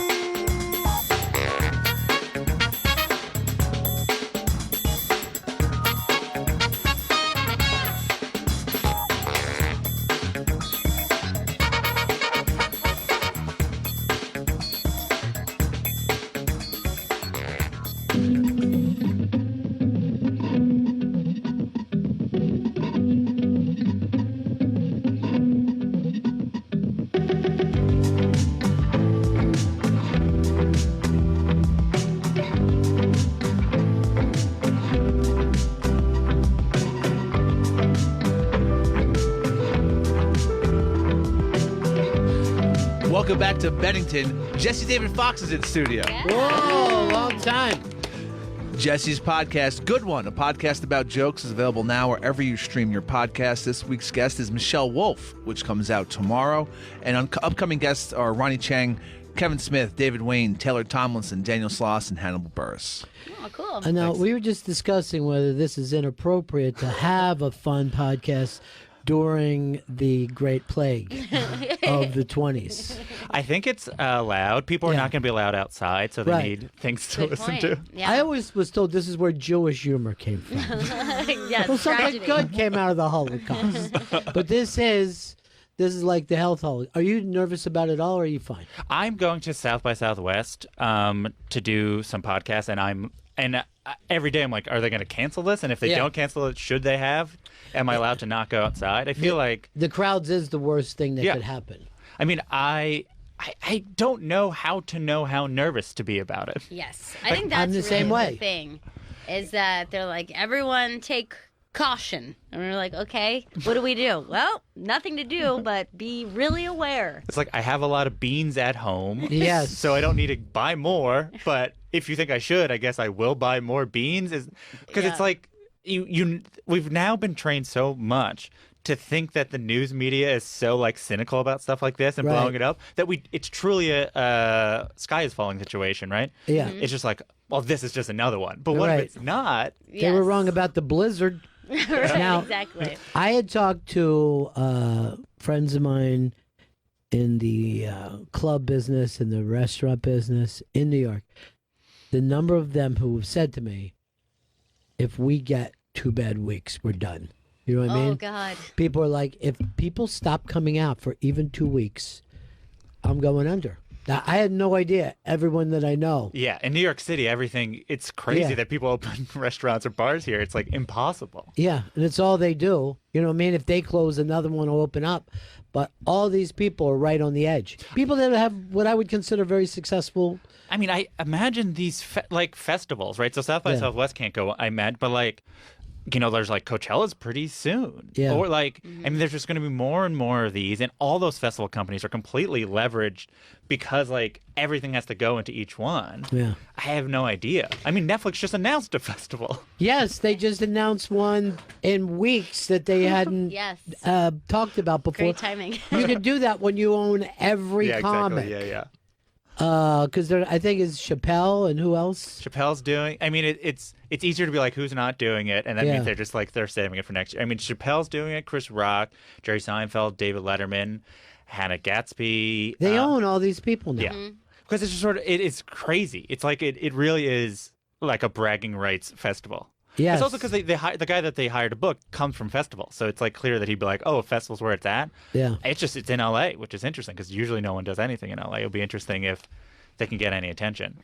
Welcome back to Bennington. Jesse David Fox is in studio. Whoa, long time. Jesse's podcast, Good One, a podcast about jokes, is available now wherever you stream your podcast. This week's guest is Michelle Wolf, which comes out tomorrow. And upcoming guests are Ronnie Chang, Kevin Smith, David Wayne, Taylor Tomlinson, Daniel Sloss, and Hannibal Buress. Oh, cool. And now we were just discussing whether this is inappropriate to have a fun podcast during the Great Plague of the 20s. I think it's allowed. People are not going to be allowed outside, so they Right. need things to listen to. I always was told this is where Jewish humor came from. Yes, Well, something tragedy. good came out of the Holocaust. But this is like the health holiday. Are you nervous about it all, or are you fine? I'm going to South by Southwest to do some podcasts, and every day I'm like, are they going to cancel this? And if they Yeah. don't cancel it, should they have? Am I allowed to not go outside? I feel like The crowds is the worst thing that Yeah. could happen. I mean, I don't know how nervous to be about it. Yes, I Like, think I'm that's the really same way. the thing, is that they're like, everyone take caution. And we're like, okay, what do we do? Well, nothing to do but be really aware. It's like I have a lot of beans at home. Yes. So I don't need to buy more. But if you think I should, I guess I will buy more beans. Because it's Yeah. like we've now been trained so much to think that the news media is so like cynical about stuff like this and Right. blowing it up that it's truly a sky is falling situation, right? Yeah. It's just like, well, this is just another one. But what Right. if it's not? They were wrong about the blizzard. Right, Now, exactly. I had talked to friends of mine in the club business and the restaurant business in New York. The number of them who have said to me, if we get 2 bad weeks, we're done. You know what I mean? Oh, God. People are like, if people stop coming out for even 2 weeks, I'm going under. Now, I had no idea. Everyone that I know. Yeah, in New York City, it's crazy Yeah. that people open restaurants or bars here. It's like impossible. Yeah, and it's all they do. You know what I mean? If they close, another one will open up. But all these people are right on the edge. People that have what I would consider very successful. I mean, I imagine these festivals, right? So South by Yeah. Southwest can't go, I imagine, but like, there's like Coachella's pretty soon. Yeah. Or like, I mean, there's just going to be more and more of these, and all those festival companies are completely leveraged because like everything has to go into each one. Yeah. I have no idea. I mean, Netflix just announced a festival. Yes, they just announced one in weeks that they hadn't Yes. talked about before. Great timing. You can do that when you own every yeah, comic. exactly. Yeah. Because I think it's Chappelle and who else? Chappelle's doing. I mean, it's easier to be like, who's not doing it, and that Yeah. means they're just like they're saving it for next year. I mean, Chappelle's doing it, Chris Rock, Jerry Seinfeld, David Letterman, Hannah Gatsby. They own all these people now. Yeah, because it's just sort of it's crazy. It's like it really is like a bragging rights festival. Yes. It's also because the guy that they hired to book comes from festivals, so it's like clear that he'd be like, oh, a festival's where it's at. Yeah. It's in L.A., which is interesting because usually no one does anything in L.A. It'll be interesting if they can get any attention.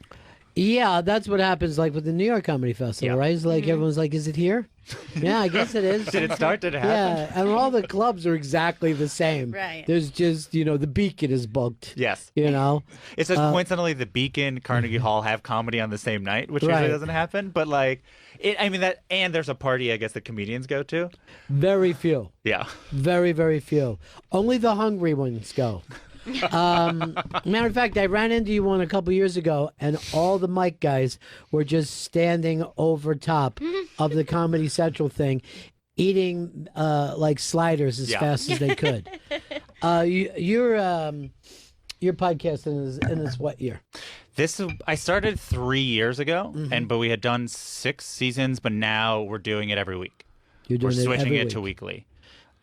Yeah, that's what happens like with the New York Comedy Festival, right? It's like everyone's like, is it here? Yeah, I guess it is. Did it start? Did it happen? Yeah, and all the clubs are exactly the same. Right. There's just, the Beacon is booked. Yes. You know? It says coincidentally the Beacon, Carnegie Hall have comedy on the same night, which Right. usually doesn't happen. But like, and there's a party I guess that comedians go to. Very few. Yeah. Very, very few. Only the hungry ones go. Matter of fact, I ran into you one a couple years ago, and all the mic guys were just standing over top of the Comedy Central thing, eating like sliders as fast as they could. Your podcast in this what year? I started 3 years ago, but we had done 6 seasons, but now we're doing it every week. You're doing we're it switching every it to week. weekly.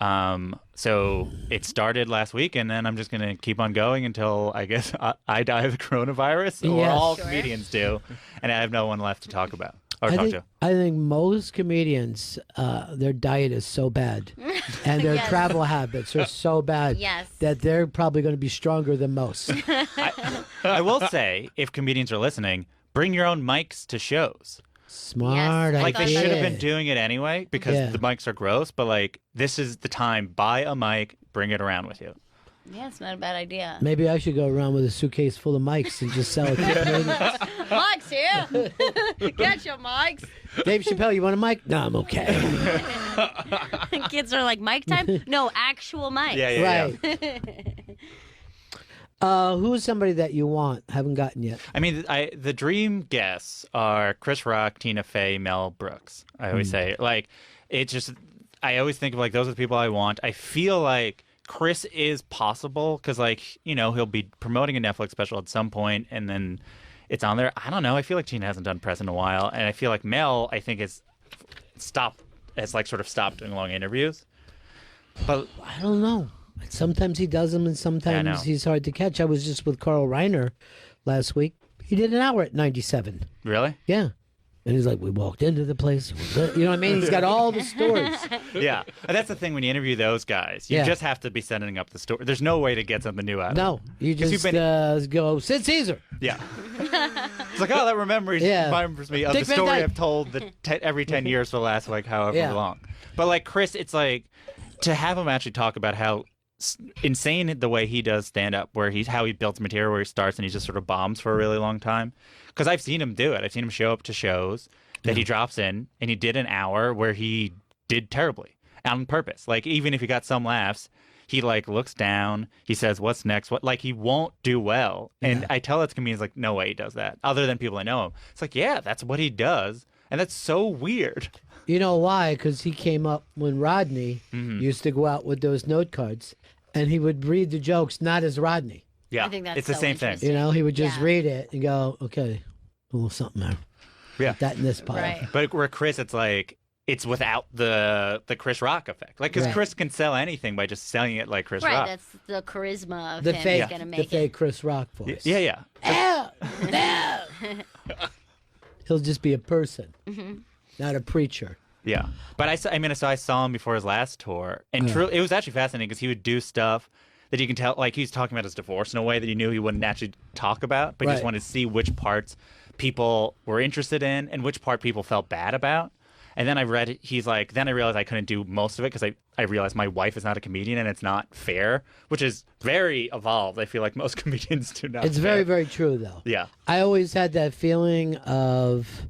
So it started last week, and then I'm just going to keep on going until I guess I die of the coronavirus, or Yes. all Sure. comedians do, and I have no one left to talk about or talk to. I think most comedians, their diet is so bad, and their Yes. travel habits are so bad Yes. that they're probably going to be stronger than most. I will say, if comedians are listening, bring your own mics to shows. Smart idea. Like, they should have been doing it anyway because Yeah. the mics are gross, but like, this is the time. Buy a mic, bring it around with you. Yeah, it's not a bad idea. Maybe I should go around with a suitcase full of mics and just sell it to comedians. Mike's here. Get your mics. Dave Chappelle, you want a mic? No, I'm okay. Kids are like, mic time? No, actual mics. Right. Who's somebody that you want? Haven't gotten yet. I mean, the dream guests are Chris Rock, Tina Fey, Mel Brooks. I always say, like, it just, I always think of like, those are the people I want. I feel like Chris is possible because, like, you know, he'll be promoting a Netflix special at some point and then it's on there. I don't know. I feel like Tina hasn't done press in a while. And I feel like Mel, I think, has like sort of stopped doing long interviews. But I don't know. Sometimes he does them, and sometimes he's hard to catch. I was just with Carl Reiner last week. He did an hour at 97. Really? Yeah. And he's like, we walked into the place. You know what I mean? He's got all the stories. Yeah. And that's the thing when you interview those guys. You Yeah. just have to be setting up the story. There's no way to get something new out of No, it. you 'Cause just you've been- go, Sid Caesar. Yeah. It's like, oh, that remembers me of Dick the Van story Dyke. I've told every 10 years for the last, like, however Yeah. long. But, like, Chris, it's like, to have him actually talk about how insane the way he does stand up, where how he builds material, where he starts and he just sort of bombs for a really long time. Because I've seen him do it. I've seen him show up to shows that he drops in, and he did an hour where he did terribly on purpose. Like, even if he got some laughs, he like looks down, he says, what's next? Like, he won't do well. And I tell it to comedians, like, no way he does that, other than people that know him. It's like, yeah, that's what he does. And that's so weird. You know why? Because he came up when Rodney used to go out with those note cards, and he would read the jokes not as Rodney. Yeah, I think that's it's the so same thing. interesting. You know, he would just read it and go, okay, a little something there. Yeah. Put that in this pile. Right. But where Chris, it's like, it's without the Chris Rock effect. Like, because Right. Chris can sell anything by just selling it like Chris Right, Rock. that's the charisma of The him fake, is going to the make it. fake Chris Rock voice. Yeah. He'll just be a person, Mhm. not a preacher. Yeah, but I saw him before his last tour, and it was actually fascinating because he would do stuff that you can tell, like, he was talking about his divorce in a way that you knew he wouldn't actually talk about, but you just Right. wanted to see which parts people were interested in and which part people felt bad about. And then then I realized I couldn't do most of it because I realized my wife is not a comedian and it's not fair, which is very evolved. I feel like most comedians do not. It's very, very true, though. Yeah. I always had that feeling of,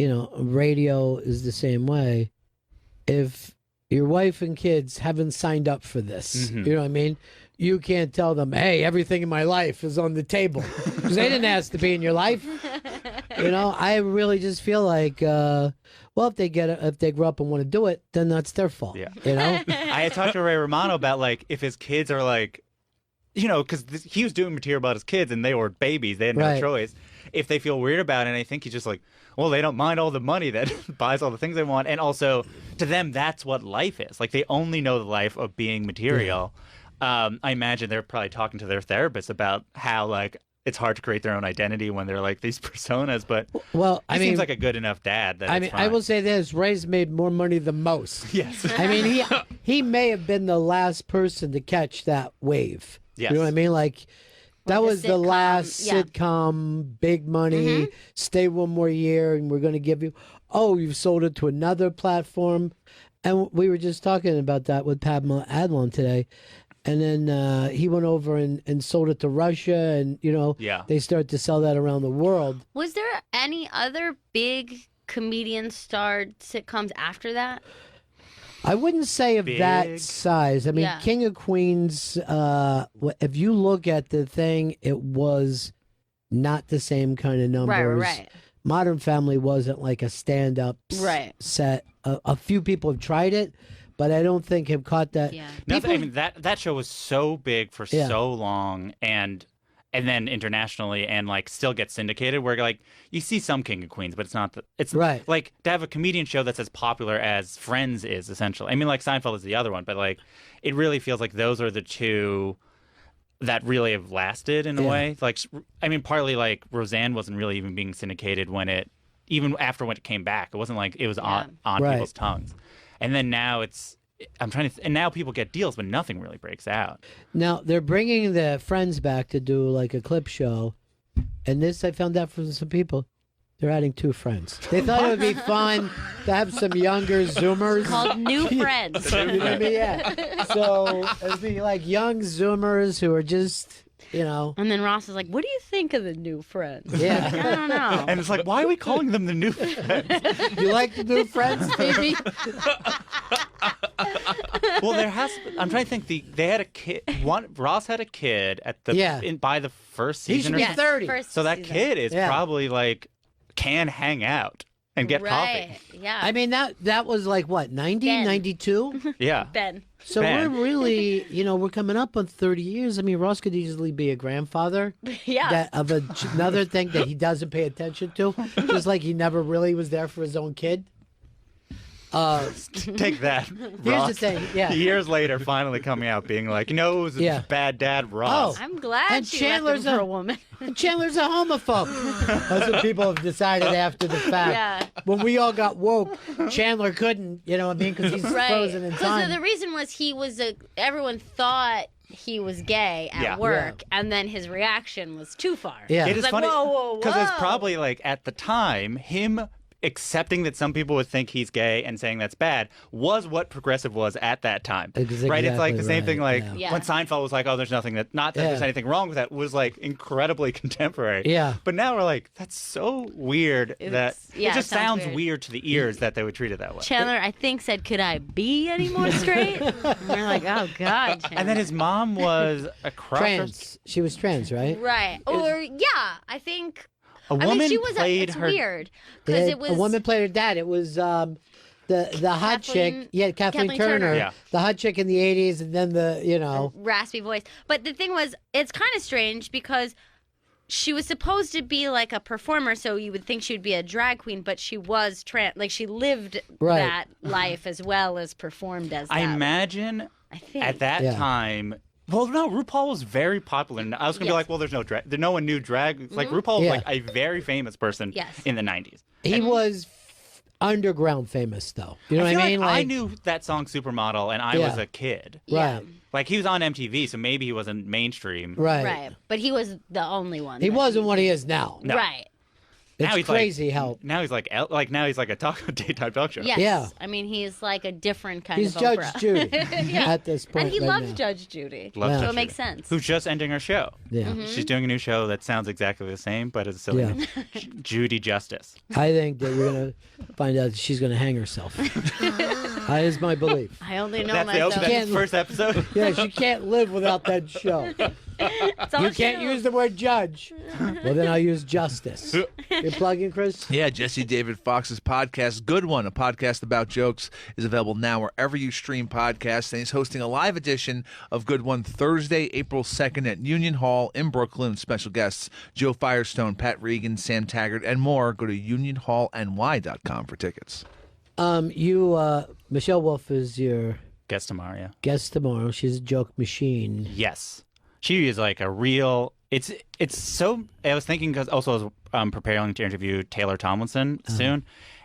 radio is the same way. If your wife and kids haven't signed up for this, Mhm. you know what I mean? You can't tell them, hey, everything in my life is on the table. Because they didn't ask to be in your life. I really just feel like, if they grow up and want to do it, then that's their fault. Yeah. I I had talked to Ray Romano about, like, if his kids are like, because he was doing material about his kids and they were babies, they had no Right. choice. If they feel weird about it, and I think he's just like, well, they don't mind all the money that buys all the things they want. And also, to them, that's what life is. Like, they only know the life of being material. I imagine they're probably talking to their therapist about how, like, it's hard to create their own identity when they're like these personas. But Well, he seems like a good enough dad that it's I fine. will say this: Ray's made more money than most. Yes. I mean, he may have been the last person to catch that wave. Yes. You know what I mean? Like, that was the sitcom, last yeah. sitcom, big money. Stay one more year, and we're going to give you. Oh, you've sold it to another platform, and we were just talking about that with Pamela Adlon today. And then he went over and sold it to Russia, and Yeah. they start to sell that around the world. Was there any other big comedian starred sitcoms after that? I wouldn't say of that Big. size. I mean, Yeah. King of Queens, if you look at the thing, it was not the same kind of numbers. Right. Modern Family wasn't like a stand-up Right. set. A few people have tried it, but I don't think have caught that. Yeah. Nothing, I mean, that show was so big for Yeah. so long, and and then internationally, and like still get syndicated. Where like you see some King of Queens, but it's not. It's right. Like to have a comedian show that's as popular as Friends is, essentially. I mean, like Seinfeld is the other one, but like it really feels like those are the two that really have lasted in a way. Like, I mean, partly like Roseanne wasn't really even being syndicated even after when it came back. It wasn't like it was on people's tongues. And then now and now people get deals, but nothing really breaks out. Now they're bringing the Friends back to do like a clip show, and this I found out from some people. They're adding 2 friends. They thought it would be fun to have some younger Zoomers. Called New Friends. You know what I mean? Yeah. So it'd be like young Zoomers who are just, you know. And then Ross is like, "What do you think of the New Friends?" Yeah. I don't know. And it's like, why are we calling them the New Friends? You like the New Friends, Stevie? Well, I'm trying to think. They had a kid. Ross had a kid at by the first season. He should be 30. So that kid is probably like can hang out and get coffee. Yeah. I mean, that was like what, 90, Ben. 92? Yeah. Ben. So Ben. we're really, we're coming up on 30 years. I mean, Ross could easily be a grandfather. Yeah. Of another thing that he doesn't pay attention to, just like he never really was there for his own kid. Take that. Here's Ross. the thing, yeah. Years later, finally coming out being like, it was a bad dad, Ross. I'm glad And she Chandler's left him for a woman. Chandler's a homophobe. That's what people have decided after the fact. Yeah. When we all got woke, Chandler couldn't, you know what I mean? Because he's frozen in time. So the reason was everyone thought he was gay at work, and then his reaction was too far. Yeah. It It was is like, funny whoa. because it's probably like at the time, him accepting that some people would think he's gay and saying that's bad was what progressive was at that time. Right? It's like the same thing like when Seinfeld was like, oh, there's nothing not that there's anything wrong with that, was like incredibly contemporary. Yeah. But now we're like, that's so weird that it just sounds weird. weird to the ears that they would treat it that way. Chandler, I think, said, "Could I be any more straight?" And we're like, "Oh God." Chandler. And then his mom was a trans. She was trans, right? Right. Or I think. A woman she was played it's her. weird because it was a woman played her dad. It was the hot chick, Kathleen Turner, Yeah. the hot chick in the 80s, and then the raspy voice. But the thing was, it's kind of strange because she was supposed to be like a performer, so you would think she would be a drag queen, but she was trans. Like she lived that life as well as performed as. I imagine think. at that time. Well, no, RuPaul was very popular. And I was going to be like, well, there's no drag. No one knew drag. It's like RuPaul was like a very famous person in the 90s. He was underground famous, though. You know what I mean? I knew that song Supermodel, and I was a kid. Right. Like, he was on MTV, so maybe he wasn't mainstream. Right. But he was the only one. He wasn't what he is now. No. Right. It's now he's crazy like, how. Now he's like a daytime talk show. Yes. Yeah. I mean, he's like a different kind He's of Judge Oprah. Judy Yeah. at this point. And he right loves now. Judge Judy. Loves So Judge it makes Judy. sense. Who's just ending her show. Yeah. Mhm. She's doing a new show that sounds exactly the same, but it's a silly name. Judy Justice. I think that we're going to find out that she's going to hang herself. That is my belief. I only know That's myself. the first episode? Yeah, she can't live without that show. all You she can't knows. use the word judge. Well, then I'll use justice. You're plugging, Chris? Yeah, Jesse David Fox's podcast, Good One, a podcast about jokes, is available now wherever you stream podcasts. And he's hosting a live edition of Good One Thursday, April 2nd at Union Hall in Brooklyn. Special guests Joe Firestone, Pat Regan, Sam Taggart, and more. Go to unionhallny.com for tickets. Michelle Wolf is your Guest tomorrow, yeah. guest tomorrow. She's a joke machine. Yes. She is like a real. It's so. I was thinking because also I was preparing to interview Taylor Tomlinson soon,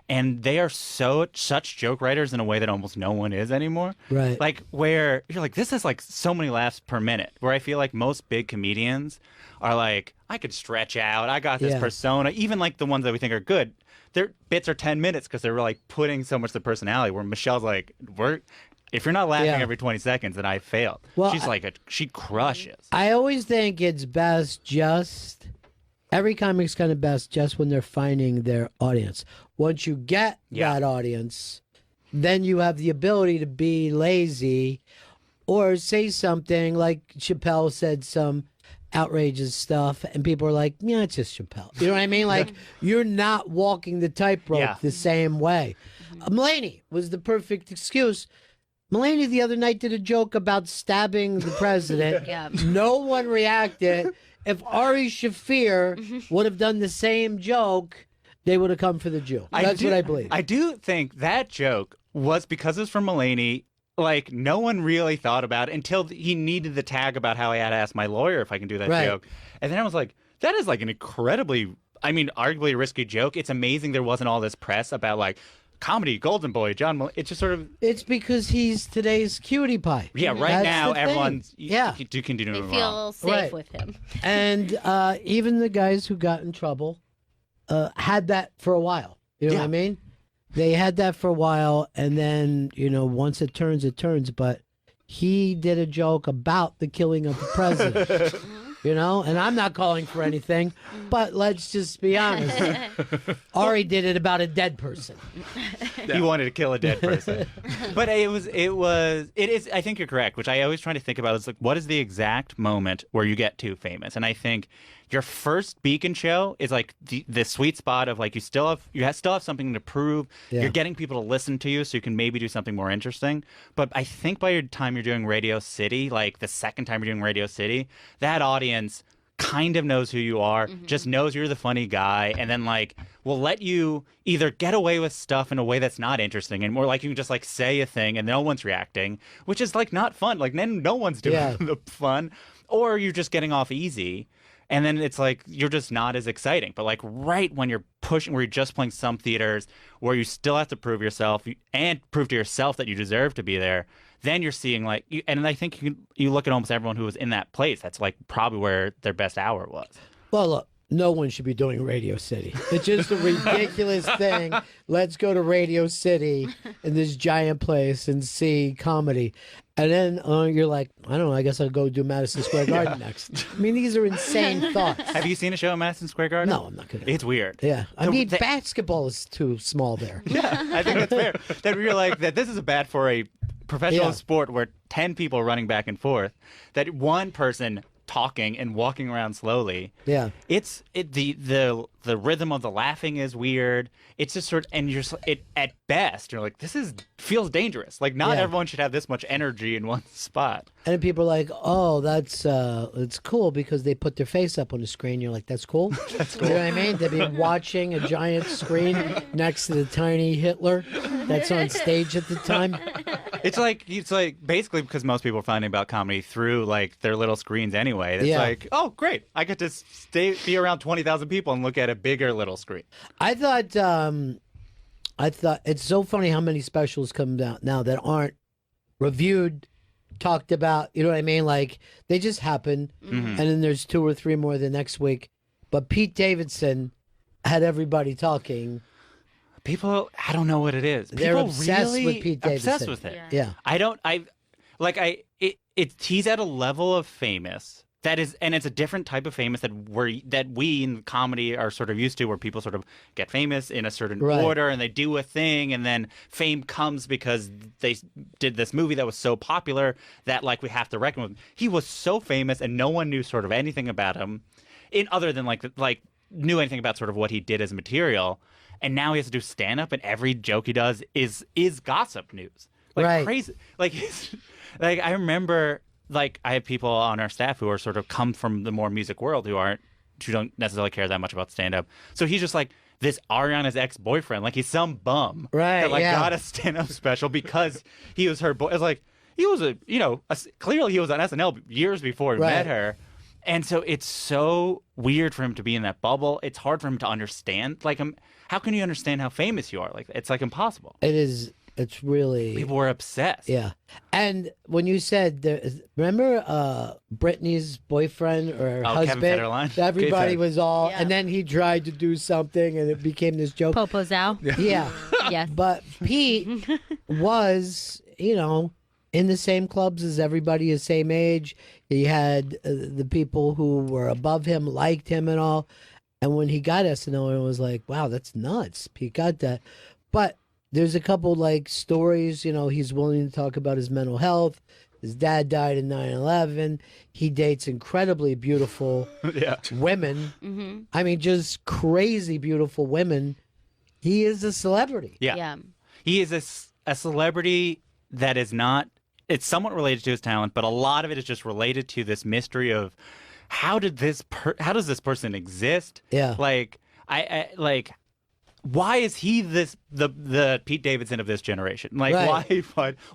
and they are such joke writers in a way that almost no one is anymore. Right. Like where you're like, this is like so many laughs per minute. Where I feel like most big comedians are like, I could stretch out. I got this persona. Even like the ones that we think are good, their bits are 10 minutes because they're like putting so much of the personality. Where Michelle's like, if you're not laughing every 20 seconds, then I failed. Well, She's she crushes. I always think it's best every comic's kind of best just when they're finding their audience. Once you get that audience, then you have the ability to be lazy or say something like Chappelle said some outrageous stuff and people are like, yeah, it's just Chappelle. You know what I mean? Like you're not walking the tightrope the same way. Mulaney was the perfect excuse. Mulaney the other night did a joke about stabbing the president. No one reacted. if Ari Shaffir would have done the same joke, they would have come for the Jew. That's what I believe. I do think that joke was because it's from Mulaney. Like, no one really thought about it until he needed the tag about how I had to ask my lawyer if I can do that Right. joke. And then I was like, that is like an incredibly, I mean, arguably risky joke. It's amazing there wasn't all this press about like comedy, Golden Boy, John Mulaney. It's just sort of. It's because he's today's cutie pie. Yeah, right That's now the thing. everyone's. Yeah. You can do They no feel wrong. safe Right. with him. And even the guys who got in trouble had that for a while. You know what I mean? They had that for a while, and then, once it turns, it turns. But he did a joke about the killing of the president. And I'm not calling for anything, but let's just be honest. Ari did it about a dead person. He wanted to kill a dead person. But it is, I think you're correct, which I always try to think about is like, what is the exact moment where you get too famous? And I think your first Beacon show is like the sweet spot of like, you still have something to prove. Yeah. You're getting people to listen to you so you can maybe do something more interesting. But I think by the time you're doing Radio City, like the second time you're doing Radio City, that audience kind of knows who you are, just knows you're the funny guy, and then like will let you either get away with stuff in a way that's not interesting and more like you can just like say a thing and no one's reacting, which is like not fun. Like then no one's doing the fun, or you're just getting off easy. And then it's like you're just not as exciting. But like right when you're pushing, where you're just playing some theaters where you still have to prove yourself and prove to yourself that you deserve to be there, then you're seeing like, and I think you look at almost everyone who was in that place. That's like probably where their best hour was. Well, look, no one should be doing Radio City. It's just a ridiculous thing. Let's go to Radio City in this giant place and see comedy. And then you're like, I don't know, I guess I'll go do Madison Square Garden next. I mean, these are insane thoughts. Have you seen a show at Madison Square Garden? No, I'm not going to. It's weird. Yeah. I mean, basketball is too small there. Yeah, I think that's fair. That we're like, that this is bad for a professional sport where 10 people are running back and forth, that one person talking and walking around slowly. Yeah. The rhythm of the laughing is weird. It's just sort of, and at best you're like, feels dangerous. Like not everyone should have this much energy in one spot. And then people are like, oh, that's it's cool because they put their face up on the screen. You're like, that's cool. That's cool. You know what I mean? They'd be watching a giant screen next to the tiny Hitler that's on stage at the time. It's like basically because most people are finding about comedy through like their little screens anyway. It's like, oh great, I get to be around 20,000 people and look at a bigger little screen. I thought it's so funny how many specials come out now that aren't reviewed, talked about. You know what I mean? Like they just happen, and then there's 2 or 3 more the next week. But Pete Davidson had everybody talking. People, I don't know what it is. They're People obsessed really with Pete Davidson. Obsessed with it. Yeah. He's at a level of famous that is, and it's a different type of famous that we in comedy are sort of used to, where people sort of get famous in a certain order and they do a thing, and then fame comes because they did this movie that was so popular that like we have to reckon with him. He was so famous and no one knew sort of anything about him, in other than like knew anything about sort of what he did as material. And now he has to do stand-up, and every joke he does is gossip news. Like crazy. Like I remember, like I have people on our staff who are sort of come from the more music world who don't necessarily care that much about stand-up. So he's just like this Ariana's ex-boyfriend, like he's some bum that got a stand-up special because he was her boy. It's like he was clearly he was on SNL years before he met her. And so it's so weird for him to be in that bubble. It's hard for him to understand. Like, how can you understand how famous you are? Like, it's like impossible. It is. It's really. People were obsessed. Yeah. And when you said, remember Britney's boyfriend or husband? Kevin Federline? Everybody was all, and then he tried to do something and it became this joke. Popo Zhao. Yeah. Yes. But Pete was, in the same clubs as everybody his same age. He had the people who were above him liked him and all. And when he got SNL, it was like, wow, that's nuts. Pete got that. But there's a couple like stories, he's willing to talk about his mental health. His dad died in 9/11. He dates incredibly beautiful women. Mm-hmm. I mean, just crazy beautiful women. He is a celebrity. Yeah. He is a celebrity that is not. It's somewhat related to his talent, but a lot of it is just related to this mystery of how does this person exist? Yeah. Like I like. Why is he the Pete Davidson of this generation? Like, Right.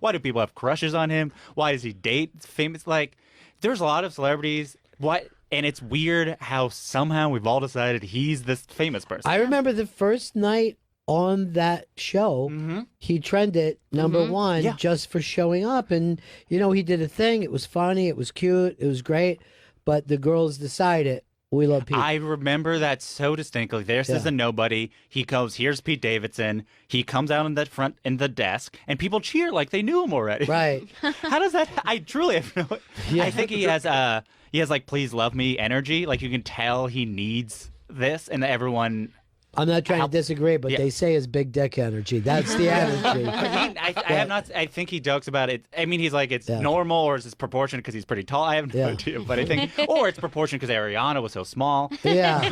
why do people have crushes on him? Why does he date famous? Like, there's a lot of celebrities. And it's weird how somehow we've all decided he's this famous person. I remember the first night on that show, he trended number one just for showing up. And, he did a thing. It was funny. It was cute. It was great. But the girls decided, we love Pete. I remember that so distinctly. This is a nobody. He goes, here's Pete Davidson. He comes out in the front in the desk, and people cheer like they knew him already. Right. How does that? I truly have no. I think he has like please love me energy. Like you can tell he needs this, and everyone. I'm not trying to disagree, but they say his big dick energy. That's the energy. I have not. I think he jokes about it. I mean, he's like it's normal, or is this proportionate because he's pretty tall? I have no idea, but I think, or it's proportionate because Ariana was so small. Yeah,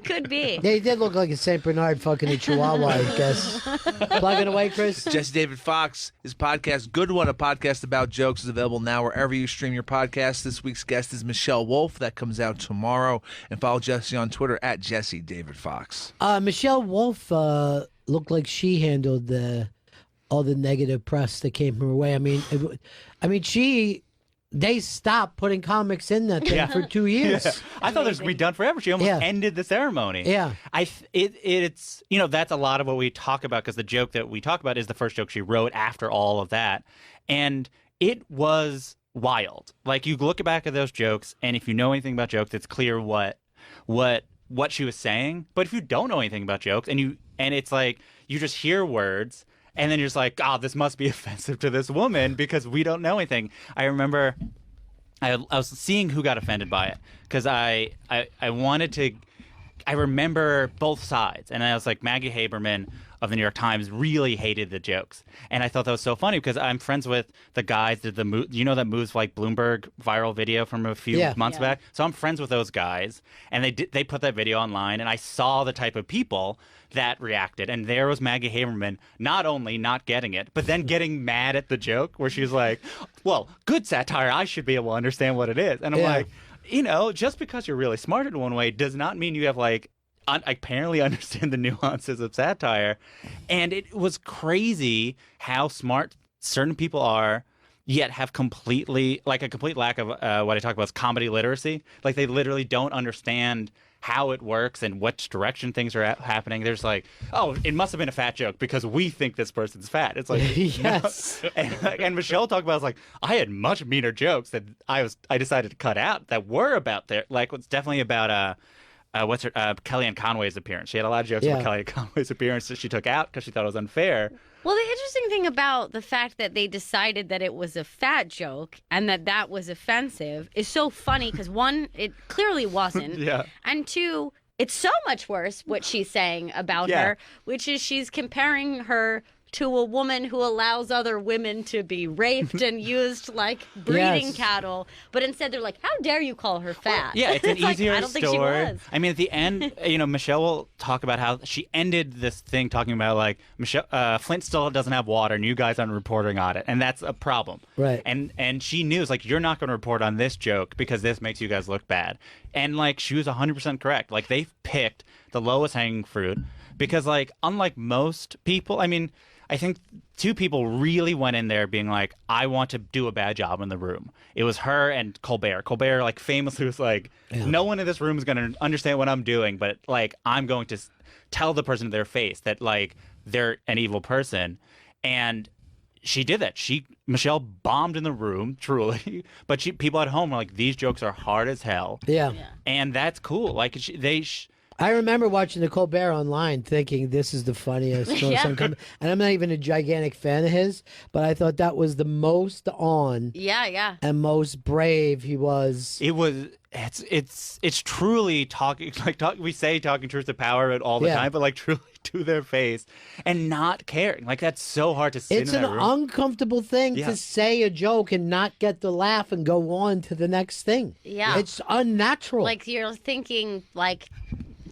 could be. Yeah, he did look like a Saint Bernard fucking a Chihuahua, I guess. Plug it away, Chris. Jesse David Fox, his podcast, Good One, a podcast about jokes, is available now wherever you stream your podcast. This week's guest is Michelle Wolf. That comes out tomorrow. And follow Jesse on Twitter at Jesse David Fox. Michelle Wolf looked like she handled all the negative press that came her way. I mean, they stopped putting comics in that thing for 2 years. Yeah. I thought this would be done forever. She almost ended the ceremony. Yeah, it's that's a lot of what we talk about because the joke that we talk about is the first joke she wrote after all of that, and it was wild. Like you look back at those jokes, and if you know anything about jokes, it's clear what she was saying. But if you don't know anything about jokes and it's like you just hear words and then you're just like, oh, this must be offensive to this woman because we don't know anything. I remember I was seeing who got offended by it because I wanted to. I remember both sides, and I was like, Maggie Haberman of the New York Times really hated the jokes, and I thought that was so funny because I'm friends with the guys that that moves like Bloomberg viral video from a few months back. So I'm friends with those guys, and they put that video online, and I saw the type of people that reacted, and there was Maggie Haberman not only not getting it, but then getting mad at the joke where she's like, "Well, good satire, I should be able to understand what it is," and I'm like. Just because you're really smart in one way does not mean you have apparently understand the nuances of satire. And it was crazy how smart certain people are, yet have a complete lack of what I talk about is comedy literacy. Like they literally don't understand how it works and which direction things are happening. There's like, oh, it must have been a fat joke because we think this person's fat. It's like, yes. No. And Michelle talked about, like, I had much meaner jokes that I decided to cut out that were about there. Like, it's definitely about Kellyanne Conway's appearance. She had a lot of jokes about Kellyanne Conway's appearance that she took out because she thought it was unfair. Well, the interesting thing about the fact that they decided that it was a fat joke and that was offensive is so funny because, one, it clearly wasn't. And two, it's so much worse what she's saying about her, which is she's comparing her to a woman who allows other women to be raped and used like breeding cattle. But instead they're like, how dare you call her fat? Yeah, it's an easier I don't think she story. was. I mean, at the end, Michelle will talk about how she ended this thing talking about like Flint still doesn't have water and you guys aren't reporting on it. And that's a problem. Right. And she knew, it's like, you're not going to report on this joke because this makes you guys look bad. And like, she was 100% correct. Like, they picked the lowest hanging fruit because, like, unlike most people, I mean, I think two people really went in there being like, I want to do a bad job in the room. It was her and Colbert. Colbert, like, famously was like, no one in this room is going to understand what I'm doing, but, like, I'm going to tell the person to their face that, like, they're an evil person. And she did that. Michelle bombed in the room, truly. But people at home were like, these jokes are hard as hell. Yeah. And that's cool. Like, I remember watching the Colbert online thinking this is the funniest. And I'm not even a gigantic fan of his, but I thought that was the most on and most brave he was. It's truly talking, we say talking truth to power all the time, but like truly to their face and not caring. Like, that's so hard to sit It's in an that room. uncomfortable thing to say a joke and not get the laugh and go on to the next thing. Yeah. It's unnatural. Like, you're thinking, like,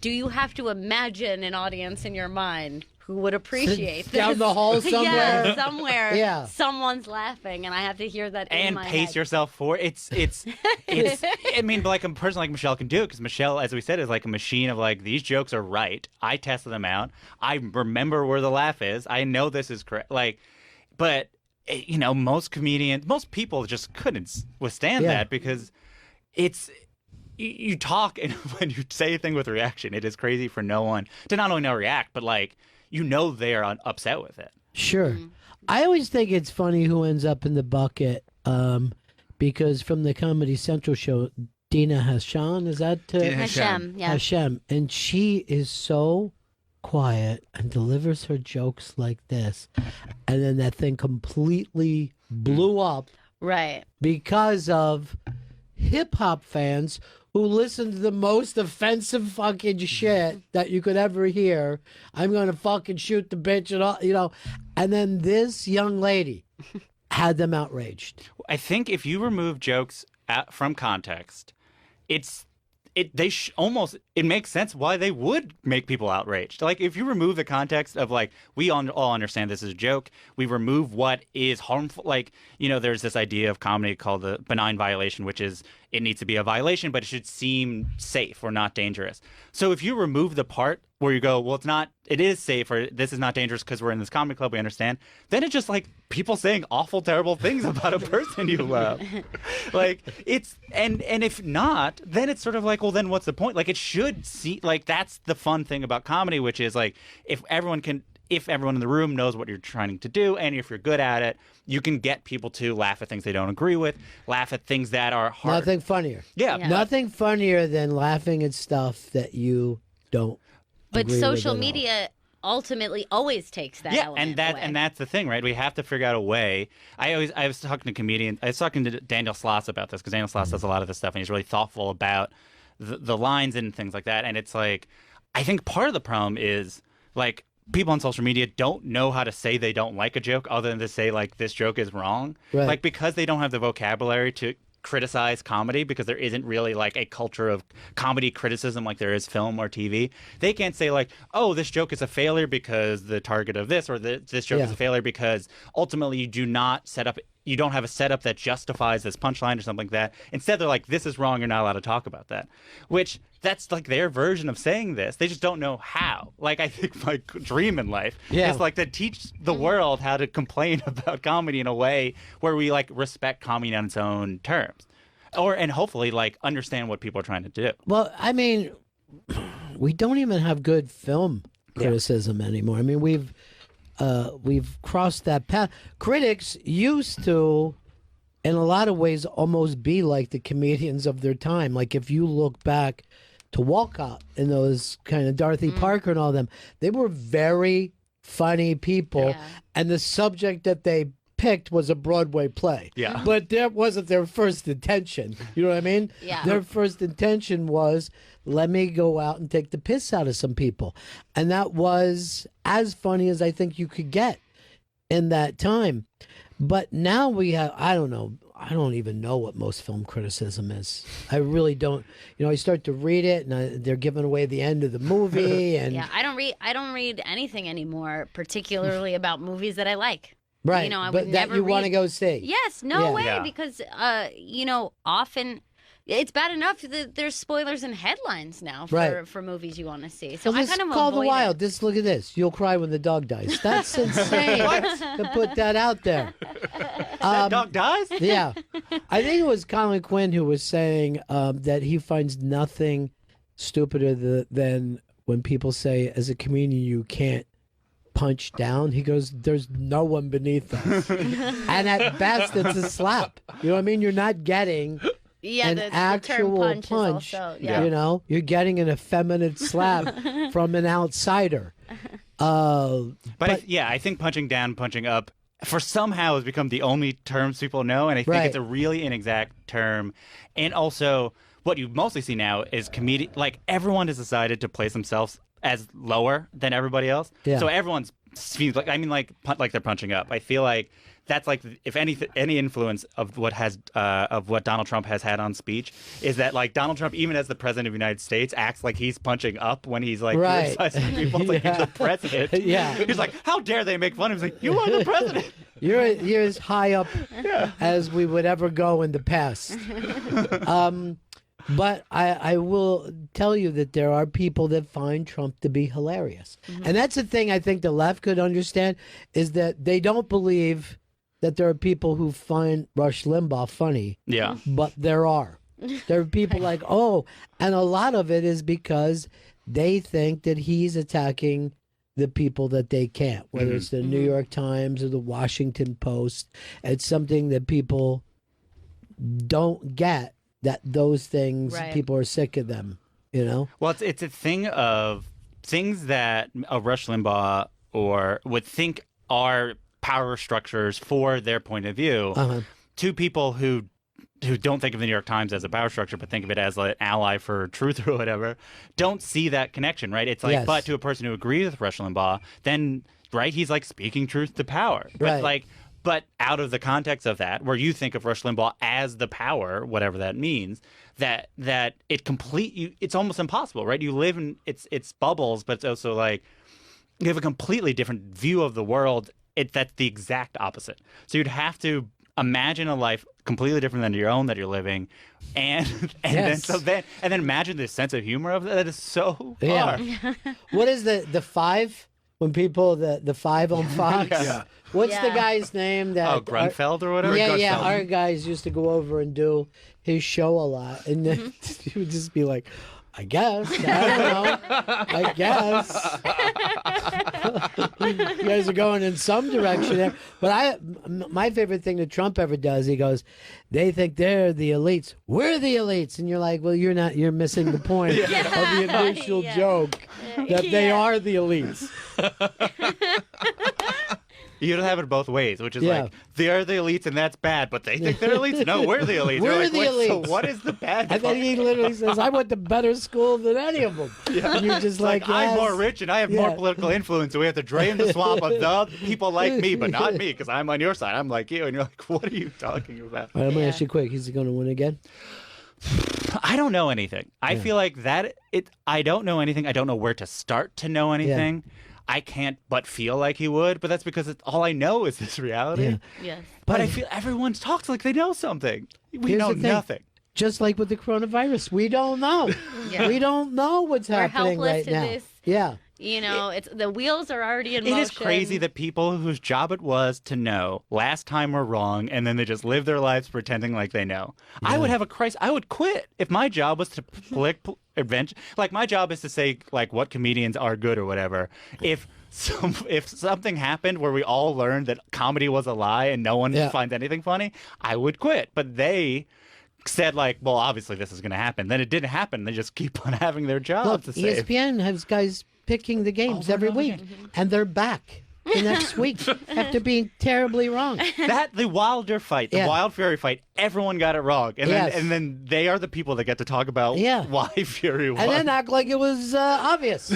do you have to imagine an audience in your mind who would appreciate this. Down the hall somewhere? Yeah, somewhere. Yeah. Someone's laughing, and I have to hear that in And my pace head. yourself for it. It's I mean, but like a person like Michelle can do it because Michelle, as we said, is like a machine of like, these jokes are right. I tested them out. I remember where the laugh is. I know this is correct. Like, but you know, most people just couldn't withstand that because it's. You talk, and when you say a thing with reaction, it is crazy for no one to not only not react, but like, you know, they're upset with it. Sure. I always think it's funny who ends up in the bucket, because from the Comedy Central show, Dina Hashan, is that? Dina Hashem, yeah. Hashem. And she is so quiet and delivers her jokes like this. And then that thing completely blew up. Right. Because of hip-hop fans who listen to the most offensive fucking shit that you could ever hear. I'm going to fucking shoot the bitch and all, you know. And then this young lady had them outraged. I think if you remove jokes from context, it makes sense why they would make people outraged. Like, if you remove the context of like, we all understand this is a joke, we remove what is harmful. Like, you know, there's this idea of comedy called the benign violation, which is it needs to be a violation, but it should seem safe or not dangerous. So if you remove the part where you go, well, it is safe, or this is not dangerous because we're in this comedy club, we understand, then it's just like people saying awful, terrible things about a person you love. Like, it's, and if not, then it's sort of like, well, then what's the point? Like, it should see, like, that's the fun thing about comedy, which is like, if everyone in the room knows what you're trying to do, and if you're good at it, you can get people to laugh at things they don't agree with, laugh at things that are hard. Nothing funnier. Yeah. Nothing funnier than laughing at stuff that you don't But agree with social at all. media ultimately always takes that element away. And that's the thing, right? We have to figure out a way. I was talking to comedians. I was talking to Daniel Sloss about this because Daniel Sloss does a lot of this stuff, and he's really thoughtful about the lines and things like that. And it's like, I think part of the problem is like, people on social media don't know how to say they don't like a joke other than to say like, this joke is wrong. Right. Like, because they don't have the vocabulary to criticize comedy, because there isn't really like a culture of comedy criticism like there is film or TV. They can't say like, oh, this joke is a failure because the target of this, or this joke is a failure because ultimately you don't have a setup that justifies this punchline or something like that. Instead, they're like, this is wrong, you're not allowed to talk about that. Which, that's like their version of saying this. They just don't know how. Like, I think my dream in life is like to teach the world how to complain about comedy in a way where we like respect comedy on its own terms. And hopefully like understand what people are trying to do. Well, I mean, we don't even have good film criticism anymore. I mean, we've crossed that path. Critics used to, in a lot of ways, almost be like the comedians of their time. Like, if you look back to Walcott and those kind of Dorothy Parker and all them, they were very funny people. Yeah. And the subject that they picked was a Broadway play. Yeah. But that wasn't their first intention. You know what I mean? Yeah. Their first intention was, let me go out and take the piss out of some people. And that was as funny as I think you could get in that time. But now we have, I don't even know what most film criticism is. I really don't. You know, I start to read it, and they're giving away the end of the movie. And yeah, I don't read anything anymore, particularly about movies that I like. right, You know, I but would that never you want to read- go see. Yes, no Yeah. way, Yeah. because you know, often it's bad enough that there's spoilers and headlines now Right. for movies you want to see. So So I let's kind of call the avoid wild. it. Just look at this. You'll cry when the dog dies. That's insane to put that out there. That dog dies? Yeah. I think it was Colin Quinn who was saying that he finds nothing stupider than when people say, as a comedian, you can't punch down. He goes, there's no one beneath us. And at best, it's a slap. You know what I mean? You're not getting Yeah, an the term actual punch is punch. also- yeah. You know, you're getting an effeminate slap from an outsider. But I think punching down, punching up, for somehow has become the only terms people know, and I think Right. it's a really inexact term. And also, what you mostly see now is like, everyone has decided to place themselves as lower than everybody else. Yeah. So everyone's like they're punching up. I feel like that's like if any influence of what Donald Trump has had on speech is that like Donald Trump, even as the president of the United States, acts like he's punching up when he's like criticizing people. It's like he's the president. He's like, how dare they make fun of him? He's like, you are the president. You're as high up as we would ever go in the past. But I will tell you that there are people that find Trump to be hilarious. And that's the thing I think the left could understand, is that they don't believe that there are people who find Rush Limbaugh funny. Yeah. But there are. There are people like, oh, and a lot of it is because they think that he's attacking the people that they can't, whether it's the New York Times or the Washington Post. It's something that people don't get, that those things, people are sick of them, you know? Well, it's a thing of things that a Rush Limbaugh would think are power structures for their point of view. To people who don't think of the New York Times as a power structure, but think of it as an ally for truth or whatever, don't see that connection, right? It's like, but to a person who agrees with Rush Limbaugh, then, right, he's like speaking truth to power. But but out of the context of that, where you think of Rush Limbaugh as the power, whatever that means, that it's almost impossible, right? You live in it's bubbles, but it's also like you have a completely different view of the world. That's the exact opposite. So you'd have to imagine a life completely different than your own that you're living, and then imagine the sense of humor of that is so hard. What is the five? When people the five on Fox, what's the guy's name? That Grunfeld or whatever. Yeah. Our guys used to go over and do his show a lot, and then he would just be like, "I guess I don't know. I guess you guys are going in some direction there." But my favorite thing that Trump ever does, he goes, "They think they're the elites. We're the elites," and you're like, "Well, you're not. You're missing the point of the initial joke that they are the elites." You don't have it both ways, which is like, they're the elites and that's bad, but they think they're elites. No, we're the elites. We're like, the elites. So what is the bad? And then he literally says, "I went to better school than any of them." And you're just like, I'm more rich and I have more political influence, so we have to drain the swamp of the people like me, but not me, because I'm on your side. I'm like you. And you're like, what are you talking about? All right, I'm going to ask you quick. Is he going to win again? I don't know anything. I feel like I don't know anything. I don't know where to start to know anything. I can't but feel like he would, but that's because all I know is this reality. Yes. But I feel everyone talks like they know something. We know nothing. Just like with the coronavirus, we don't know. We don't know what's happening right now. This. Yeah. You know, the wheels are already in motion. It is crazy that people whose job it was to know last time were wrong, and then they just live their lives pretending like they know. I would have a crisis. I would quit if my job was to predict adventure. Like, my job is to say like what comedians are good or whatever. If something happened where we all learned that comedy was a lie and no one finds anything funny, I would quit. But they said like, well, obviously this is going to happen. Then it didn't happen. They just keep on having their jobs. Look, ESPN has guys picking the games every week, and they're back the next week after being terribly wrong. The Wilder fight, the Wild Fury fight, everyone got it wrong, and then they are the people that get to talk about why Fury won, and then act like it was obvious.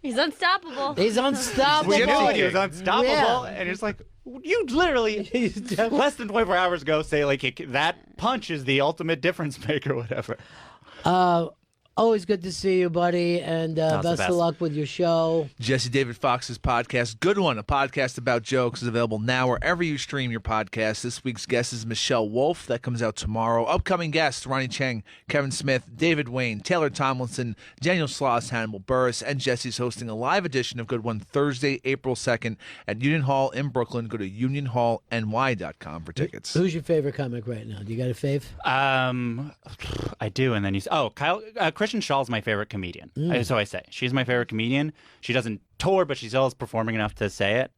He's unstoppable. He's unstoppable. We knew he was unstoppable, and it's like, you literally less than 24 hours ago say like that punch is the ultimate difference maker, whatever. Always good to see you, buddy, and best of luck with your show. Jesse David Fox's podcast, Good One, a podcast about jokes, is available now wherever you stream your podcast. This week's guest is Michelle Wolf. That comes out tomorrow. Upcoming guests, Ronnie Chang, Kevin Smith, David Wayne, Taylor Tomlinson, Daniel Sloss, Hannibal Burris, and Jesse's hosting a live edition of Good One Thursday, April 2nd at Union Hall in Brooklyn. Go to unionhallny.com for tickets. Who's your favorite comic right now? Do you got a fave? I do, and then Kristen Schall's my favorite comedian. So I say she's my favorite comedian. She doesn't tour, but she still is performing enough to say it.